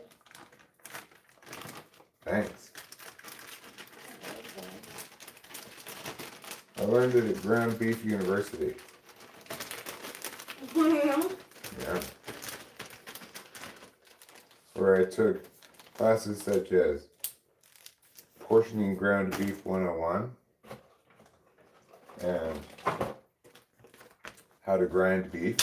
Thanks. I learned it at Ground Beef University. Yeah. Yeah. Where I took classes such as Portioning Ground Beef 101 and How to Grind Beef.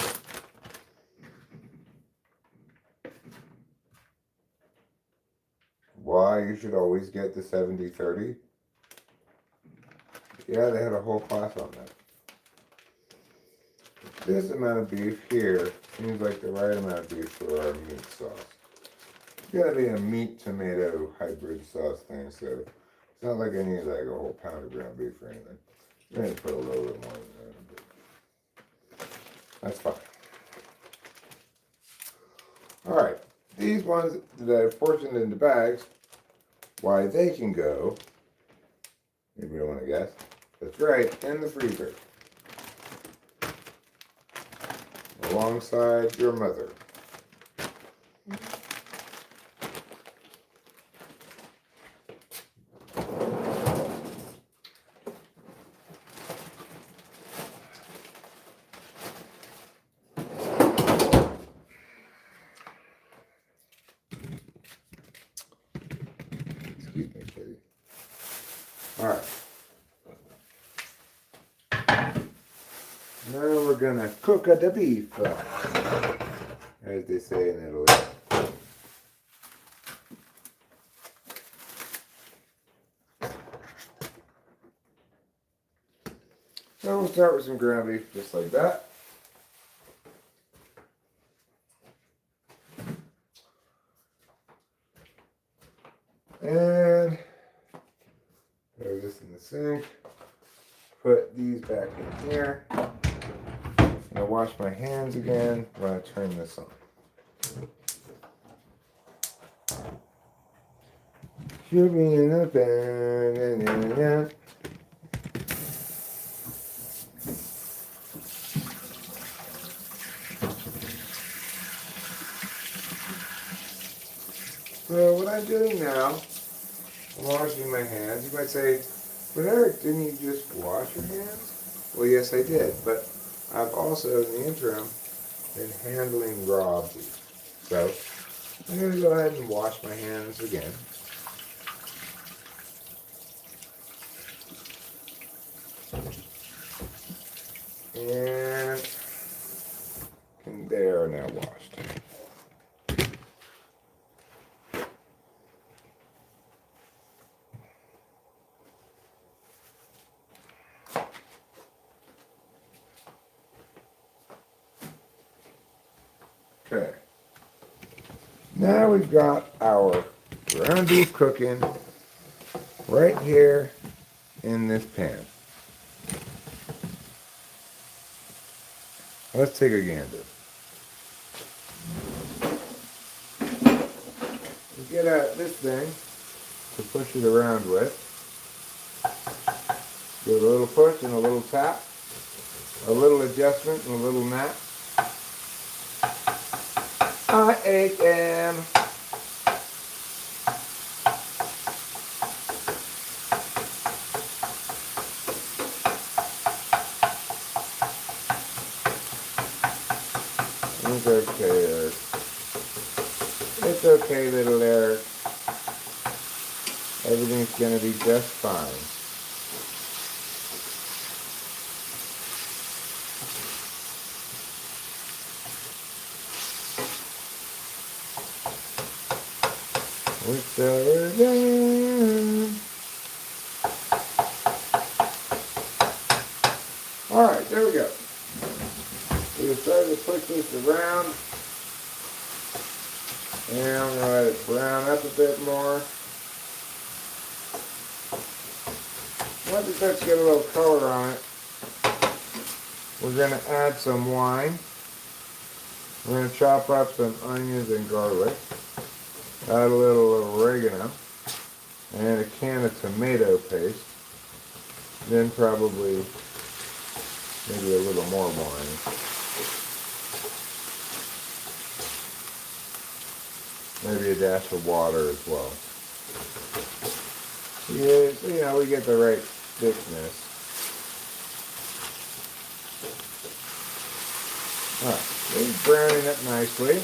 Why you should always get the 70-30. Yeah, they had a whole class on that. This amount of beef here seems like the right amount of beef for our meat sauce. It's gotta be a meat tomato hybrid sauce thing, so it's not like I need like a whole pound of ground beef or anything. I'm gonna put a little bit more in there. But that's fine. Alright, these ones that I've portioned into bags, why they can go, maybe you don't want to guess, that's right, in the freezer. Alongside your mother. Excuse me, kitty. All right. Now we're gonna cook the beef, as they say in Italy. So we'll start with some ground beef, just like that. And throw this in the sink. Put these back in here. I'll wash my hands again when I turn this on. Should be in the bed. So what I'm doing now, I'm washing my hands. You might say, but Eric, didn't you just wash your hands? Well, yes, I did, but I've also, in the interim, been handling raw beef. So I'm going to go ahead and wash my hands again. And they are now washed. Okay. Now we've got our ground beef cooking right here in this pan. Let's take a gander. We get out this thing to push it around with. Give it a little push and a little tap, a little adjustment and a little nap. I am. It's okay, Eric. It's okay, little Eric. everything's going to be just fine. Which again. Alright, there we go. We decided to push this around. And I'm going to let it brown up a bit more. Once it starts to get a little color on it, we're going to add some wine. We're going to chop up some onions and garlic. Add a little oregano. And a can of tomato paste. Then probably maybe a little more wine. Maybe a dash of water as well. Yeah, you know, we get the right thickness. Alright, it's browning up nicely.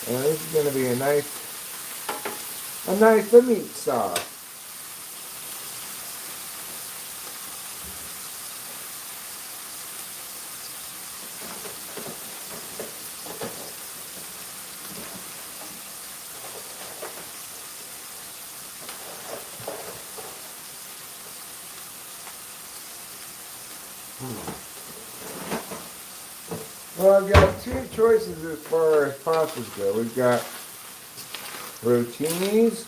And this is going to be a nice meat sauce. Well, I've got two choices as far as pastas go. We've got rotinis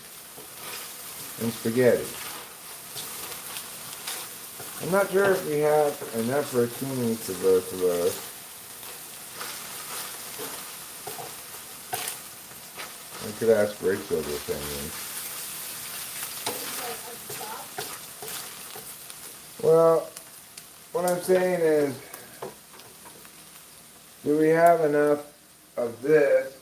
and spaghetti. I'm not sure if we have enough rotinis for both of those. I could ask Rachel the opinion. Well, what I'm saying is, do we have enough of this?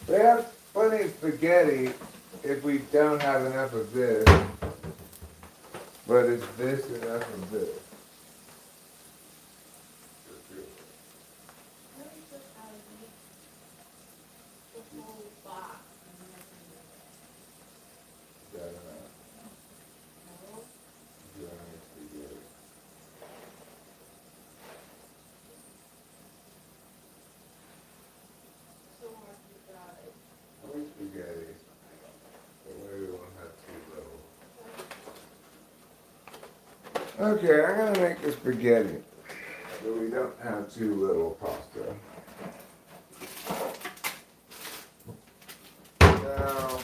We have plenty of spaghetti if we don't have enough of this. But is this enough of this? Is that enough? Do I need spaghetti? How much spaghetti? That way we won't have too little. Okay, I'm gonna make the spaghetti so we don't have too little pasta. Now,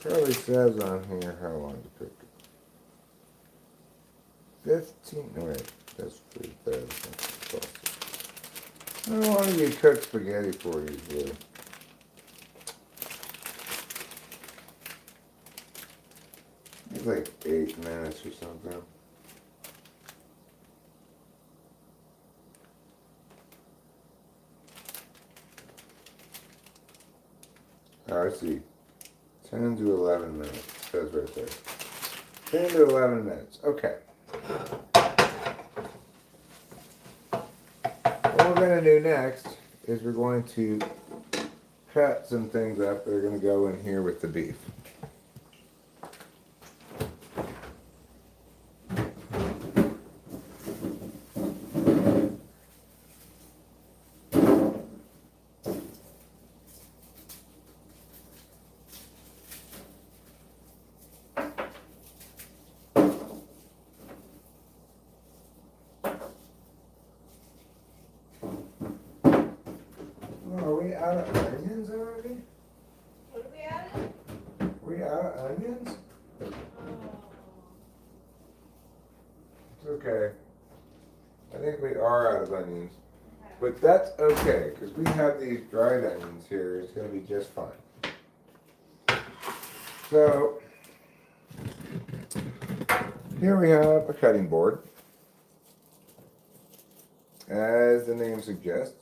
probably says on here how long to cook it. 15, no wait, that's pretty bad. How long do you cook spaghetti for usually? It's like 8 minutes or something. Oh, I see. 10 to 11 minutes. It says right there. 10 to 11 minutes. Okay. What we're going to do next is we're going to cut some things up that are going to go in here with the beef. Are we out of onions already? What are we adding? We out of onions? It's okay. I think we are out of onions. But that's okay, because we have these dried onions here. It's going to be just fine. So, here we have a cutting board. As the name suggests,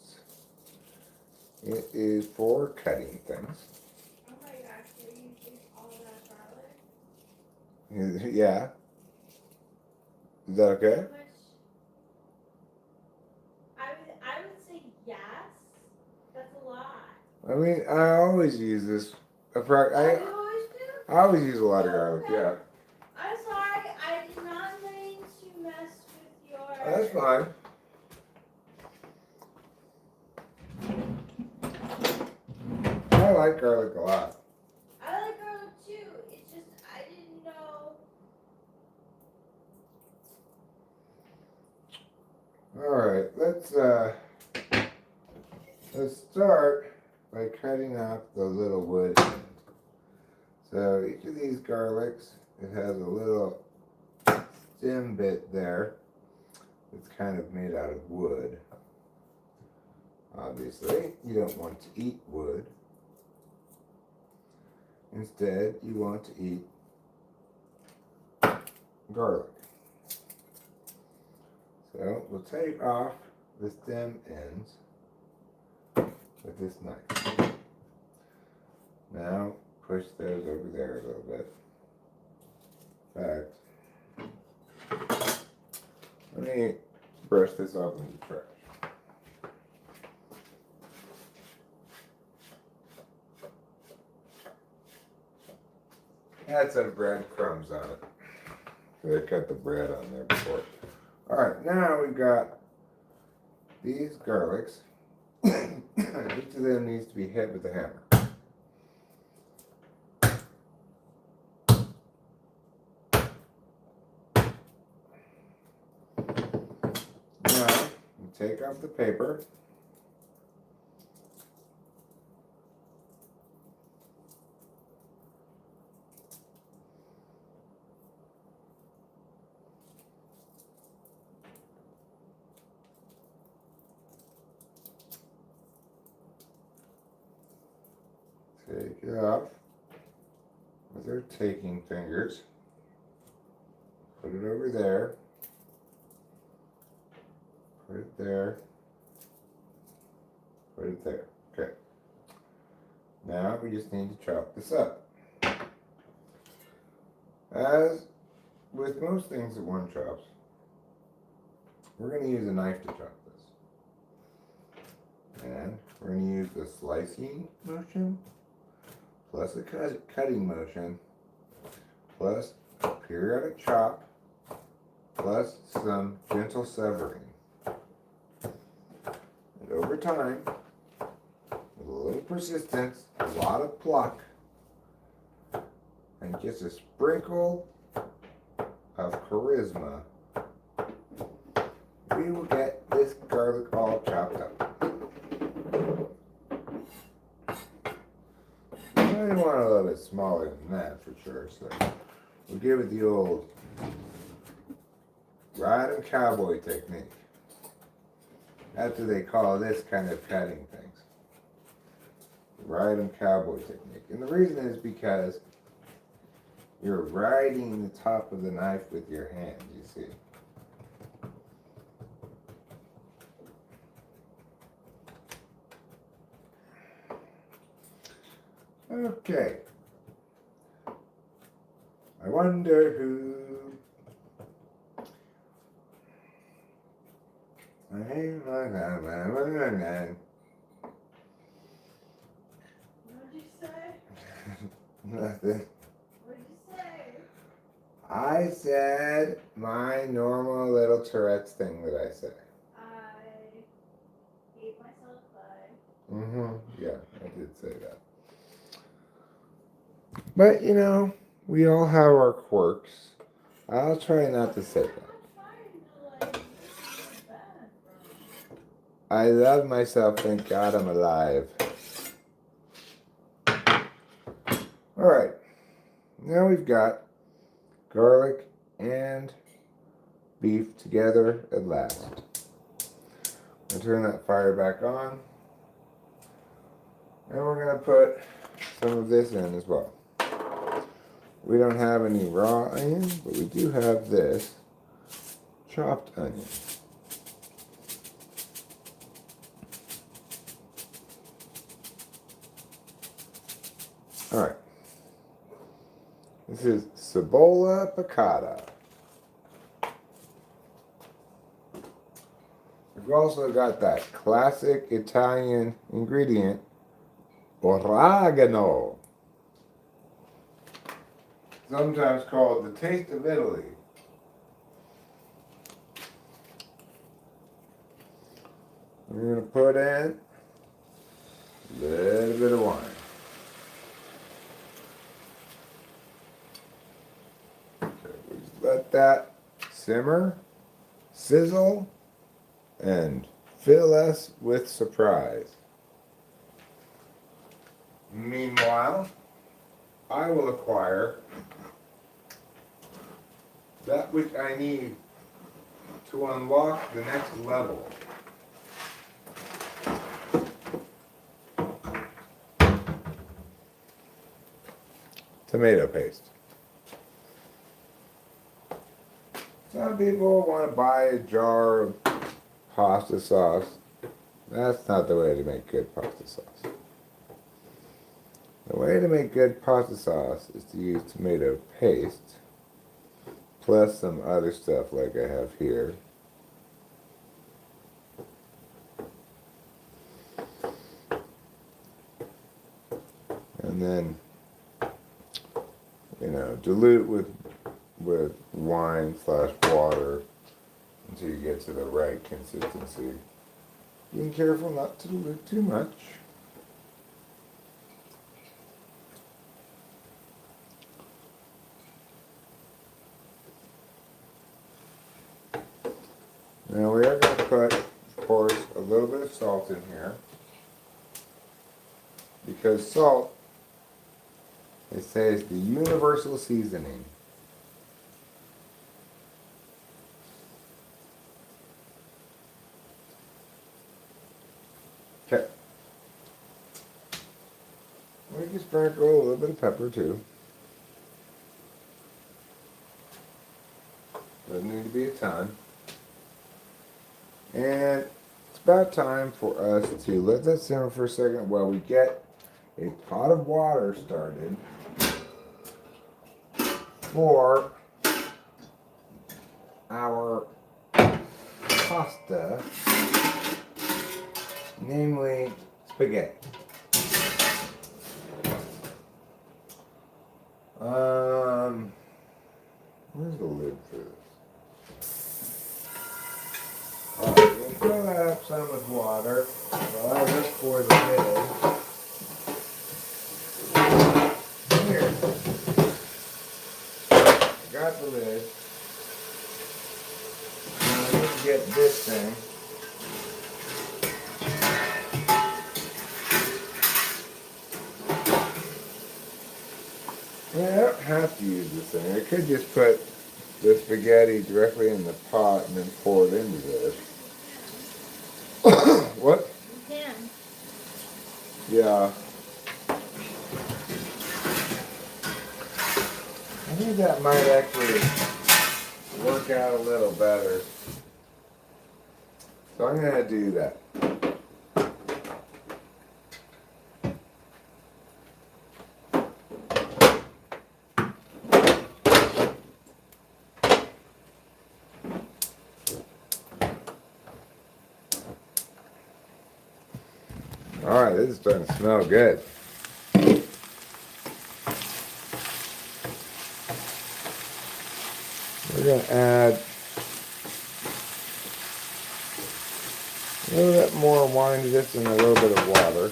it is for cutting things. Oh my gosh, are you using all that garlic? Yeah. Is that okay? How much? I would say yes. That's I mean, I always use this. You always do? I always use a lot of garlic, Okay. yeah. I'm sorry, I did not mean to mess with your... That's fine. I like garlic a lot. I like garlic too. It's just I didn't know. Alright, let's start by cutting off the little wood end. So each of these garlics, it has a little stem bit there. It's kind of made out of wood. Obviously, you don't want to eat wood. Instead, you want to eat garlic. So we'll take off the stem ends with this knife. Now push those over there a little bit. In fact, let me brush this off in the trash. Had some breadcrumbs on it. So they cut the bread on there before. Alright, now we've got these garlics. Each of them needs to be hit with a hammer. Now, you take off the paper. Take it off with our taking fingers. Put it over there. Put it there. Put it there. Okay. Now we just need to chop this up. As with most things that one chops, we're going to use a knife to chop this. And we're going to use the slicing motion, plus a cutting motion, plus a periodic chop, plus some gentle severing. And over time, with a little persistence, a lot of pluck, and just a sprinkle of charisma, we will get this garlic all chopped up. I want a little bit smaller than that for sure, so we'll give it the old riding cowboy technique. That's what they call this kind of cutting things. Riding cowboy technique. And the reason is because you're riding the top of the knife with your hand, you see. Okay. I wonder who... What did you say? Nothing. What did you say? I said my normal little Tourette's thing that I say. I hate myself by... Yeah, I did say that. But, you know, we all have our quirks. I'll try not to say that. I love myself, thank God I'm alive. Alright, now we've got garlic and beef together at last. I'll turn that fire back on. And we're going to put some of this in as well. We don't have any raw onion, but we do have this chopped onion. Alright. This is cibola piccata. We've also got that classic Italian ingredient, oregano, sometimes called the taste of Italy. We're going to put in a little bit of wine. Okay, we just let that simmer, sizzle, and fill us with surprise. Meanwhile, I will acquire that which I need to unlock the next level. Tomato paste. Some people want to buy a jar of pasta sauce. That's not the way to make good pasta sauce. The way to make good pasta sauce is to use tomato paste plus some other stuff like I have here. And then, dilute with wine/water until you get to the right consistency. Being careful not to dilute too much. Now we are going to put, of course, a little bit of salt in here, because salt, they say, is the universal seasoning. Okay. We can sprinkle a little bit of pepper too. Doesn't need to be a ton. And it's about time for us to let that simmer for a second while we get a pot of water started for our pasta, namely spaghetti. Where's the lid for this? Alright, we'll fill that up some with water while I look for the lid. Here. I got the lid. Now I need to get this thing. Yeah, I don't have to use this thing. I could just put the spaghetti directly in the pot and then pour it into this. What? You can. Yeah. I think that might actually work out a little better. So I'm going to do that. Alright, this is starting to smell good. We're going to add a little bit more wine to this and a little bit of water.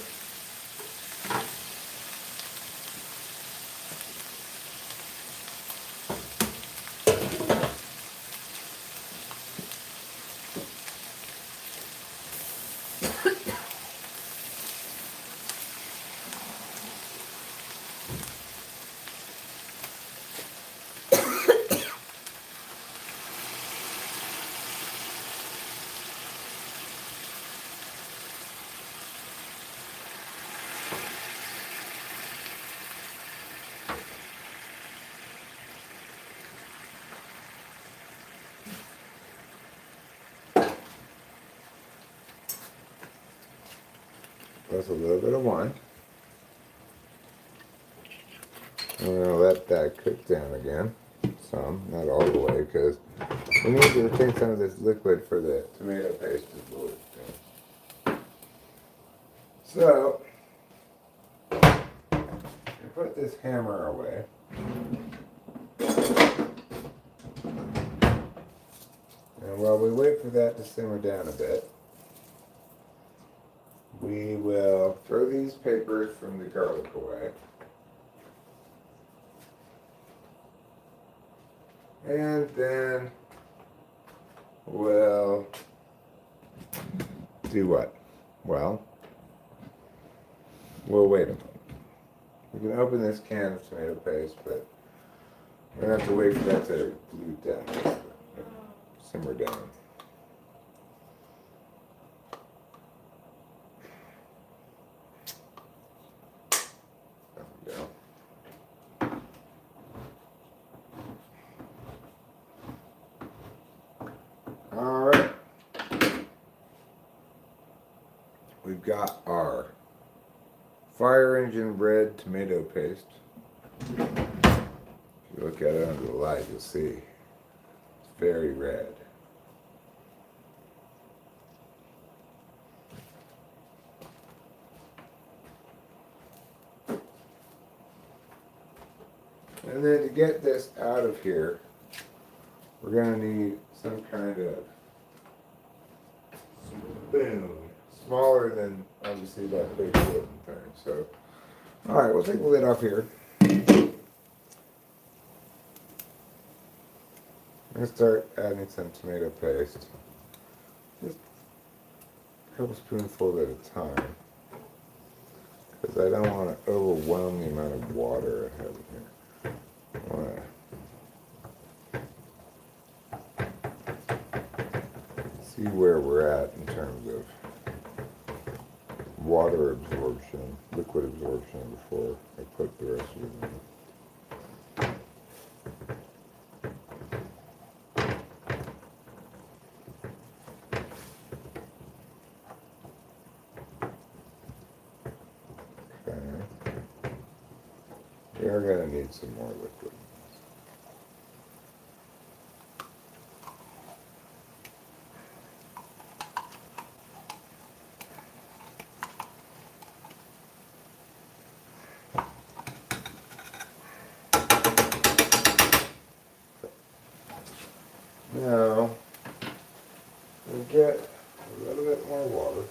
Plus a little bit of wine. I'm going to let that cook down again. Some, not all the way, because we need to retain some of this liquid for the tomato paste as well. So, put this hammer away. And while we wait for that to simmer down a bit, we will throw these papers from the garlic away. And then we'll do what? Well, we'll wait a moment. We can open this can of tomato paste, but we're going to have to wait for that to glue down, simmer down. There we go. All right. We've got our fire engine red tomato paste. If you look at it under the light, you'll see it's very red. And then to get this out of here, we're going to need some kind of spoon, smaller than obviously that big wooden thing. So, all right, we'll take the lid off here. I'm going to start adding some tomato paste, just a couple spoonfuls at a time, because I don't want to overwhelm the amount of water I have in here. I want to see where we're at in terms of water absorption, liquid absorption before I put the rest of it in. We are going to need some more liquid. Now, we'll get a little bit more water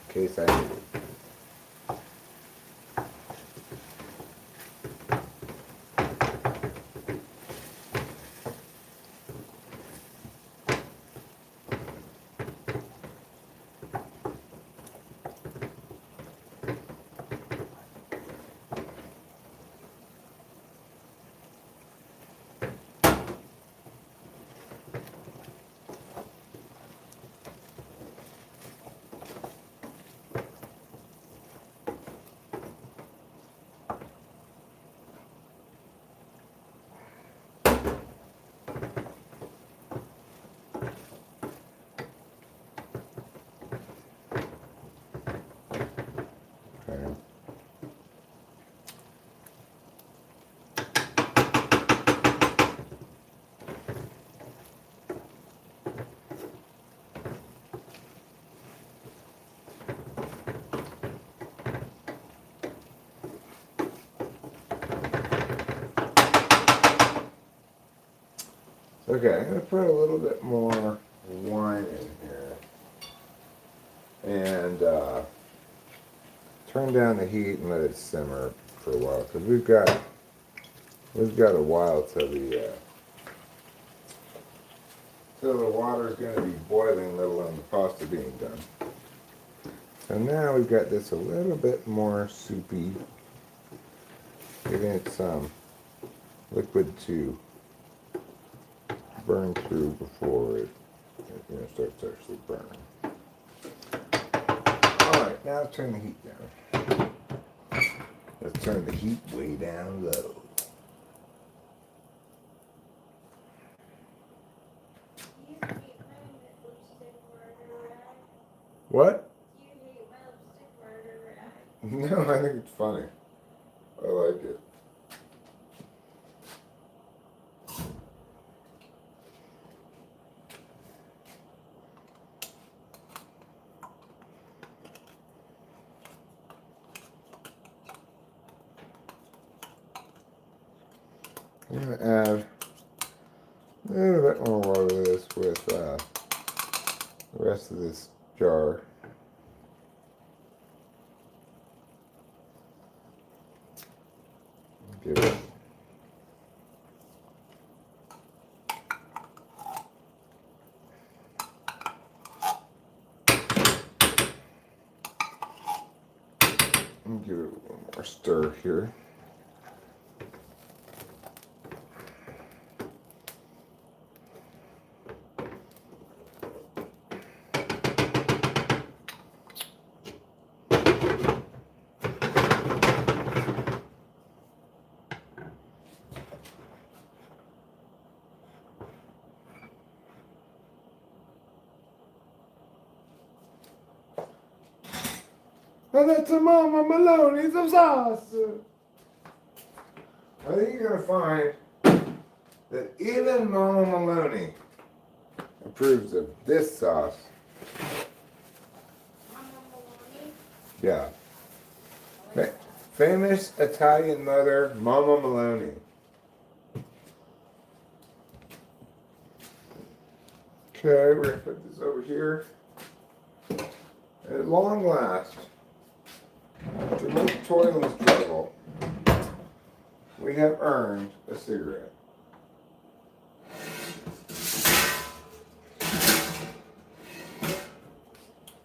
in case I need it. Okay, I'm going to put a little bit more wine in here and turn down the heat and let it simmer for a while, because we've got a while till the water is going to be boiling, let alone the pasta being done. So now we've got this a little bit more soupy, giving it some liquid to burn through before it starts actually burning. Alright, now let's turn the heat down. Let's turn the heat way down low. What? No, I think it's funny. I like it. I'm going to add a little bit more water to this with the rest of this jar. Give it. Give it a little more stir here. Oh, that's a Mama Maloney's of sauce. I think you're going to find that even Mama Maloney approves of this sauce. Mama Maloney. Yeah. Famous Italian mother, Mama Maloney. Okay, we're going to put this over here. At long last, after much toil and struggle, we have earned a cigarette.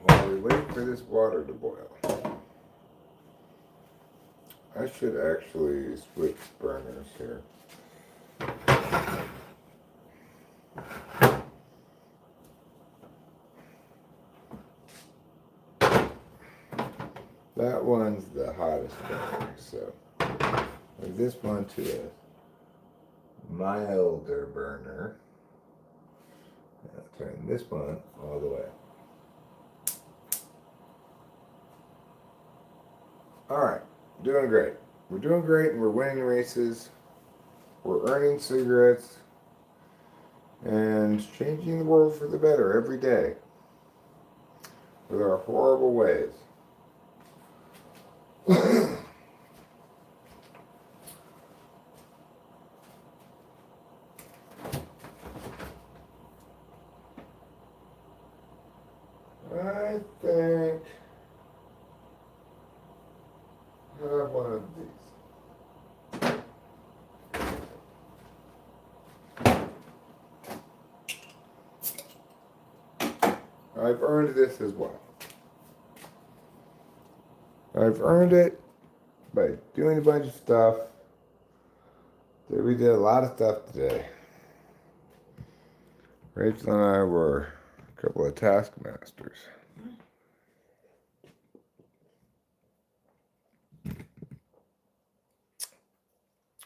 While we wait for this water to boil, I should actually switch burners here. That one's the hottest burner, so this one to a milder burner. I'll turn this one all the way. Alright, doing great. We're doing great and we're winning races. We're earning cigarettes and changing the world for the better every day with our horrible ways. I think I have one of these. I've earned this as well. I've earned it by doing a bunch of stuff. We did a lot of stuff today. Rachel and I were a couple of taskmasters.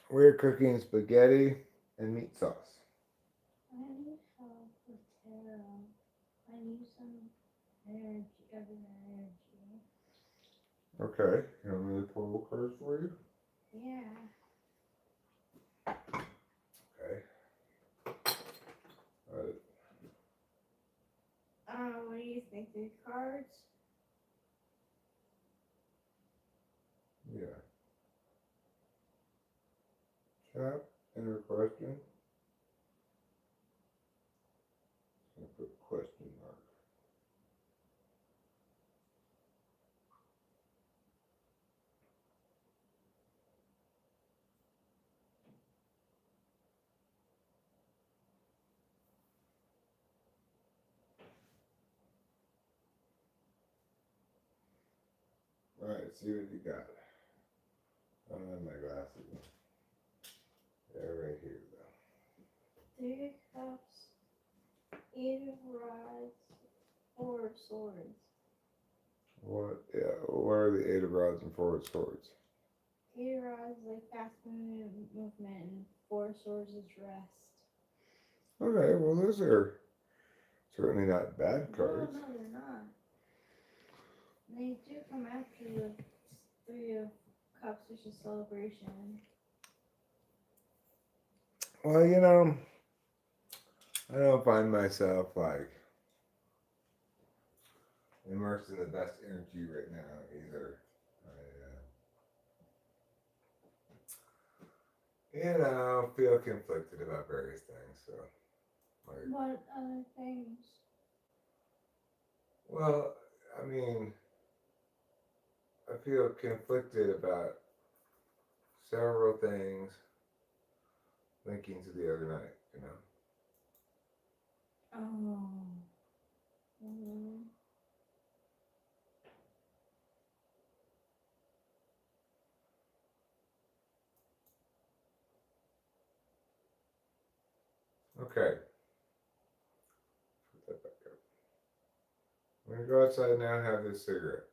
We're cooking spaghetti and meat sauce. I need help with tarot. I need some energy, other energy. Okay, you want me to pull cards for you? Yeah. Okay. What do you think? The cards? Yeah. Chat, enter question. I put question mark. All right, see what you got. I don't have my glasses. They're right here, though. 3 of Cups, 8 of Rods, 4 of Swords. What? Yeah. What are the 8 of rods and 4 of swords? 8 of Rods like fast movement, and 4 of Swords is rest. Okay. Well, those are certainly not bad cards. No, they're not. They do come after the 3 of Cups, which is celebration. Well, you know, I don't find myself like immersed in the best energy right now either. feel conflicted about various things. So, like, What other things? well, I mean, I feel conflicted about several things linking to the other night. Oh. Mm. Okay, put that back up. I'm gonna go outside now and have this cigarette.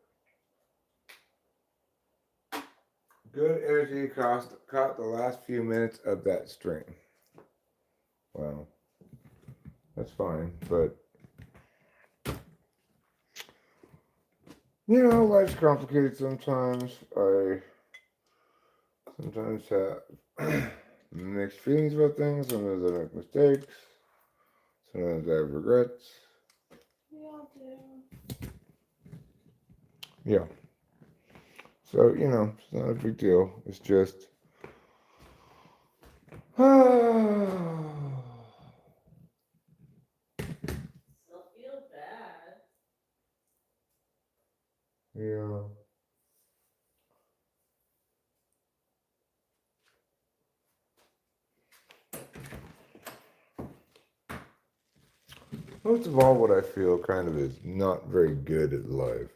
Good energy caught the last few minutes of that stream. Well, that's fine, but life's complicated sometimes. I sometimes have mixed feelings about things. Sometimes I make mistakes. Sometimes I have regrets. We all do. Yeah. So, it's not a big deal. It's just. Still feel bad. Yeah. Most of all, what I feel kind of is not very good at life.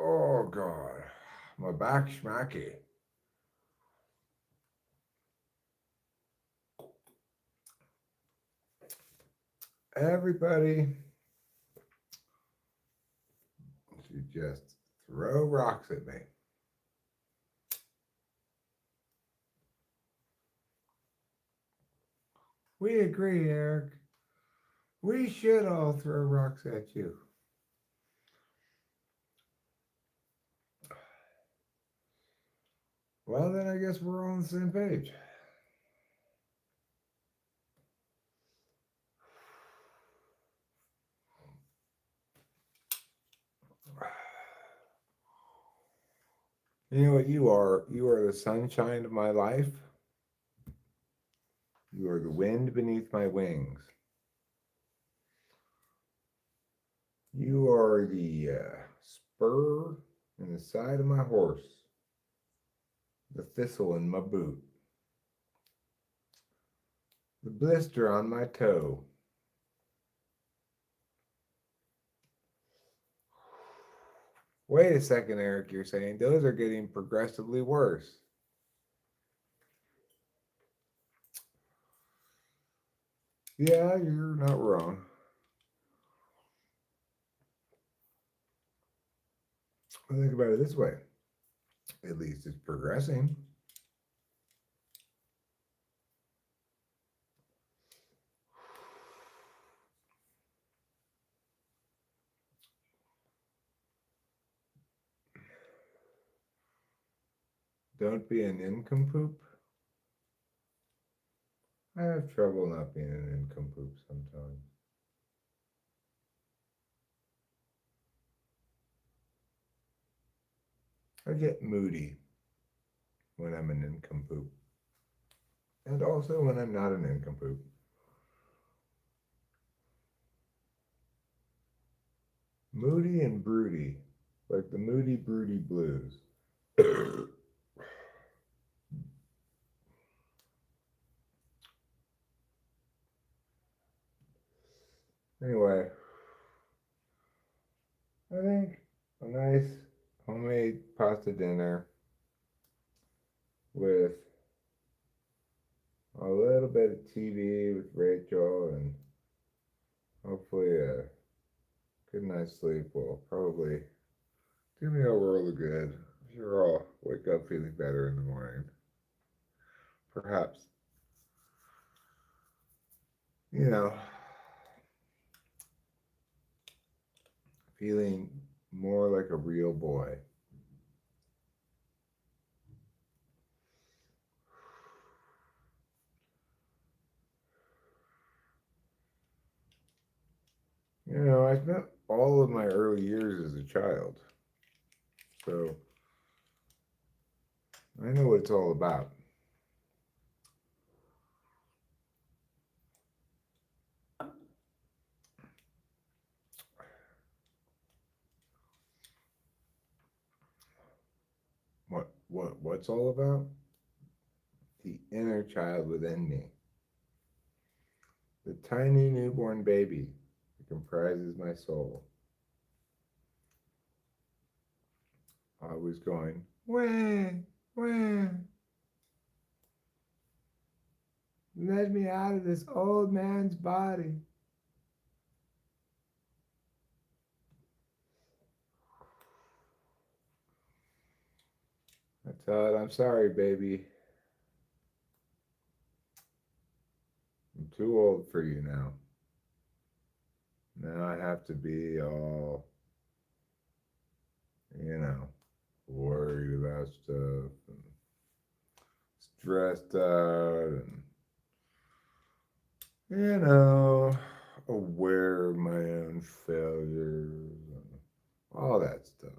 Oh God, my back's smacky. Everybody should just throw rocks at me. We agree, Eric. We should all throw rocks at you. Well, then I guess we're all on the same page. You know what you are? You are the sunshine of my life. You are the wind beneath my wings. You are the spur in the side of my horse, the thistle in my boot, the blister on my toe. Wait a second, Eric, you're saying those are getting progressively worse. Yeah, you're not wrong. Think about it this way. At least it's progressing. Don't be an nincompoop. I have trouble not being an nincompoop sometimes. I get moody when I'm a nincompoop. And also when I'm not a nincompoop. Moody and broody, like the Moody Broody Blues. Anyway, I think a nice homemade pasta dinner with a little bit of TV with Rachel and hopefully a good night's sleep will probably do me a world of good. I'm sure I'll wake up feeling better in the morning. Perhaps, you know, feeling more like a real boy. I spent all of my early years as a child. So I know what it's all about. What's all about? The inner child within me. The tiny newborn baby that comprises my soul. Always going, when? Let me out of this old man's body. I tell it, I'm sorry, baby. I'm too old for you now. Now I have to be all, worried about stuff and stressed out and, aware of my own failures and all that stuff.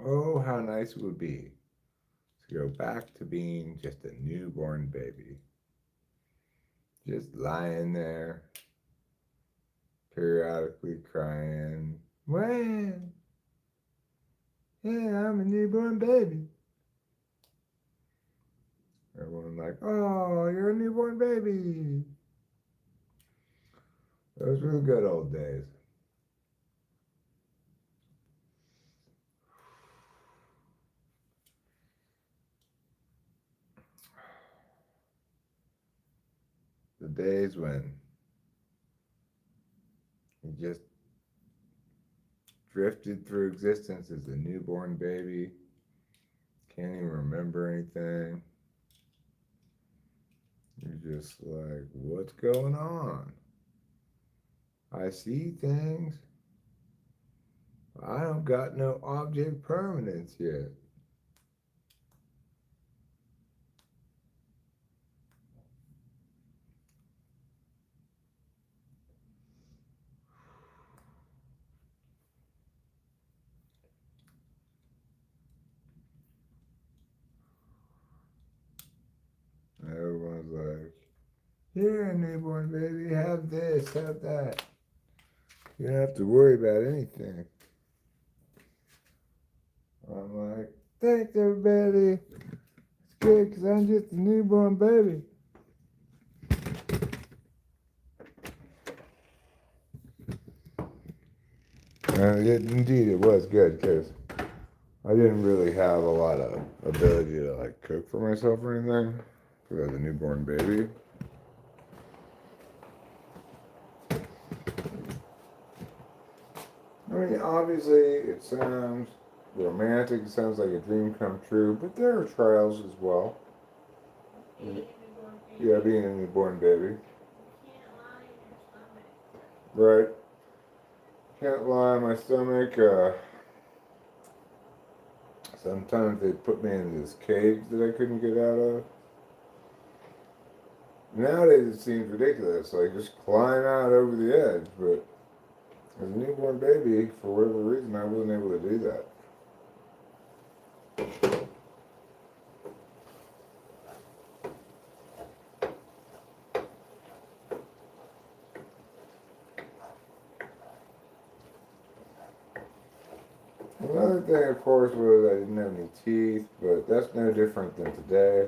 Oh, how nice it would be to go back to being just a newborn baby. Just lying there, periodically crying. When? Yeah, I'm a newborn baby. Everyone like, oh, you're a newborn baby. Those were the good old days. The days when you just drifted through existence as a newborn baby, can't even remember anything. You're just like, what's going on? I see things. I don't got no object permanence yet. Everyone's like, here, newborn baby, have this, have that. You don't have to worry about anything. I'm like, thanks, everybody. It's good because I'm just a newborn baby. Indeed, it was good because I didn't really have a lot of ability to like cook for myself or anything because I was a newborn baby. I mean, obviously, it sounds romantic. It sounds like a dream come true, but there are trials as well. Yeah, being a newborn baby. Right. Can't lie, my stomach. Sometimes they put me in this cage that I couldn't get out of. Nowadays it seems ridiculous, like just climb out over the edge, but as a newborn baby, for whatever reason, I wasn't able to do that. Another thing, of course, was I didn't have any teeth, but that's no different than today.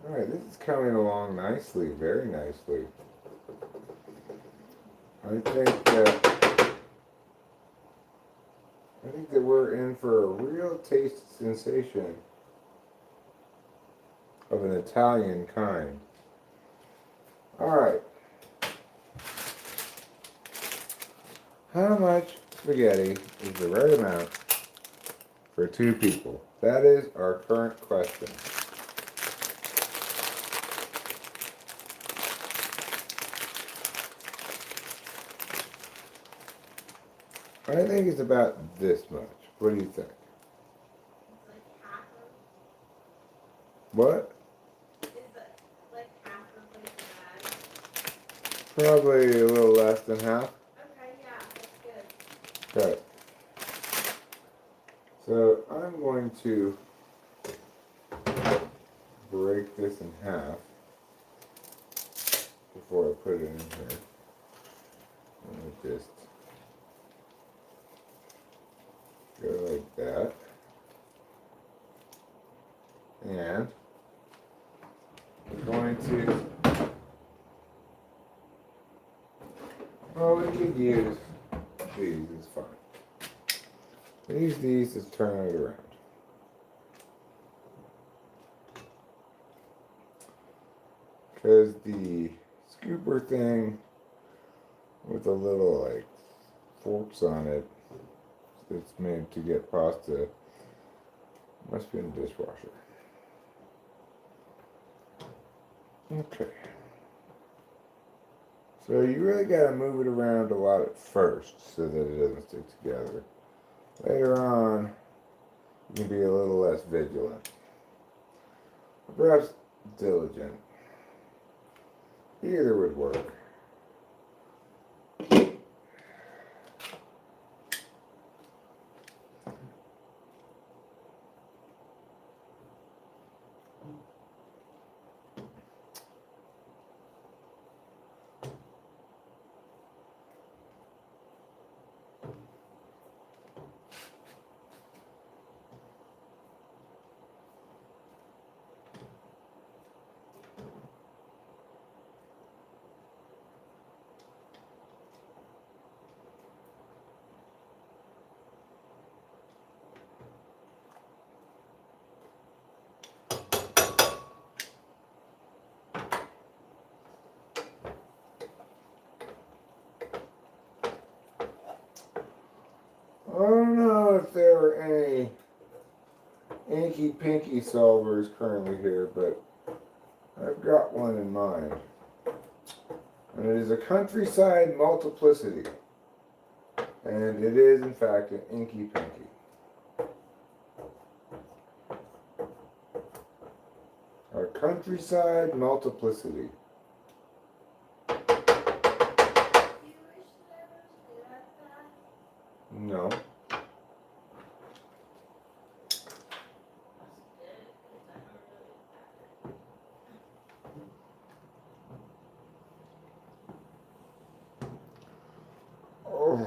Alright, this is coming along nicely, very nicely. I think that we're in for a real taste sensation of an Italian kind. Alright. How much spaghetti is the right amount for 2 people? That is our current question. I think it's about this much. What do you think? What? Is that like half replacing that? Probably a little less than half. Okay, yeah, that's good. Okay. So I'm going to break this in half before I put it in here. Let me just go like that. And we're going to, well, we could use these, it's fine. Use these to turn it around. Because the scooper thing with the little like forks on it, it's made to get pasta, must be in the dishwasher. Okay. So you really got to move it around a lot at first so that it doesn't stick together. Later on, you can be a little less vigilant. Perhaps diligent. Either would work. I don't know if there are any inky pinky solvers currently here, but I've got one in mind. And it is a countryside multiplicity. And it is, in fact, an inky pinky. A countryside multiplicity. Do you wish that I was good at that? No. Oh,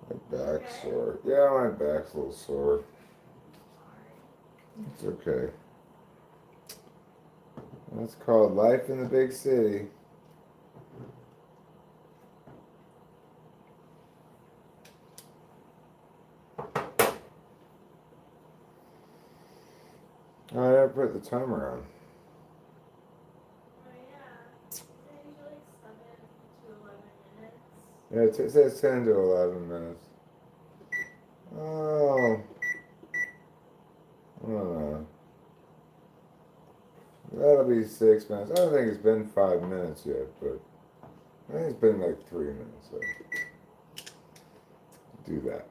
my back's sore. Yeah, my back's a little sore. It's okay. That's called life in the big city. I never put the timer on. Oh yeah. Is it usually like 7 to 11 minutes? Yeah, it says 10 to 11 minutes. Oh. That'll be 6 minutes. I don't think it's been 5 minutes yet, but I think it's been like 3 minutes. So do that.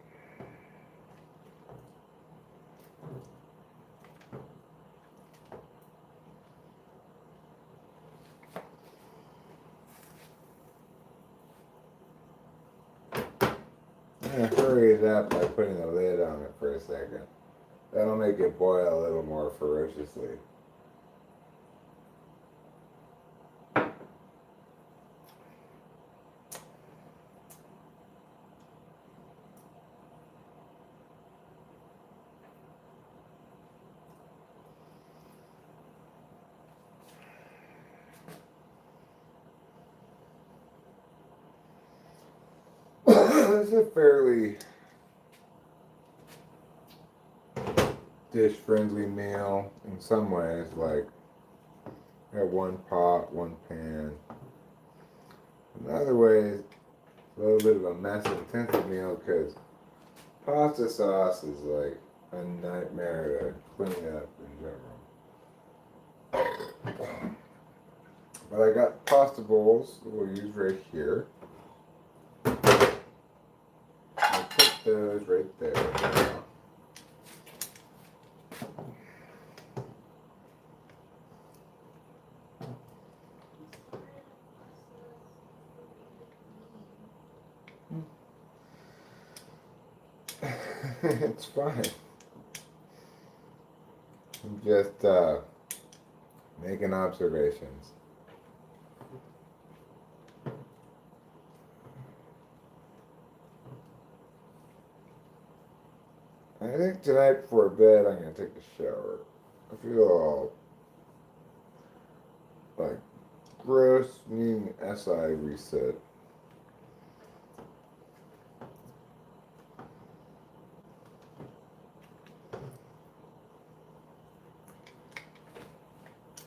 I'm gonna hurry it up by putting the lid on it for a second. That'll make it boil a little more ferociously. This is a fairly dish-friendly meal in some ways. Like, I have one pot, one pan. In other ways, a little bit of a mess-intensive meal because pasta sauce is like a nightmare to clean up in general. But I got pasta bowls that we'll use right here. I'll put those right there. It's fine. I'm just making observations. I think tonight before bed I'm going to take a shower. I feel all like gross, needing SI reset.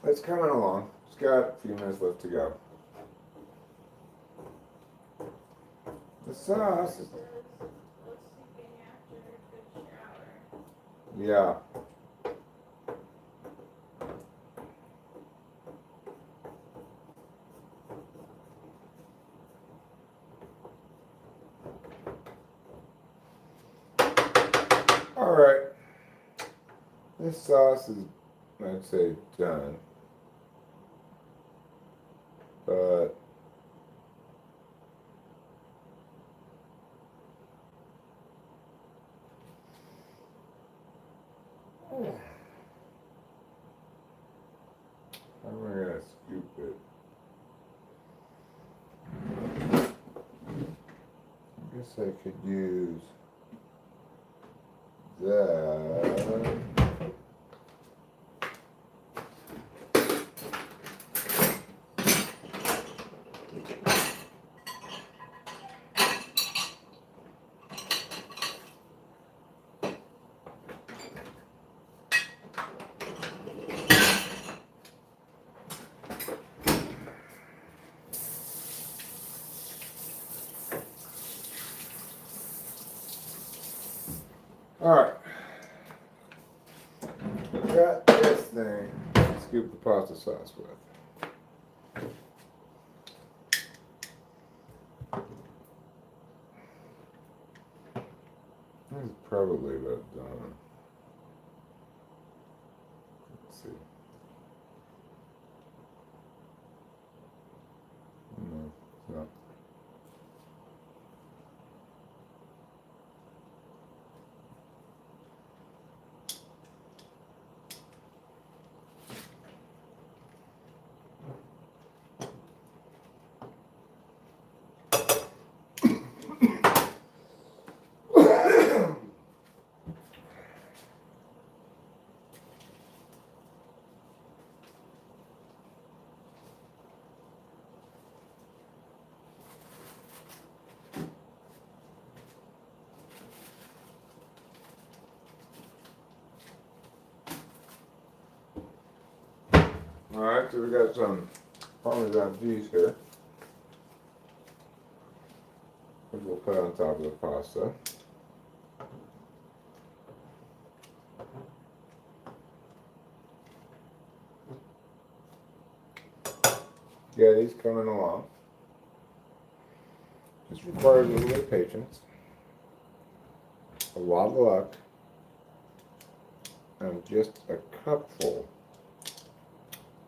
It's coming along. It's got a few minutes left to go. The sauce is... Yeah. Alright. This sauce is, I'd say, done. But how am I gonna scoop it? I guess I could use that. Alright. Got this thing to scoop the pasta sauce with. This is probably about done. Let's see. No, it's not. Alright, so we got some Parmesan cheese here, which we'll put on top of the pasta. Spaghetti's coming along. This requires a little bit of patience, a lot of luck, and just a cupful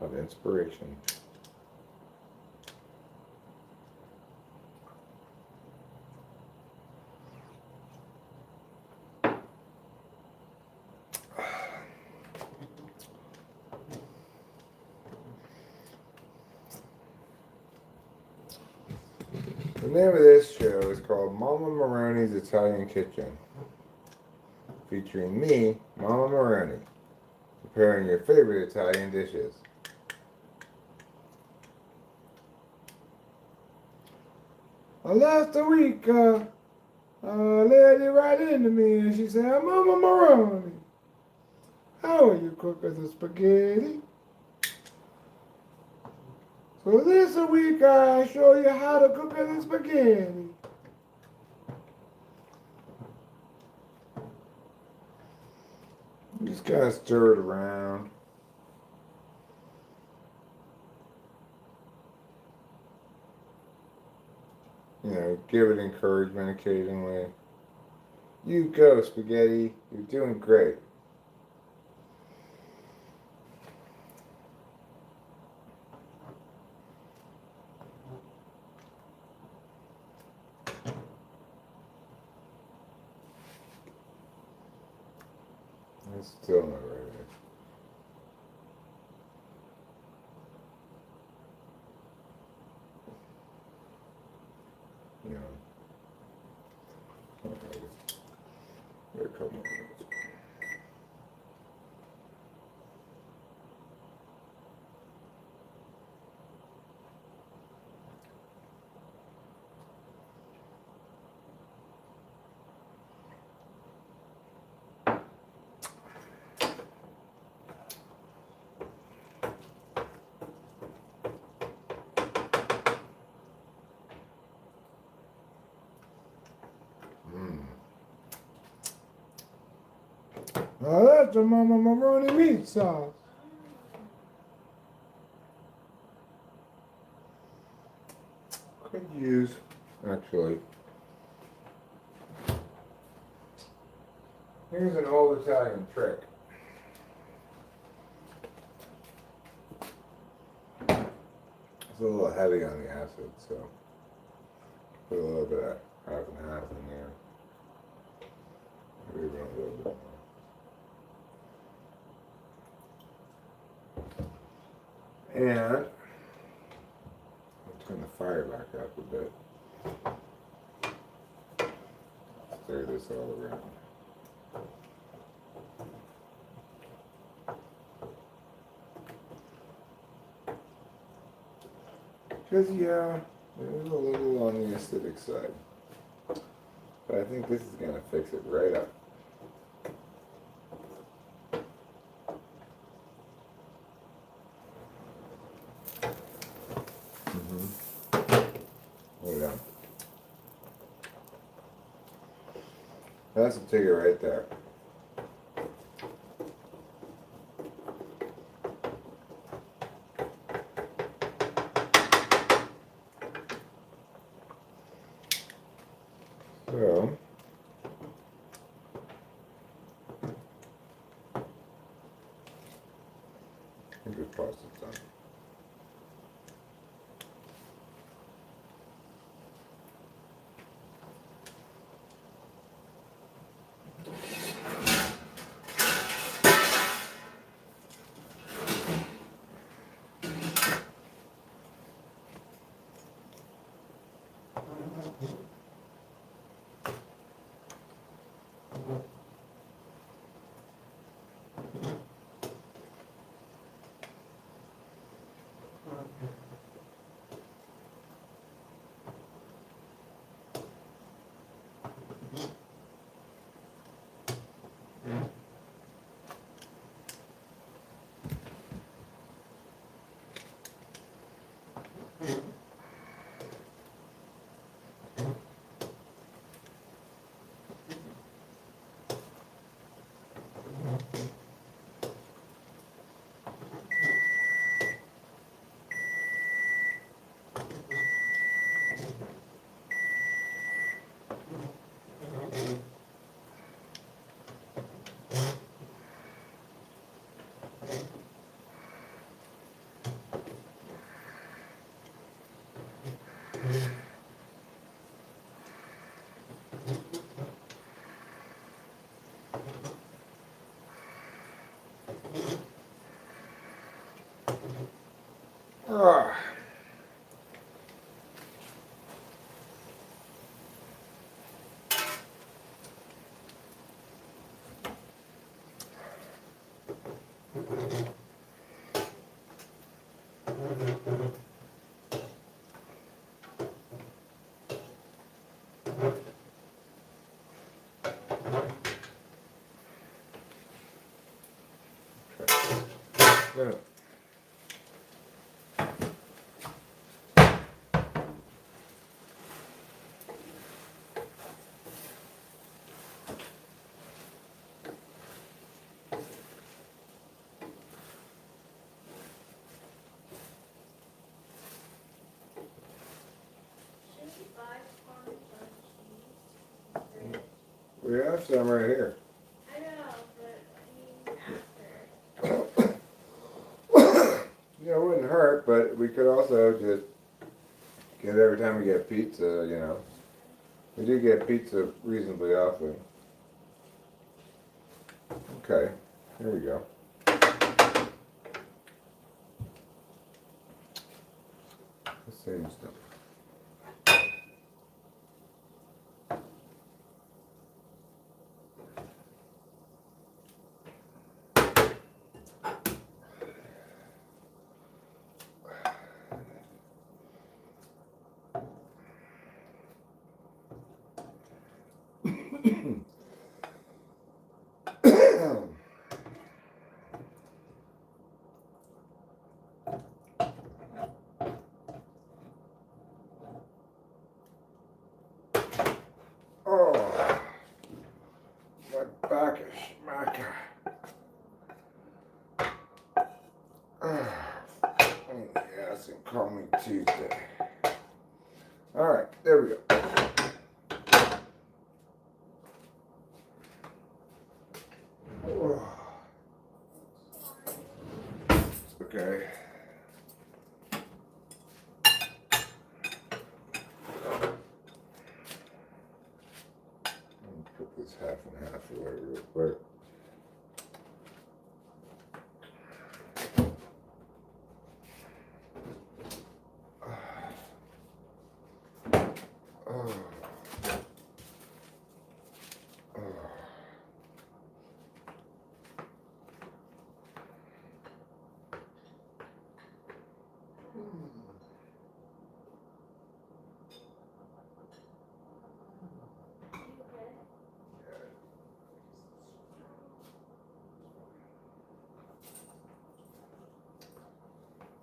of inspiration. The name of this show is called Mama Maroni's Italian Kitchen, featuring me, Mama Maroni, preparing your favorite Italian dishes. Last week, a lady right into me and she said, Mama Maroni, how are you cooking the spaghetti? So this week I show you how to cook the spaghetti. Just kind of stir it around. You know, give it encouragement occasionally. You go, spaghetti. You're doing great. It's still not right. You know. Okay. Wait a couple more minutes. Now that's a mama macaroni meat sauce. Could use, actually. Here's an old Italian trick. It's a little heavy on the acid, so put a little bit of half and half in there. Maybe even a little bit more. And I'll turn the fire back up a bit. Stir this all around. Because, yeah, it was a little on the acidic side. But I think this is going to fix it right up. Hold on. That's a take it right there. So, I think this pasta's done. Ah. Yeah. We have some right here. I know, but I mean after. Yeah, it wouldn't hurt, but we could also just get every time we get pizza, you know. We do get pizza reasonably often. Okay. There we go. The same stuff. Oh, my back is smacking. Yes, and call me Tuesday. All right, there we go. Okay. Let me put this half and half away real quick. Oh. Oh.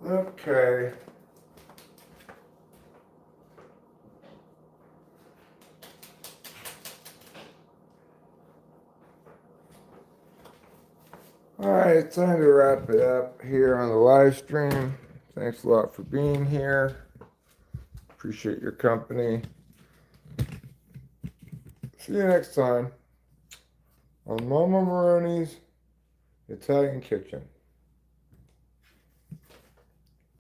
Okay. All right, it's time to wrap it up here on the live stream. Thanks a lot for being here. Appreciate your company. See you next time on Mama Maroney's Italian Kitchen.